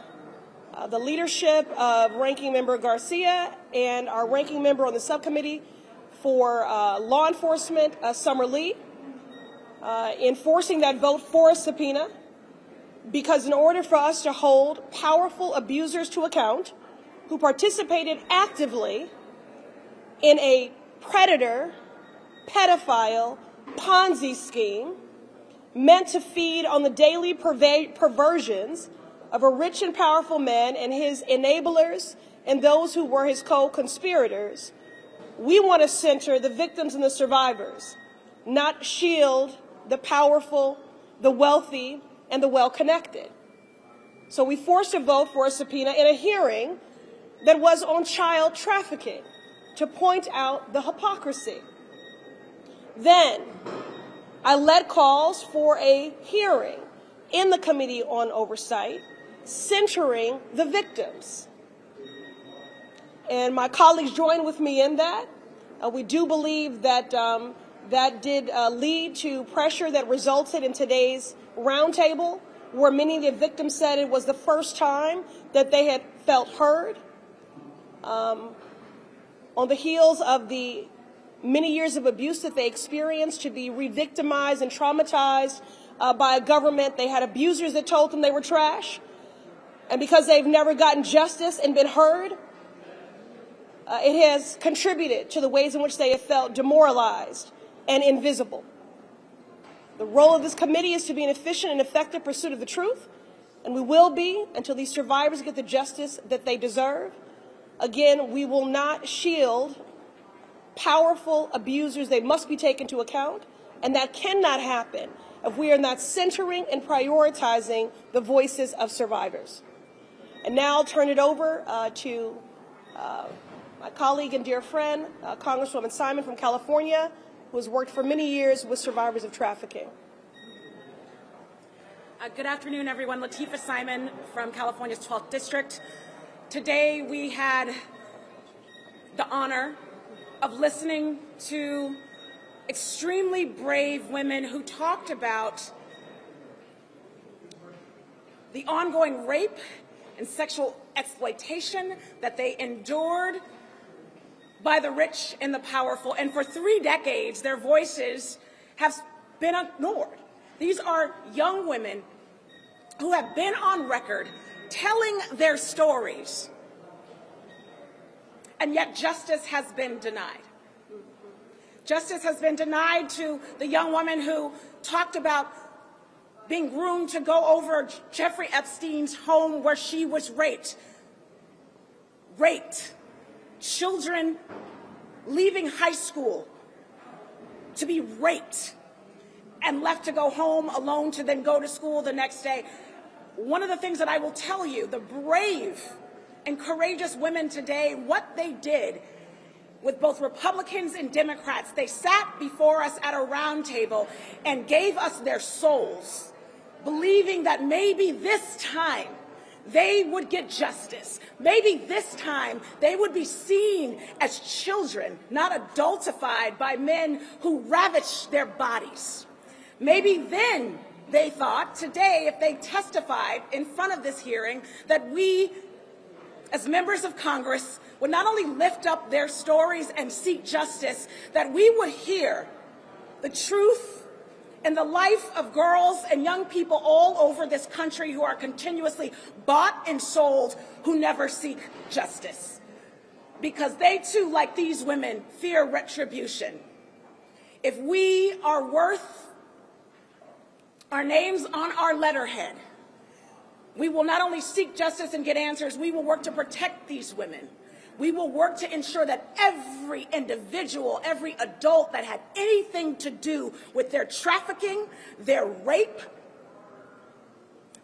the leadership of Ranking Member Garcia and our Ranking Member on the subcommittee for law enforcement, Summer Lee, enforcing that vote for a subpoena, because in order for us to hold powerful abusers to account who participated actively in a predator, pedophile, Ponzi scheme meant to feed on the daily perversions of a rich and powerful man and his enablers and those who were his co-conspirators, we want to center the victims and the survivors, not shield the powerful, the wealthy, and the well-connected. So we forced a vote for a subpoena in a hearing that was on child trafficking to point out the hypocrisy. Then I led calls for a hearing in the Committee on Oversight centering the victims. And my colleagues joined with me in that. We do believe that that did lead to pressure that resulted in today's roundtable, where many of the victims said it was the first time that they had felt heard. On the heels of the many years of abuse that they experienced, to be re-victimized and traumatized by a government. They had abusers that told them they were trash. And because they've never gotten justice and been heard, it has contributed to the ways in which they have felt demoralized and invisible. The role of this committee is to be an efficient and effective pursuit of the truth, and we will be until these survivors get the justice that they deserve. Again, we will not shield powerful abusers. They must be taken into account, and that cannot happen if we are not centering and prioritizing the voices of survivors. And now I'll turn it over to my colleague and dear friend, Congresswoman Simon from California, who has worked for many years with survivors of trafficking. Good afternoon, everyone. Latifah Simon from California's 12th District. Today we had the honor of listening to extremely brave women who talked about the ongoing rape and sexual exploitation that they endured by the rich and the powerful. And for 3 decades, their voices have been ignored. These are young women who have been on record telling their stories, and yet justice has been denied. Justice has been denied to the young woman who talked about being groomed to go over Jeffrey Epstein's home where she was raped. Children leaving high school to be raped and left to go home alone to then go to school the next day. One of the things that I will tell you, the brave and courageous women today, what they did with both Republicans and Democrats. They sat before us at a round table and gave us their souls, believing that maybe this time they would get justice. Maybe this time they would be seen as children, not adultified by men who ravish their bodies. Maybe then they thought today, if they testified in front of this hearing, that we, as members of Congress, would not only lift up their stories and seek justice, that we would hear the truth and the life of girls and young people all over this country who are continuously bought and sold, who never seek justice. Because they too, like these women, fear retribution. If we are worth our names on our letterhead, we will not only seek justice and get answers, we will work to protect these women. We will work to ensure that every individual, every adult that had anything to do with their trafficking, their rape,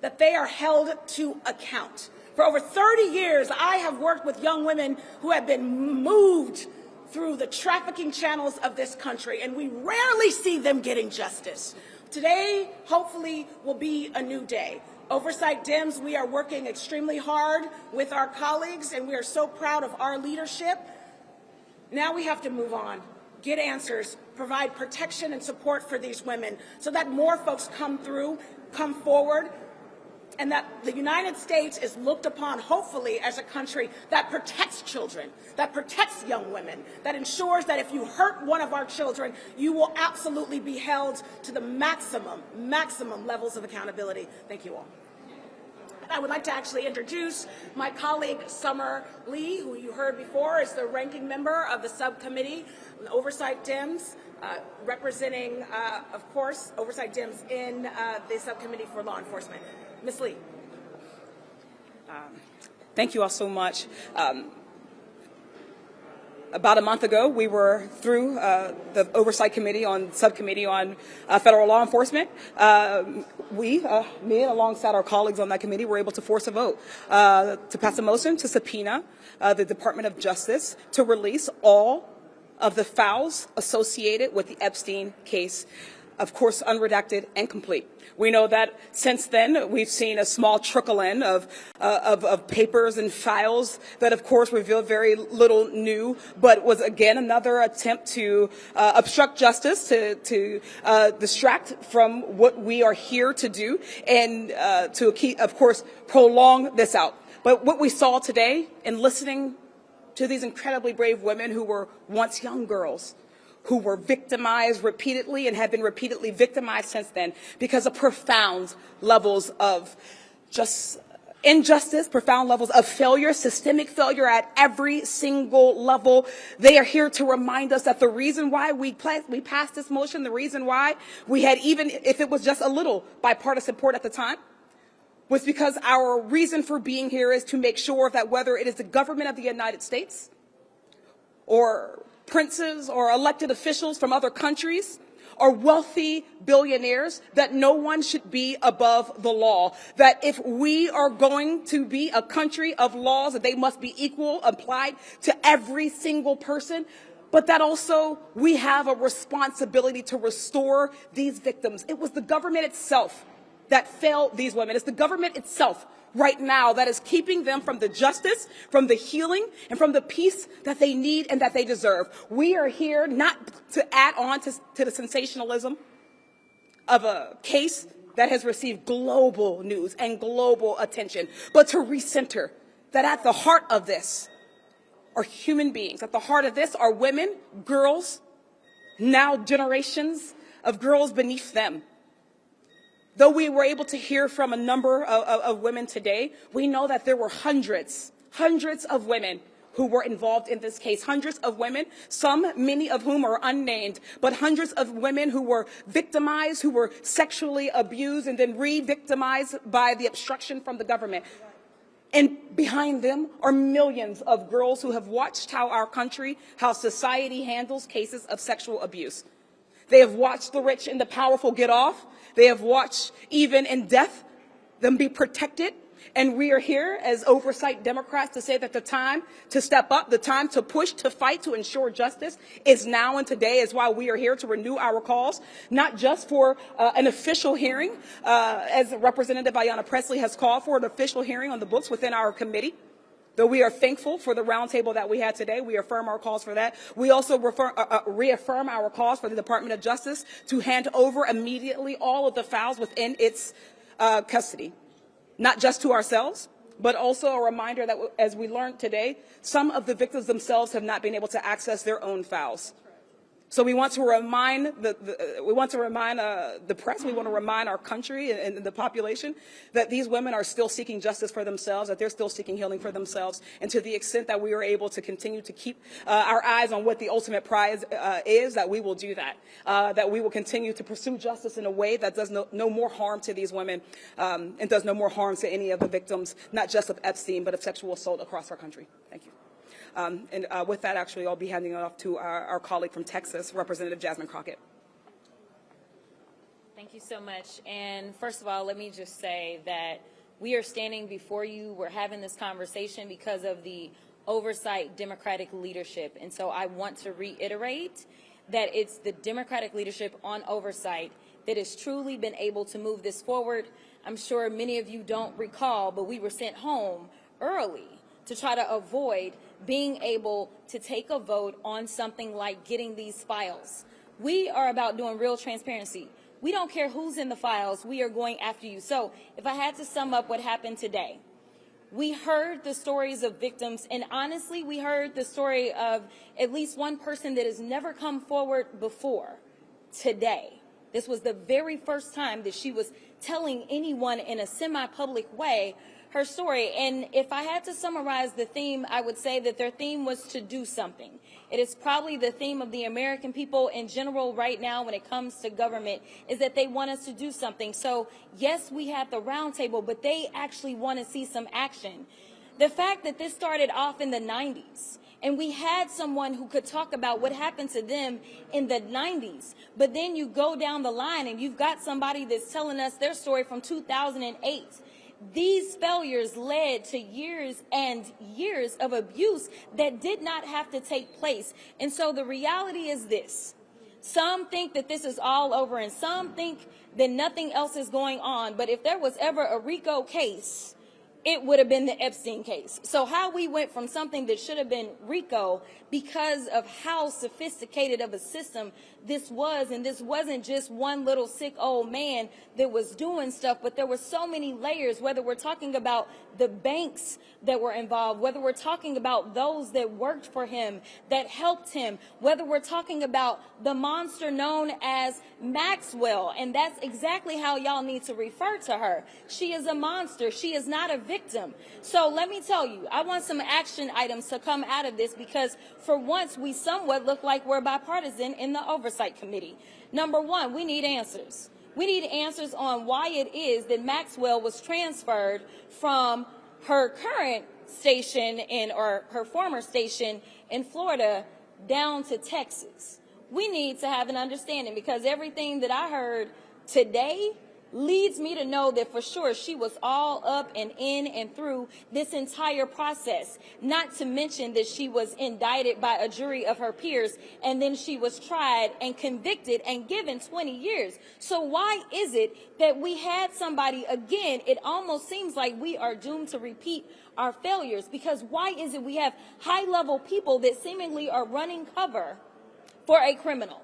that they are held to account. For over 30 years, I have worked with young women who have been moved through the trafficking channels of this country, and we rarely see them getting justice. Today, hopefully, will be a new day. Oversight Dems, we are working extremely hard with our colleagues, and we are so proud of our leadership. Now we have to move on, get answers, provide protection and support for these women so that more folks come forward, and that the United States is looked upon, hopefully, as a country that protects children, that protects young women, that ensures that if you hurt one of our children, you will absolutely be held to the maximum levels of accountability. Thank you all. And I would like to actually introduce my colleague, Summer Lee, who you heard before is the ranking member of the subcommittee, Oversight Dems, representing, of course, Oversight Dems in the subcommittee for law enforcement. Ms. Lee. Thank you all so much. About a month ago, we were through the Oversight Committee subcommittee on federal law enforcement. Me and alongside our colleagues on that committee were able to force a vote to pass a motion to subpoena the Department of Justice to release all of the files associated with the Epstein case, of course, unredacted and complete. We know that since then we've seen a small trickle in of papers and files that, of course, revealed very little new, but was again another attempt to obstruct justice, to distract from what we are here to do, and to keep, of course, prolong this out. But what we saw today in listening to these incredibly brave women who were once young girls, who were victimized repeatedly and have been repeatedly victimized since then because of profound levels of injustice, profound levels of failure, systemic failure at every single level. They are here to remind us that the reason why we passed this motion, the reason why we had, even if it was just a little bipartisan support at the time, was because our reason for being here is to make sure that whether it is the government of the United States or princes or elected officials from other countries or wealthy billionaires, that no one should be above the law. That if we are going to be a country of laws, that they must be equal, applied to every single person, but that also we have a responsibility to restore these victims. It was the government itself that failed these women. It's the government itself right now that is keeping them from the justice, from the healing, and from the peace that they need and that they deserve. We are here not to add on to the sensationalism of a case that has received global news and global attention, but to recenter that at the heart of this are human beings. At the heart of this are women, girls, now generations of girls beneath them. Though we were able to hear from a number of women today, we know that there were hundreds of women who were involved in this case. Hundreds of women, many of whom are unnamed, but hundreds of women who were victimized, who were sexually abused, and then re-victimized by the obstruction from the government. And behind them are millions of girls who have watched how our country, how society handles cases of sexual abuse. They have watched the rich and the powerful get off. They have watched, even in death, them be protected And we are here as Oversight Democrats to say that the time to step up, the time to push, to fight, to ensure justice is now, and today is why we are here to renew our calls, not just for an official hearing, as Representative Ayanna Pressley has called for an official hearing on the books within our committee. Though we are thankful for the roundtable that we had today, we affirm our calls for that. We also reaffirm our calls for the Department of Justice to hand over immediately all of the files within its custody, not just to ourselves, but also a reminder that, as we learned today, some of the victims themselves have not been able to access their own files. So we want to remind the press, we want to remind our country and the population that these women are still seeking justice for themselves, that they're still seeking healing for themselves, and to the extent that we are able to continue to keep our eyes on what the ultimate prize is, that we will do that, that we will continue to pursue justice in a way that does no more harm to these women and does no more harm to any of the victims, not just of Epstein, but of sexual assault across our country. Thank you. With that, actually, I'll be handing it off to our colleague from Texas, Representative Jasmine Crockett. Thank you so much. And first of all, let me just say that we are standing before you. We're having this conversation because of the Oversight Democratic leadership. And so I want to reiterate that it's the Democratic leadership on Oversight that has truly been able to move this forward. I'm sure many of you don't recall, but we were sent home early to try to avoid being able to take a vote on something like getting these files. We are about doing real transparency. We don't care who's in the files. We are going after you. So if I had to sum up what happened today, we heard the stories of victims, and honestly, we heard the story of at least one person that has never come forward before today. This was the very first time that she was telling anyone in a semi-public way her story. And if I had to summarize the theme, I would say that their theme was to do something. It is probably the theme of the American people in general right now when it comes to government, is that they want us to do something. So yes, we have the roundtable, but they actually want to see some action. The fact that this started off in the 90s, and we had someone who could talk about what happened to them in the 90s, but then you go down the line and you've got somebody that's telling us their story from 2008. These failures led to years and years of abuse that did not have to take place. And so the reality is this. Some think that this is all over, and some think that nothing else is going on. But if there was ever a RICO case, it would have been the Epstein case. So how we went from something that should have been RICO because of how sophisticated of a system this was, and this wasn't just one little sick old man that was doing stuff, but there were so many layers, whether we're talking about the banks that were involved, whether we're talking about those that worked for him, that helped him, whether we're talking about the monster known as Maxwell, and that's exactly how y'all need to refer to her. She is a monster. She is not a victim. So let me tell you, I want some action items to come out of this, because for once we somewhat look like we're bipartisan in the Oversight Committee. Number one, we need answers. We need answers on why it is that Maxwell was transferred from her current station or her former station in Florida down to Texas. We need to have an understanding, because everything that I heard today leads me to know that for sure she was all up and in and through this entire process, not to mention that she was indicted by a jury of her peers, and then she was tried and convicted and given 20 years. So why is it that we had somebody, again, it almost seems like we are doomed to repeat our failures, because why is it we have high-level people that seemingly are running cover for a criminal?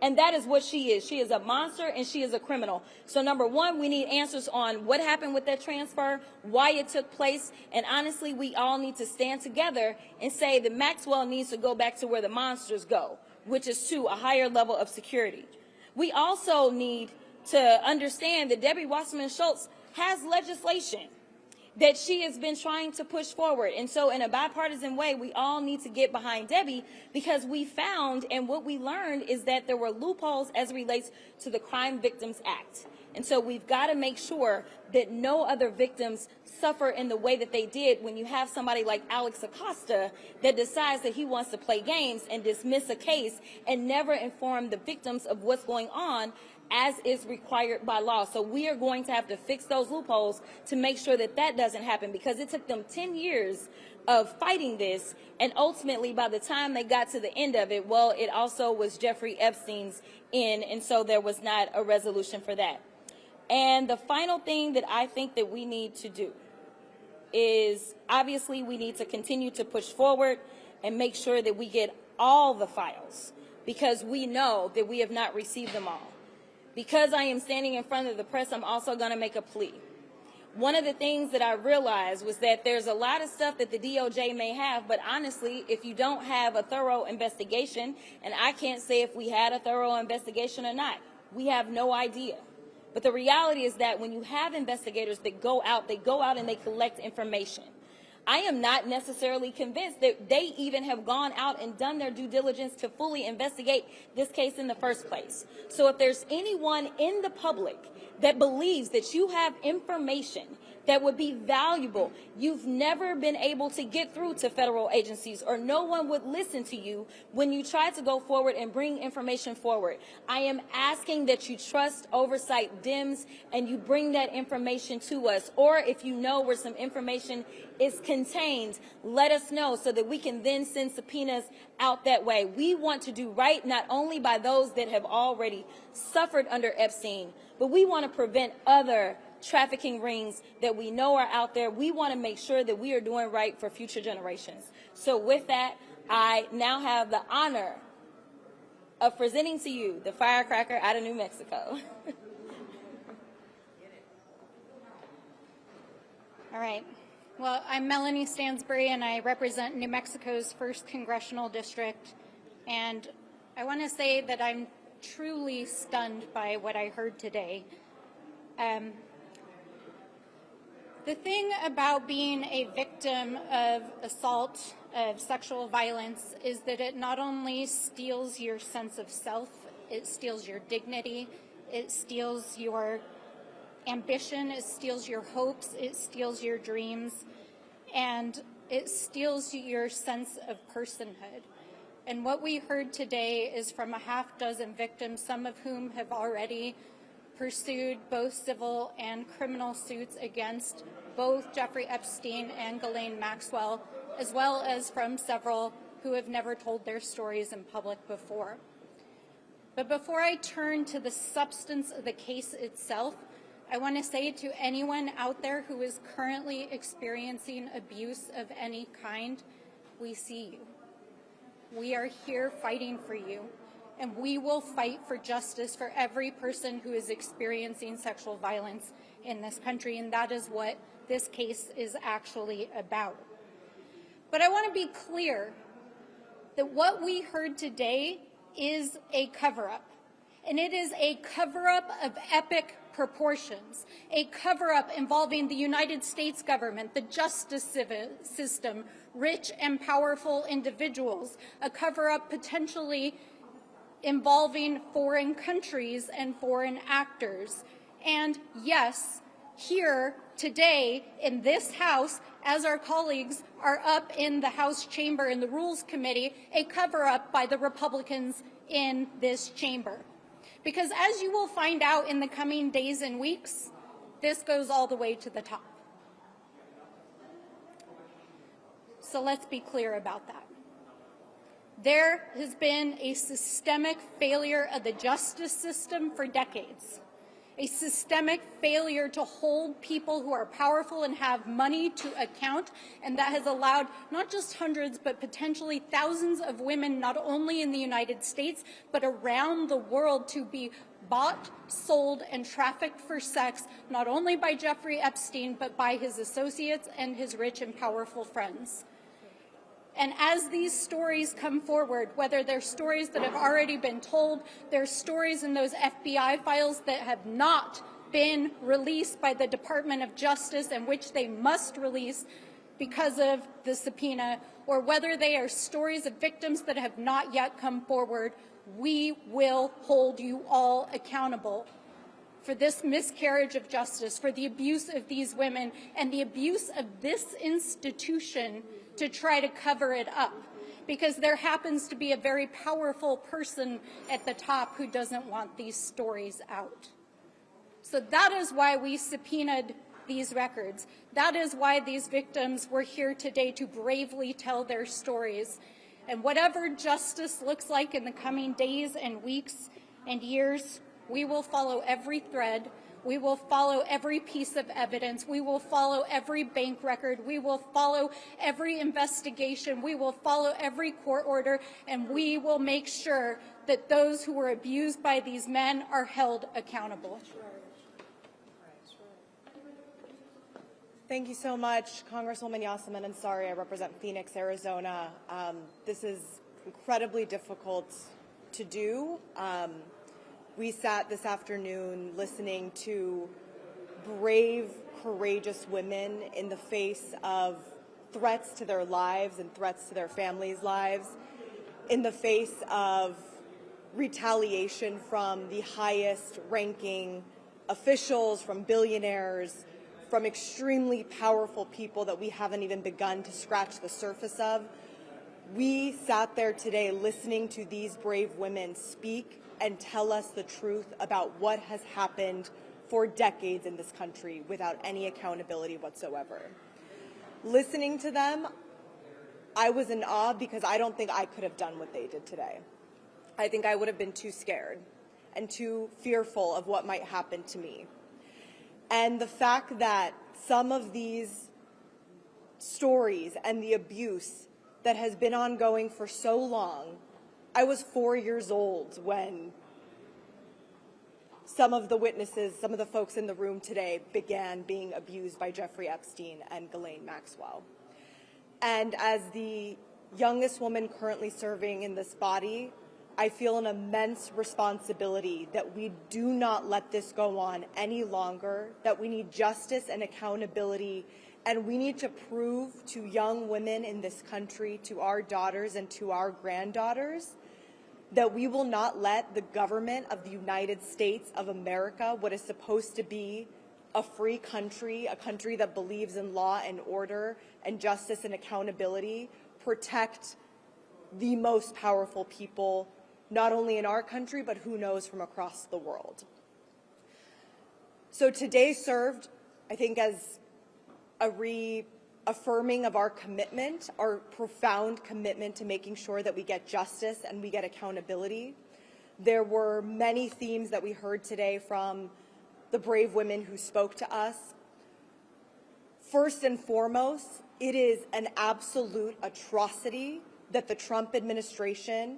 And that is what she is. She is a monster, and she is a criminal. So number one, we need answers on what happened with that transfer, why it took place. And honestly, we all need to stand together and say that Maxwell needs to go back to where the monsters go, which is to a higher level of security. We also need to understand that Debbie Wasserman Schultz has legislation that she has been trying to push forward. And so in a bipartisan way, we all need to get behind Debbie, because we found, and what we learned is that there were loopholes as it relates to the Crime Victims Act. And so we've got to make sure that no other victims suffer in the way that they did when you have somebody like Alex Acosta that decides that he wants to play games and dismiss a case and never inform the victims of what's going on as is required by law. So we are going to have to fix those loopholes to make sure that that doesn't happen, because it took them 10 years of fighting this, and ultimately by the time they got to the end of it, well, it also was Jeffrey Epstein's end, and so there was not a resolution for that. And the final thing that I think that we need to do is, obviously, we need to continue to push forward and make sure that we get all the files, because we know that we have not received them all. Because I am standing in front of the press, I'm also going to make a plea. One of the things that I realized was that there's a lot of stuff that the DOJ may have, but honestly, if you don't have a thorough investigation, and I can't say if we had a thorough investigation or not, we have no idea. But the reality is that when you have investigators that go out and they collect information. I am not necessarily convinced that they even have gone out and done their due diligence to fully investigate this case in the first place. So if there's anyone in the public that believes that you have information that would be valuable, you've never been able to get through to federal agencies, or no one would listen to you when you try to go forward and bring information forward. I am asking that you trust Oversight DIMS and you bring that information to us. Or if you know where some information is contained, let us know so that we can then send subpoenas out that way. We want to do right not only by those that have already suffered under Epstein, but we want to prevent other trafficking rings that we know are out there. We want to make sure that we are doing right for future generations. So with that, I now have the honor of presenting to you the firecracker out of New Mexico. All right. Well, I'm Melanie Stansbury, and I represent New Mexico's 1st Congressional District. And I want to say that I'm truly stunned by what I heard today. The thing about being a victim of assault, of sexual violence, is that it not only steals your sense of self, it steals your dignity, it steals your ambition, it steals your hopes, it steals your dreams, and it steals your sense of personhood. And what we heard today is from a half dozen victims, some of whom have already pursued both civil and criminal suits against both Jeffrey Epstein and Ghislaine Maxwell, as well as from several who have never told their stories in public before. But before I turn to the substance of the case itself, I want to say to anyone out there who is currently experiencing abuse of any kind, we see you. We are here fighting for you, and we will fight for justice for every person who is experiencing sexual violence in this country, and that is what this case is actually about. But I want to be clear that what we heard today is a cover-up, and it is a cover-up of epic proportions, a cover-up involving the United States government, the justice system, rich and powerful individuals, a cover-up potentially involving foreign countries and foreign actors. And yes, here today in this House, as our colleagues are up in the House chamber in the Rules Committee, a cover-up by the Republicans in this chamber. Because as you will find out in the coming days and weeks, this goes all the way to the top. So let's be clear about that. There has been a systemic failure of the justice system for decades. A systemic failure to hold people who are powerful and have money to account, and that has allowed not just hundreds but potentially thousands of women, not only in the United States but around the world, to be bought, sold, and trafficked for sex, not only by Jeffrey Epstein but by his associates and his rich and powerful friends. And as these stories come forward, whether they're stories that have already been told, they're stories in those FBI files that have not been released by the Department of Justice and which they must release because of the subpoena, or whether they are stories of victims that have not yet come forward, we will hold you all accountable for this miscarriage of justice, for the abuse of these women, and the abuse of this institution to try to cover it up. because there happens to be a very powerful person at the top who doesn't want these stories out. So that is why we subpoenaed these records. That is why these victims were here today to bravely tell their stories. And whatever justice looks like in the coming days and weeks and years, we will follow every thread. We will follow every piece of evidence. We will follow every bank record. We will follow every investigation. We will follow every court order. And we will make sure that those who were abused by these men are held accountable. Thank you so much, Congresswoman Yasmin Ansari. I represent Phoenix, Arizona. This is incredibly difficult to do. We sat this afternoon listening to brave, courageous women in the face of threats to their lives and threats to their families' lives, in the face of retaliation from the highest ranking officials, from billionaires, from extremely powerful people that we haven't even begun to scratch the surface of. We sat there today listening to these brave women speak and tell us the truth about what has happened for decades in this country without any accountability whatsoever. Listening to them, I was in awe because I don't think I could have done what they did today. I think I would have been too scared and too fearful of what might happen to me. And the fact that some of these stories and the abuse that has been ongoing for so long, I was 4 years old when some of the witnesses, some of the folks in the room today began being abused by Jeffrey Epstein and Ghislaine Maxwell. And as the youngest woman currently serving in this body, I feel an immense responsibility that we do not let this go on any longer, that we need justice and accountability, and we need to prove to young women in this country, to our daughters and to our granddaughters, that we will not let the government of the United States of America, what is supposed to be a free country, a country that believes in law and order and justice and accountability, protect the most powerful people, not only in our country, but who knows, from across the world. So today served, I think, as a reaffirming of our commitment, our profound commitment to making sure that we get justice and we get accountability. There were many themes that we heard today from the brave women who spoke to us. First and foremost, it is an absolute atrocity that the Trump administration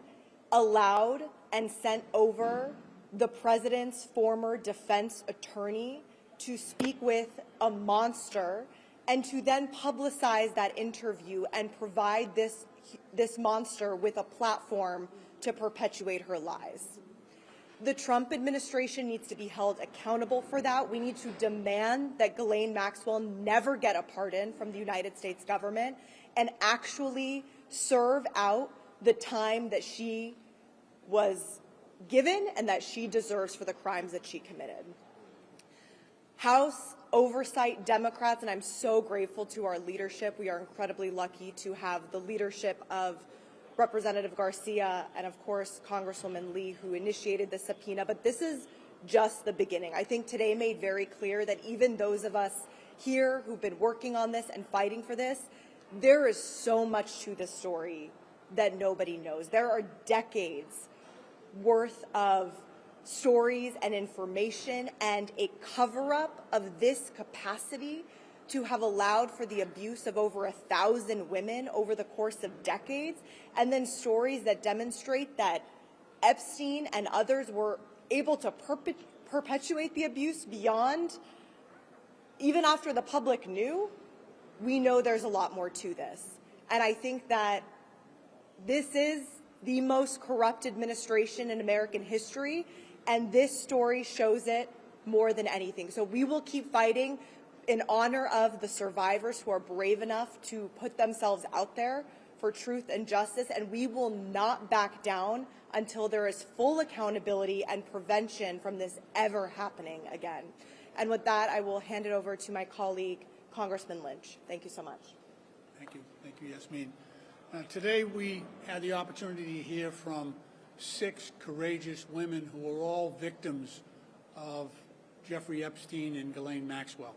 allowed and sent over the president's former defense attorney to speak with a monster and to then publicize that interview and provide this monster with a platform to perpetuate her lies. The Trump administration needs to be held accountable for that. We need to demand that Ghislaine Maxwell never get a pardon from the United States government and actually serve out the time that she was given and that she deserves for the crimes that she committed. House Oversight Democrats, and I'm so grateful to our leadership. We are incredibly lucky to have the leadership of Representative Garcia and, of course, Congresswoman Lee, who initiated the subpoena. But this is just the beginning. I think today made very clear that even those of us here who've been working on this and fighting for this, there is so much to this story that nobody knows. There are decades worth of stories and information and a cover-up of this capacity to have allowed for the abuse of over 1,000 women over the course of decades, and then stories that demonstrate that Epstein and others were able to perpetuate the abuse beyond, even after the public knew. We know there's a lot more to this. And I think that this is the most corrupt administration in American history, and this story shows it more than anything. So we will keep fighting in honor of the survivors who are brave enough to put themselves out there for truth and justice, and we will not back down until there is full accountability and prevention from this ever happening again. And with that, I will hand it over to my colleague, Congressman Lynch. Thank you so much. Thank you, Yasmin. Today we had the opportunity to hear from 6 courageous women who were all victims of Jeffrey Epstein and Ghislaine Maxwell.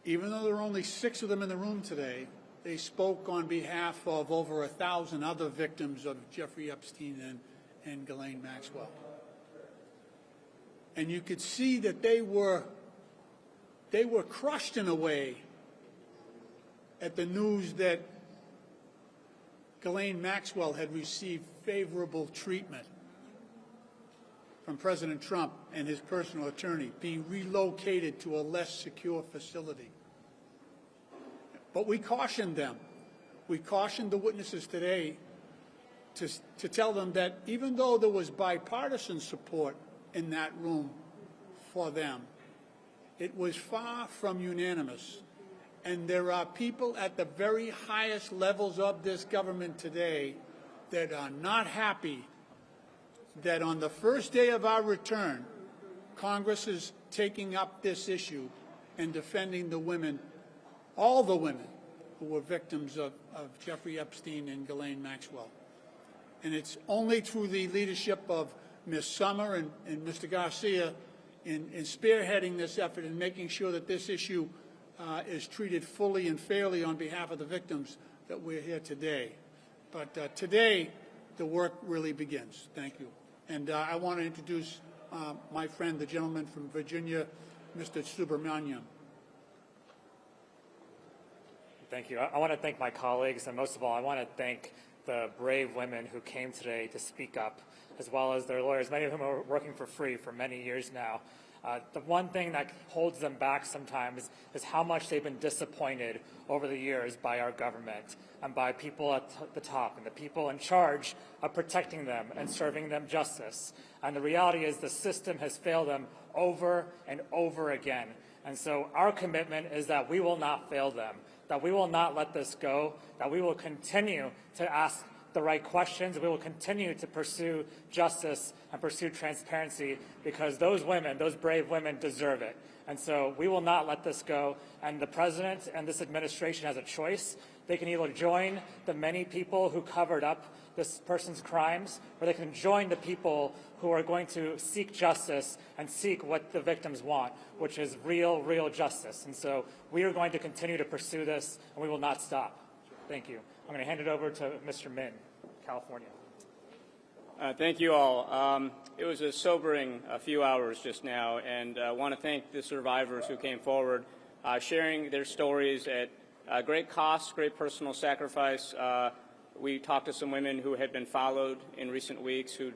Even though there are only 6 of them in the room today, they spoke on behalf of over 1,000 other victims of Jeffrey Epstein and Ghislaine Maxwell. And you could see that they were crushed in a way at the news that Ghislaine Maxwell had received favorable treatment from President Trump and his personal attorney, being relocated to a less secure facility. But we cautioned them. We cautioned the witnesses today to tell them that even though there was bipartisan support in that room for them, it was far from unanimous. And there are people at the very highest levels of this government today that are not happy that on the first day of our return, Congress is taking up this issue and defending the women, all the women who were victims of Jeffrey Epstein and Ghislaine Maxwell. And it's only through the leadership of Ms. Summer and Mr. Garcia in spearheading this effort and making sure that this issue is treated fully and fairly on behalf of the victims that we're here today. But today, the work really begins. Thank you. And I want to introduce my friend, the gentleman from Virginia, Mr. Subramanian. Thank you. I want to thank my colleagues, and most of all, I want to thank the brave women who came today to speak up, as well as their lawyers, many of whom are working for free for many years now. The one thing that holds them back sometimes is how much they've been disappointed over the years by our government and by people at the top and the people in charge of protecting them and serving them justice. And the reality is the system has failed them over and over again. And so our commitment is that we will not fail them, that we will not let this go, that we will continue to ask the right questions. We will continue to pursue justice and pursue transparency because those women, those brave women, deserve it. And so we will not let this go. And the president and this administration has a choice. They can either join the many people who covered up this person's crimes, or they can join the people who are going to seek justice and seek what the victims want, which is real justice. And so we are going to continue to pursue this, and we will not stop. Thank you. I'm going to hand it over to Mr. Min, California. Thank you all. It was a sobering few hours just now, and I want to thank the survivors who came forward, sharing their stories at great cost, great personal sacrifice. We talked to some women who had been followed in recent weeks, who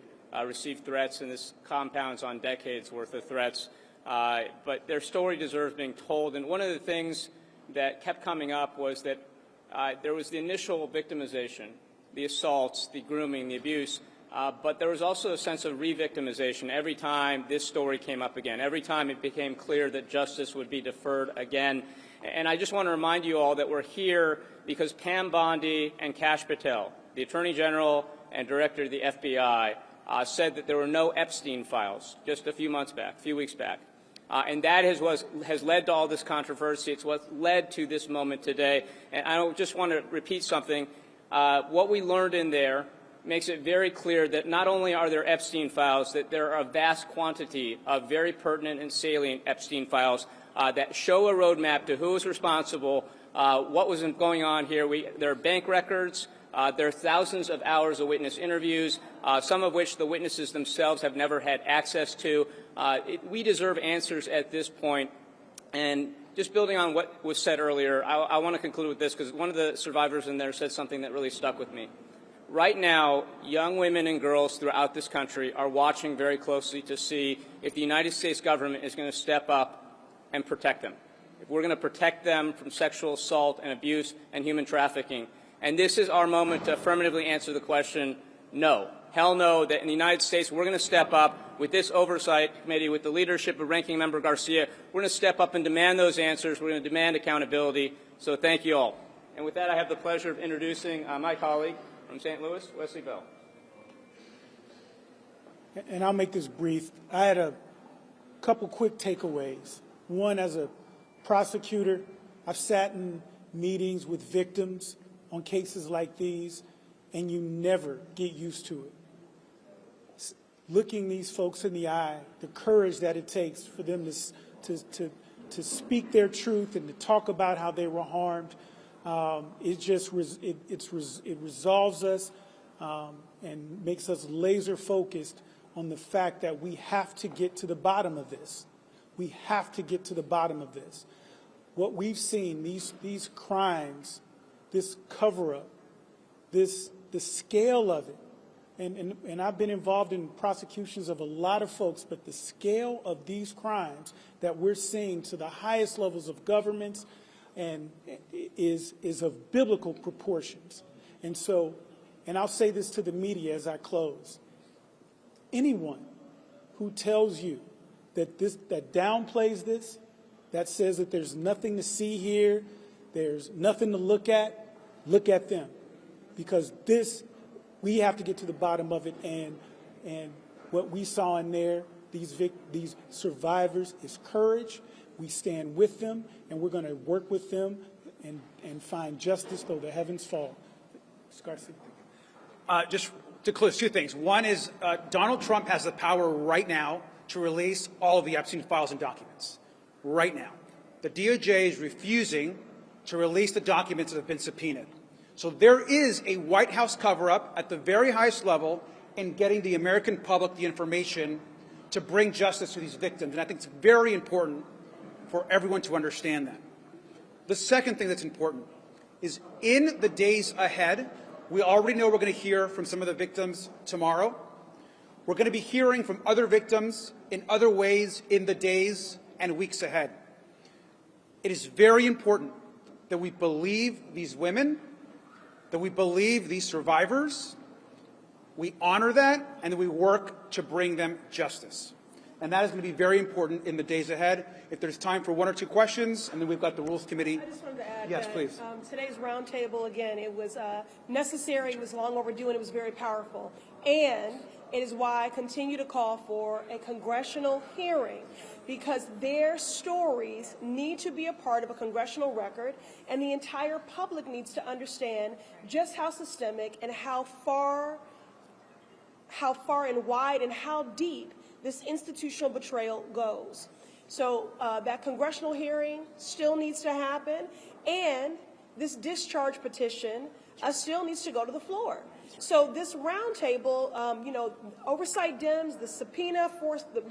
received threats, and this compounds on decades worth of threats. But their story deserves being told. And one of the things that kept coming up was that there was the initial victimization, the assaults, the grooming, the abuse, but there was also a sense of re-victimization every time this story came up again, every time it became clear that justice would be deferred again. And I just want to remind you all that we're here because Pam Bondi and Kash Patel, the Attorney General and Director of the FBI, said that there were no Epstein files just a few weeks back. And that has led to all this controversy. It's what led to this moment today. And I just want to repeat something. What we learned in there makes it very clear that not only are there Epstein files, that there are a vast quantity of very pertinent and salient Epstein files that show a roadmap to who is responsible, what was going on here. There are bank records. There are thousands of hours of witness interviews, some of which the witnesses themselves have never had access to. We deserve answers at this point. And just building on what was said earlier, I want to conclude with this because one of the survivors in there said something that really stuck with me. Right now, young women and girls throughout this country are watching very closely to see if the United States government is going to step up and protect them, if we're going to protect them from sexual assault and abuse and human trafficking. And this is our moment to affirmatively answer the question, no. Hell no, that in the United States we're going to step up with this Oversight Committee, with the leadership of Ranking Member Garcia. We're going to step up and demand those answers. We're going to demand accountability. So thank you all. And with that, I have the pleasure of introducing my colleague from St. Louis, Wesley Bell. And I'll make this brief. I had a couple quick takeaways. One, as a prosecutor, I've sat in meetings with victims on cases like these, and you never get used to it. Looking these folks in the eye, the courage that it takes for them to speak their truth and to talk about how they were harmed, it resolves us and makes us laser focused on the fact that we have to get to the bottom of this. We have to get to the bottom of this. What we've seen, these crimes, this cover-up, the scale of it, and I've been involved in prosecutions of a lot of folks, but the scale of these crimes that we're seeing to the highest levels of governments and is of biblical proportions. And so, and I'll say this to the media as I close. Anyone who tells you that downplays this, that says that there's nothing to see here, there's nothing to look at them. Because we have to get to the bottom of it, and what we saw in there, these survivors, is courage. We stand with them, and we're going to work with them and find justice though the heavens fall. Garcia. Just to close, two things. One is Donald Trump has the power right now to release all of the Epstein files and documents. Right now. The DOJ is refusing to release the documents that have been subpoenaed. So there is a White House cover-up at the very highest level in getting the American public the information to bring justice to these victims. And I think it's very important for everyone to understand that. The second thing that's important is in the days ahead, we already know we're going to hear from some of the victims tomorrow. We're going to be hearing from other victims in other ways in the days and weeks ahead. It is very important that we believe these women, that we believe these survivors, we honor that, and that we work to bring them justice. And that is going to be very important in the days ahead. If there's time for one or two questions, and then we've got the Rules Committee. I just wanted to add yes, that please. Today's roundtable, again, it was necessary, it was long overdue, and it was very powerful. And it is why I continue to call for a congressional hearing, because their stories need to be a part of a congressional record, and the entire public needs to understand just how systemic and how far and wide and how deep this institutional betrayal goes. So that congressional hearing still needs to happen, and this discharge petition still needs to go to the floor. So this roundtable, Oversight Dems, the subpoena,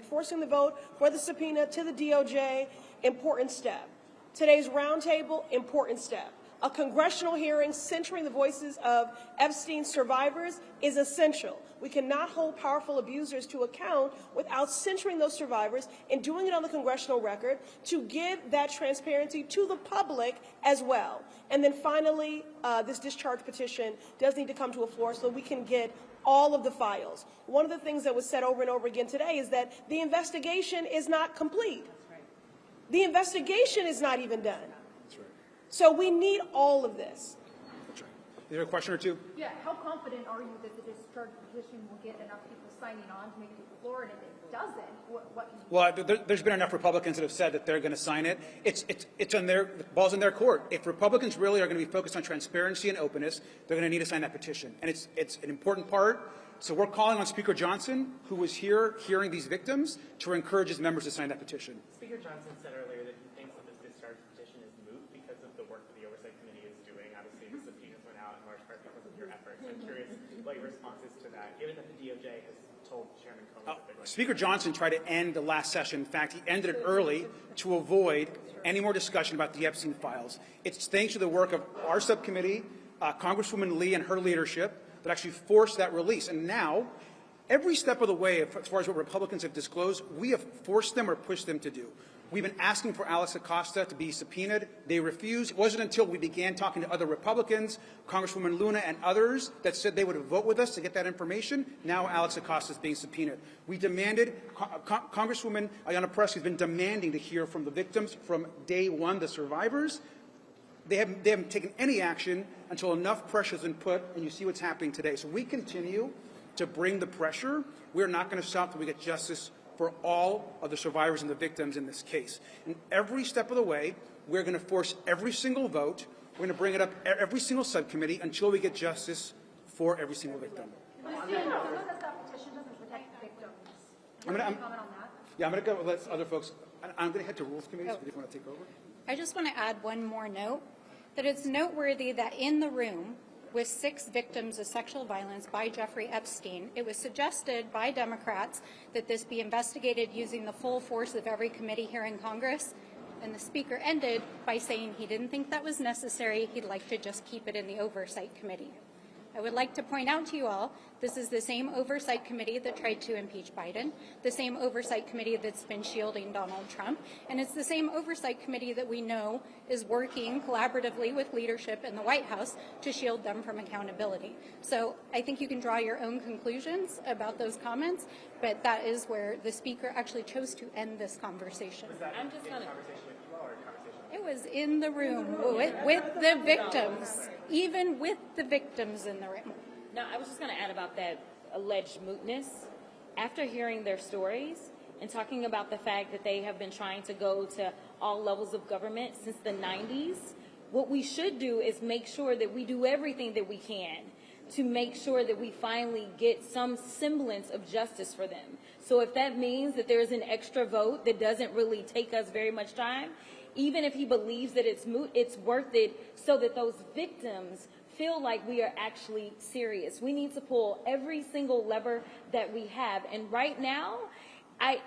forcing the vote for the subpoena to the DOJ, important step. Today's roundtable, important step. A congressional hearing centering the voices of Epstein survivors is essential. We cannot hold powerful abusers to account without centering those survivors and doing it on the congressional record to give that transparency to the public as well. And then finally, this discharge petition does need to come to a floor so we can get all of the files. One of the things that was said over and over again today is that the investigation is not complete. The investigation is not even done. So we need all of this. Is there a question or two? Yeah, how confident are you that the discharge petition will get enough people signing on to make it to the floor? And if it doesn't, Well, there's been enough Republicans that have said that they're going to sign it. It's on the ball's in their court. If Republicans really are going to be focused on transparency and openness, they're going to need to sign that petition. And it's an important part. So we're calling on Speaker Johnson, who was here hearing these victims, to encourage his members to sign that petition. Speaker Johnson said earlier that he thinks that this discharge petition is moot because of the work that the Oversight Committee is doing. Obviously, the subpoenas went out in large part because of your efforts. I'm curious what your response is to that, given that the DOJ has told Chairman Comey that they're going to... Speaker Johnson tried to end the last session. In fact, he ended it early to avoid any more discussion about the Epstein files. It's thanks to the work of our subcommittee, Congresswoman Lee and her leadership, that actually forced that release. And now, every step of the way, as far as what Republicans have disclosed, we have forced them or pushed them to do. We've been asking for Alex Acosta to be subpoenaed. They refused. It wasn't until we began talking to other Republicans, Congresswoman Luna and others, that said they would vote with us to get that information. Now Alex Acosta is being subpoenaed. We demanded, Congresswoman Ayanna Pressley has been demanding to hear from the victims from day one, the survivors. They haven't taken any action until enough pressure has been put, and you see what's happening today. So we continue to bring the pressure. We're not going to stop until we get justice for all of the survivors and the victims in this case. And every step of the way, we're going to force every single vote. We're going to bring it up every single subcommittee until we get justice for every single victim. Someone says that petition doesn't protect victims. I'm Comment on that? Yeah, I'm going to go let other folks. I'm going to head to Rules Committee, so if you want to take over. I just want to add one more note, that it's noteworthy that in the room with 6 victims of sexual violence by Jeffrey Epstein, it was suggested by Democrats that this be investigated using the full force of every committee here in Congress. And the Speaker ended by saying he didn't think that was necessary. He'd like to just keep it in the Oversight Committee. I would like to point out to you all, this is the same Oversight Committee that tried to impeach Biden, the same Oversight Committee that's been shielding Donald Trump, and it's the same Oversight Committee that we know is working collaboratively with leadership in the White House to shield them from accountability. So I think you can draw your own conclusions about those comments, but that is where the Speaker actually chose to end this conversation. I'm just going to... It was in the room with the victims, even with the victims in the room. No, I was just going to add about that alleged mootness. After hearing their stories and talking about the fact that they have been trying to go to all levels of government since the 90s, what we should do is make sure that we do everything that we can to make sure that we finally get some semblance of justice for them. So if that means that there's an extra vote that doesn't really take us very much time, even if he believes that it's moot, it's worth it so that those victims feel like we are actually serious. We need to pull every single lever that we have. And right now, I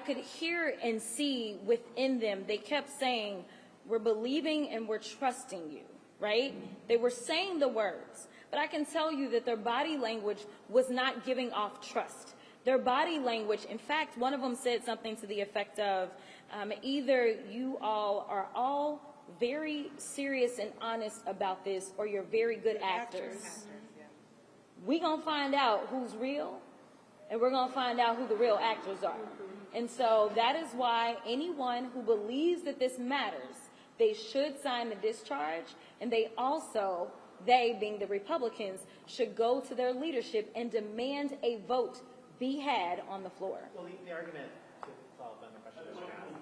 could hear and see within them, they kept saying, we're believing and we're trusting you, right? They were saying the words, but I can tell you that their body language was not giving off trust. Their body language, in fact, one of them said something to the effect of, either you all are all very serious and honest about this, or you're very good actors. We're going to find out who's real, and we're going to find out who the real actors are. And so that is why anyone who believes that this matters, they should sign the discharge, and they also, they being the Republicans, should go to their leadership and demand a vote be had on the floor. Well, the argument, to follow up on the question that was asked,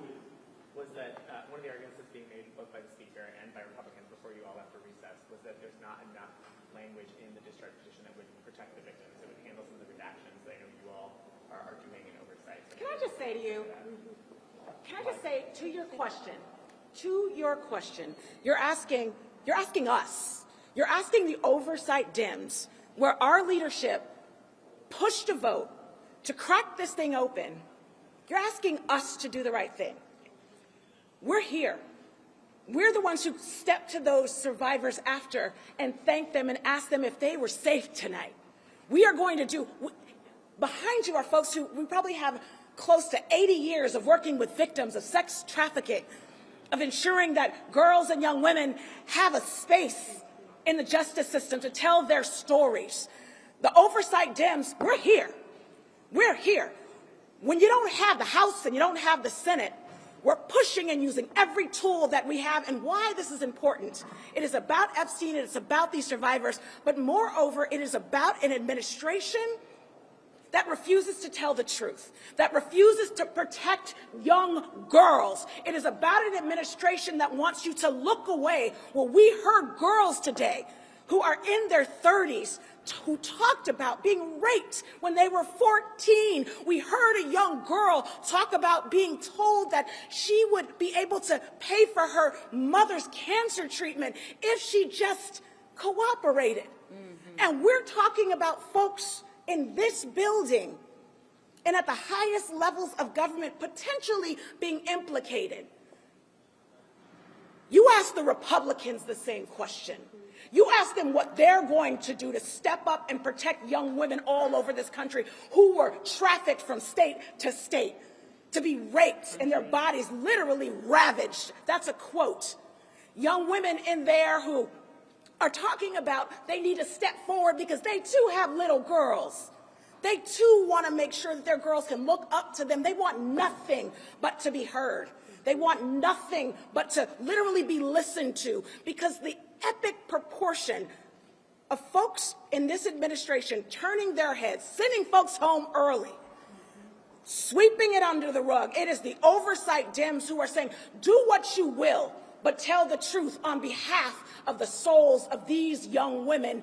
was that one of the arguments that's being made both by the Speaker and by Republicans before you all left for recess was that there's not enough language in the discharge petition that would protect the victims. It would handle some of the redactions that I know you all are doing in oversight. So Can I just say to you, to your question, you're asking us, you're asking the oversight Dems, where our leadership pushed a vote to crack this thing open. You're asking us to do the right thing. We're here. We're the ones who stepped to those survivors after and thanked them and asked them if they were safe tonight. We are going to do, behind you are folks who we probably have close to 80 years of working with victims of sex trafficking, of ensuring that girls and young women have a space in the justice system to tell their stories. The oversight Dems, we're here. We're here. When you don't have the House and you don't have the Senate, we're pushing and using every tool that we have. And why this is important, it is about Epstein, it is about these survivors, but moreover, it is about an administration that refuses to tell the truth, that refuses to protect young girls. It is about an administration that wants you to look away. Well, we heard girls today who are in their 30s who talked about being raped when they were 14. We heard a young girl talk about being told that she would be able to pay for her mother's cancer treatment if she just cooperated. And we're talking about folks in this building and at the highest levels of government potentially being implicated. You ask the Republicans the same question. You ask them what they're going to do to step up and protect young women all over this country who were trafficked from state to state, to be raped and their bodies literally ravaged. That's a quote. Young women in there who are talking about they need to step forward because they too have little girls. They too want to make sure that their girls can look up to them. They want nothing but to be heard. They want nothing but to literally be listened to, because the epic proportion of folks in this administration turning their heads, sending folks home early, sweeping it under the rug. It is the oversight Dems who are saying, do what you will, but tell the truth on behalf of the souls of these young women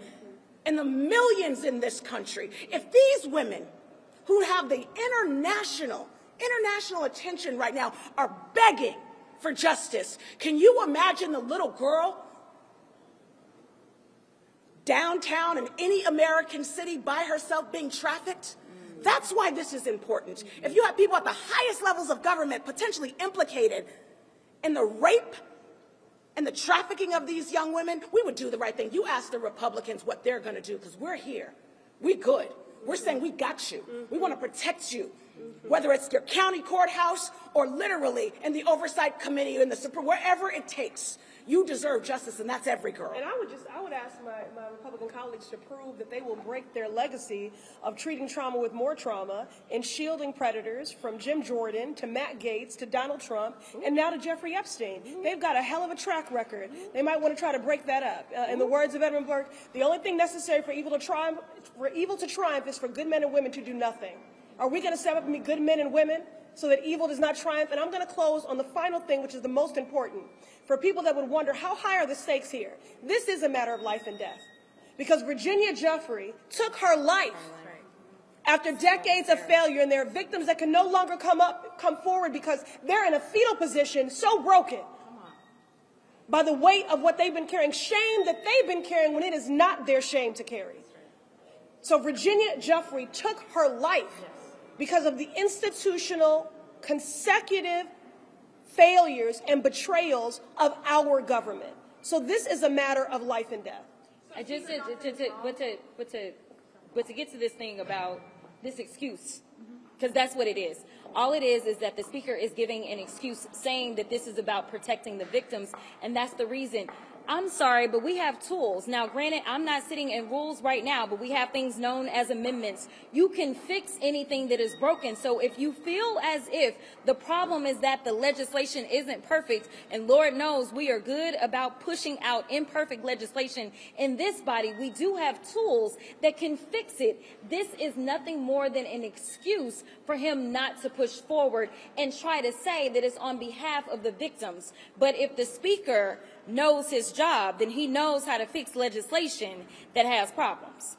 and the millions in this country. If these women who have the international attention right now are begging for justice, can you imagine the little girl downtown in any American city by herself being trafficked? That's why this is important. If you have people at the highest levels of government potentially implicated in the rape and the trafficking of these young women, we would do the right thing. You ask the Republicans what they're going to do, because we're here. We good. We're saying we got you. We want to protect you, whether it's your county courthouse or literally in the Oversight Committee in the Supreme, wherever it takes. You deserve justice, and that's every girl. And I would ask my Republican colleagues to prove that they will break their legacy of treating trauma with more trauma and shielding predators, from Jim Jordan to Matt Gaetz to Donald Trump and now to Jeffrey Epstein. They've got a hell of a track record. They might want to try to break that up. In the words of Edmund Burke, the only thing necessary for evil to triumph is for good men and women to do nothing. Are we going to step up and be good men and women so that evil does not triumph? And I'm going to close on the final thing, which is the most important. For people that would wonder, how high are the stakes here? This is a matter of life and death. Because Virginia Giuffre took her life after decades of failure, and there are victims that can no longer come forward because they're in a fetal position, so broken by the weight of what they've been carrying, shame that they've been carrying when it is not their shame to carry. So Virginia Giuffre took her life because of the institutional, consecutive failures and betrayals of our government. So this is a matter of life and death. I just but to get to this thing about this excuse, because that's what it is. All it is that the speaker is giving an excuse, saying that this is about protecting the victims, and that's the reason. I'm sorry, but we have tools. Now, granted, I'm not sitting in rules right now, but we have things known as amendments. You can fix anything that is broken. So if you feel as if the problem is that the legislation isn't perfect, and Lord knows we are good about pushing out imperfect legislation in this body, we do have tools that can fix it. This is nothing more than an excuse for him not to push forward and try to say that it's on behalf of the victims. But if the speaker knows his job, then he knows how to fix legislation that has problems.